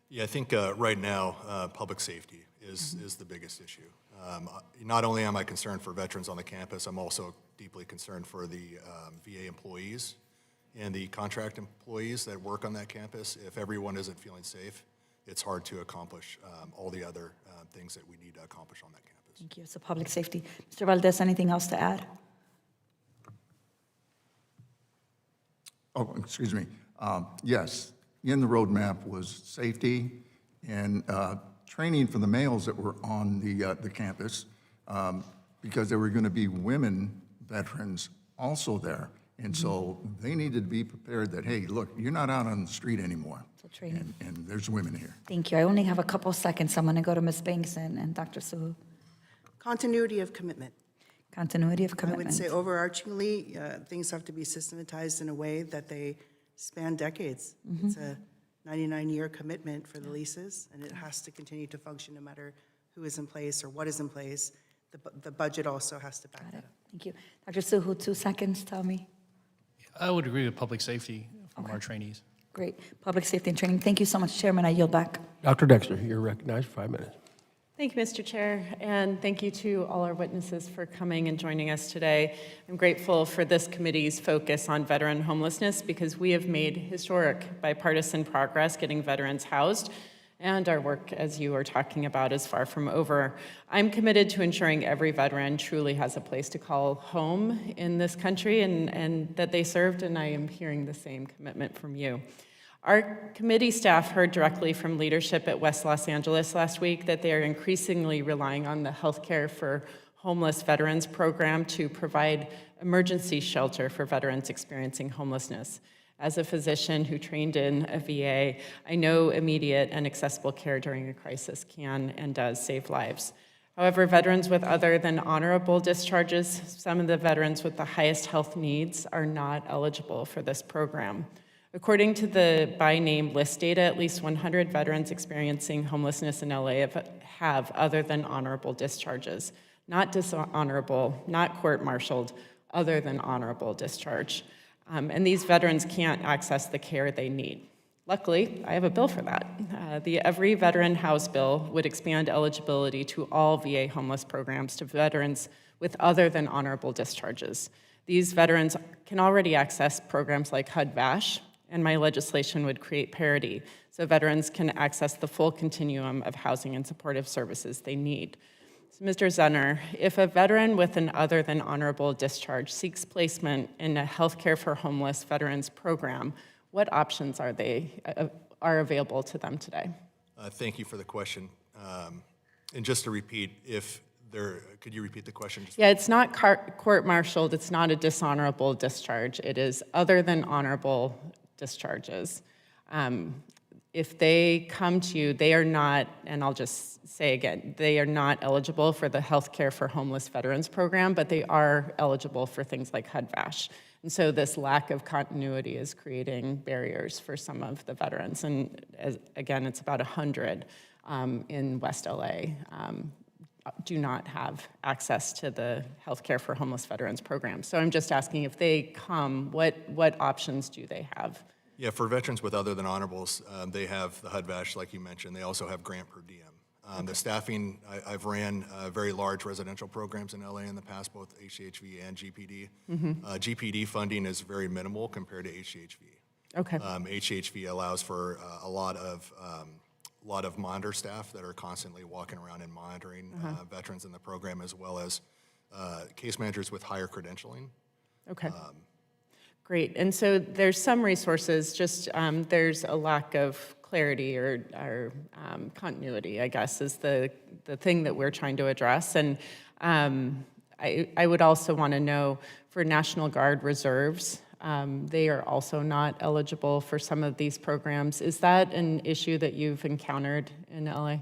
Speaker 16: Yeah, I think right now, public safety is the biggest issue. Not only am I concerned for veterans on the campus, I'm also deeply concerned for the VA employees and the contract employees that work on that campus. If everyone isn't feeling safe, it's hard to accomplish all the other things that we need to accomplish on that campus.
Speaker 10: Thank you. So public safety. Mr. Valdez, anything else to add?
Speaker 15: Oh, excuse me. Yes, in the roadmap was safety and training for the males that were on the campus, because there were going to be women veterans also there. And so they needed to be prepared that, hey, look, you're not out on the street anymore.
Speaker 10: So training.
Speaker 15: And there's women here.
Speaker 10: Thank you. I only have a couple seconds, so I'm going to go to Ms. Banks and Dr. SooHoo.
Speaker 14: Continuity of commitment.
Speaker 10: Continuity of commitment.
Speaker 14: I would say overarchingly, things have to be systematized in a way that they span decades. It's a 99-year commitment for the leases, and it has to continue to function no matter who is in place or what is in place. The budget also has to back that up.
Speaker 10: Thank you. Dr. SooHoo, 2 seconds, tell me.
Speaker 13: I would agree with public safety from our trainees.
Speaker 10: Great. Public safety and training. Thank you so much, Chairman. I yield back.
Speaker 1: Dr. Dexter, you're recognized for 5 minutes.
Speaker 17: Thank you, Mr. Chair, and thank you to all our witnesses for coming and joining us today. I'm grateful for this committee's focus on veteran homelessness because we have made historic bipartisan progress getting veterans housed, and our work, as you are talking about, is far from over. I'm committed to ensuring every veteran truly has a place to call home in this country and that they served, and I am hearing the same commitment from you. Our committee staff heard directly from leadership at West Los Angeles last week that they are increasingly relying on the Healthcare for Homeless Veterans program to provide emergency shelter for veterans experiencing homelessness. As a physician who trained in a VA, I know immediate and accessible care during a crisis can and does save lives. However, veterans with other than honorable discharges, some of the veterans with the highest health needs, are not eligible for this program. According to the by name list data, at least 100 veterans experiencing homelessness in LA have other than honorable discharges. Not dishonorable, not court-martialed, other than honorable discharge. And these veterans can't access the care they need. Luckily, I have a bill for that. The Every Veteran House bill would expand eligibility to all VA homeless programs to veterans with other than honorable discharges. These veterans can already access programs like HUD-VASH, and my legislation would create parity so veterans can access the full continuum of housing and supportive services they need. So, Mr. Zenner, if a veteran with an other than honorable discharge seeks placement in a Healthcare for Homeless Veterans program, what options are available to them today?
Speaker 16: Thank you for the question. And just to repeat, could you repeat the question?
Speaker 17: Yeah, it's not court-martialed, it's not a dishonorable discharge. It is other than honorable discharges. If they come to you, they are not, and I'll just say again, they are not eligible for the Healthcare for Homeless Veterans program, but they are eligible for things like HUD-VASH. And so this lack of continuity is creating barriers for some of the veterans. And again, it's about 100 in West LA do not have access to the Healthcare for Homeless Veterans program. So I'm just asking, if they come, what options do they have?
Speaker 16: Yeah, for veterans with other than honorables, they have the HUD-VASH, like you mentioned. They also have grant per diem. The staffing, I've ran very large residential programs in LA in the past, both HCHV and GPD. GPD funding is very minimal compared to HCHV.
Speaker 17: Okay.
Speaker 16: HCHV allows for a lot of monitor staff that are constantly walking around and monitoring veterans in the program, as well as case managers with higher credentialing.
Speaker 17: Okay. Great. And so there's some resources, just there's a lack of clarity or continuity, I guess, is the thing that we're trying to address. And I would also want to know, for National Guard reserves, they are also not eligible for some of these programs. Is that an issue that you've encountered in LA?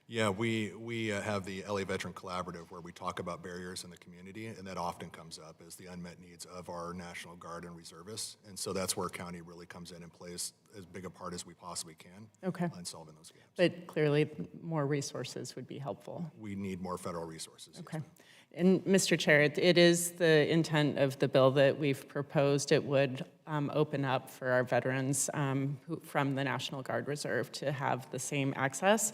Speaker 16: Yeah, we have the LA Veteran Collaborative, where we talk about barriers in the community, and that often comes up as the unmet needs of our National Guard and reservists. And so that's where county really comes in and plays as big a part as we possibly can on solving those gaps.
Speaker 17: But clearly, more resources would be helpful.
Speaker 16: We need more federal resources.
Speaker 17: Okay. And Mr. Chair, it is the intent of the bill that we've proposed. It would open up for our veterans from the National Guard Reserve to have the same access.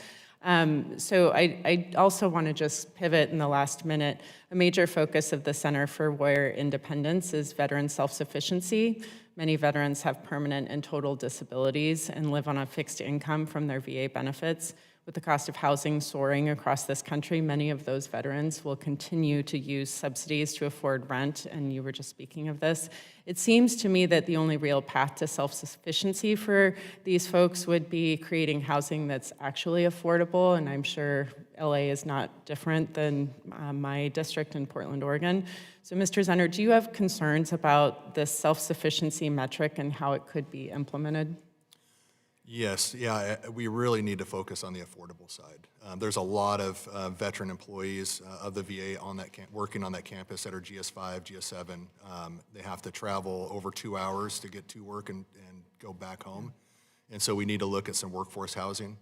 Speaker 17: So I also want to just pivot in the last minute. A major focus of the Center for Warrior Independence is veteran self-sufficiency. Many veterans have permanent and total disabilities and live on a fixed income from their VA benefits. With the cost of housing soaring across this country, many of those veterans will continue to use subsidies to afford rent, and you were just speaking of this. It seems to me that the only real path to self-sufficiency for these folks would be creating housing that's actually affordable, and I'm sure LA is not different than my district in Portland, Oregon. So, Mr. Zenner, do you have concerns about this self-sufficiency metric and how it could be implemented?
Speaker 16: Yes, yeah, we really need to focus on the affordable side. There's a lot of veteran employees of the VA on that working on that campus that are GS5, GS7. They have to travel over 2 hours to get to work and go back home. And so we need to look at some workforce housing.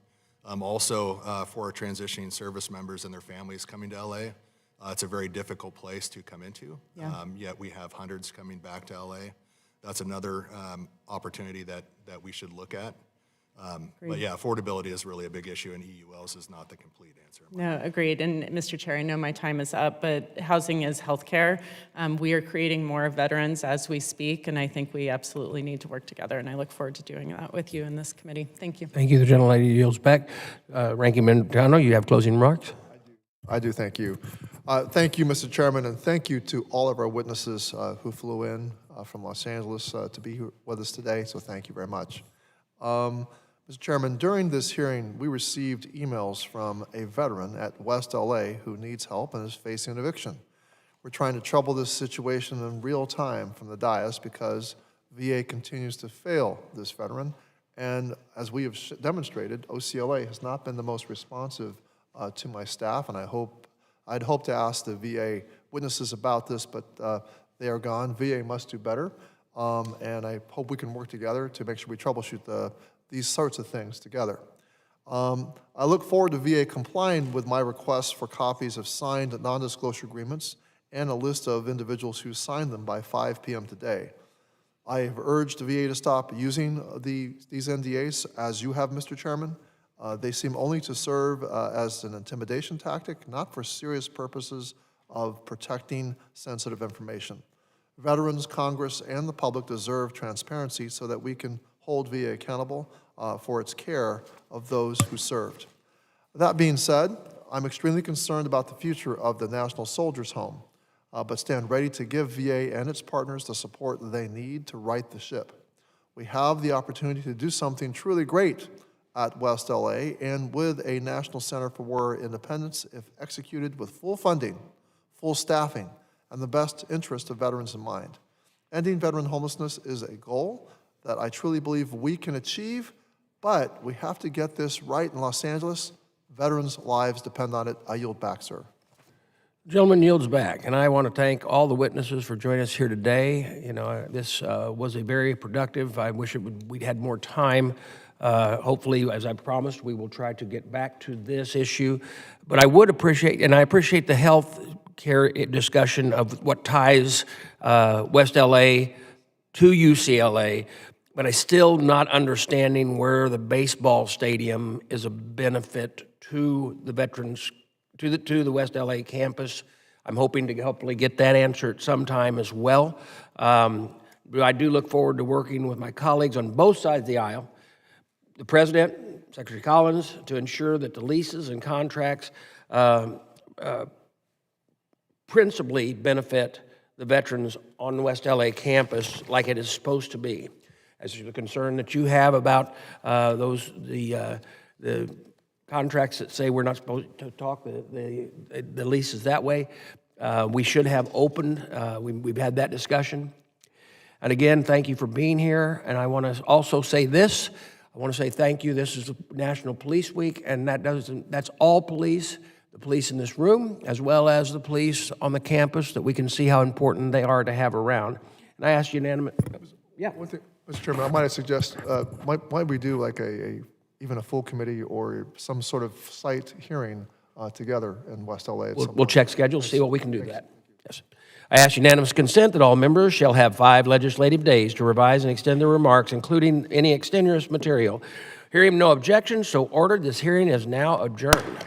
Speaker 16: Also, for our transitioning service members and their families coming to LA, it's a very difficult place to come into, yet we have hundreds coming back to LA. That's another opportunity that we should look at. But yeah, affordability is really a big issue, and EULs is not the complete answer.
Speaker 17: No, agreed. And Mr. Chair, I know my time is up, but housing is healthcare. We are creating more veterans as we speak, and I think we absolutely need to work together, and I look forward to doing that with you in this committee. Thank you.
Speaker 1: Thank you. The gentlelady yields back. Ranking Member Tano, you have closing remarks?
Speaker 2: I do, thank you. Thank you, Mr. Chairman, and thank you to all of our witnesses who flew in from Los Angeles to be here with us today, so thank you very much. Mr. Chairman, during this hearing, we received emails from a veteran at West LA who needs help and is facing an eviction. We're trying to trouble this situation in real time from the dais because VA continues to fail this veteran. And as we have demonstrated, OCLA has not been the most responsive to my staff, and I'd hope to ask the VA witnesses about this, but they are gone. VA must do better, and I hope we can work together to make sure we troubleshoot these sorts of things together. I look forward to VA complying with my request for copies of signed non-disclosure agreements and a list of individuals who signed them by 5 p.m. today. I have urged the VA to stop using these NDAs, as you have, Mr. Chairman. They seem only to serve as an intimidation tactic, not for serious purposes of protecting sensitive information. Veterans, Congress, and the public deserve transparency so that we can hold VA accountable for its care of those who served. That being said, I'm extremely concerned about the future of the National Soldiers Home, but stand ready to give VA and its partners the support they need to right the ship. We have the opportunity to do something truly great at West LA, and with a National Center for War Independence, if executed with full funding, full staffing, and the best interest of veterans in mind. Ending veteran homelessness is a goal that I truly believe we can achieve, but we have to get this right in Los Angeles. Veterans' lives depend on it. I yield back, sir.
Speaker 1: Gentleman yields back, and I want to thank all the witnesses for joining us here today. You know, this was a very productive. I wish we'd had more time. Hopefully, as I promised, we will try to get back to this issue. But I would appreciate, and I appreciate the health care discussion of what ties West LA to UCLA, but I still not understanding where the baseball stadium is a benefit to the veterans, to the West LA campus. I'm hoping to hopefully get that answer at some time as well. I do look forward to working with my colleagues on both sides of the aisle, the President, Secretary Collins, to ensure that the leases and contracts principally benefit the veterans on the West LA campus like it is supposed to be. As to the concern that you have about the contracts that say we're not supposed to talk the leases that way, we should have open. We've had that discussion. And again, thank you for being here. And I want to also say this. I want to say thank you. This is National Police Week, and that's all police, the police in this room, as well as the police on the campus, that we can see how important they are to have around. And I ask unanimous. Yeah.
Speaker 2: One thing, Mr. Chairman, I might suggest, might we do like even a full committee or some sort of site hearing together in West LA?
Speaker 1: We'll check schedules, see what we can do that. Yes. I ask unanimous consent that all members shall have 5 legislative days to revise and extend their remarks, including any extraneous material. Hearing no objections, so ordered. This hearing is now adjourned.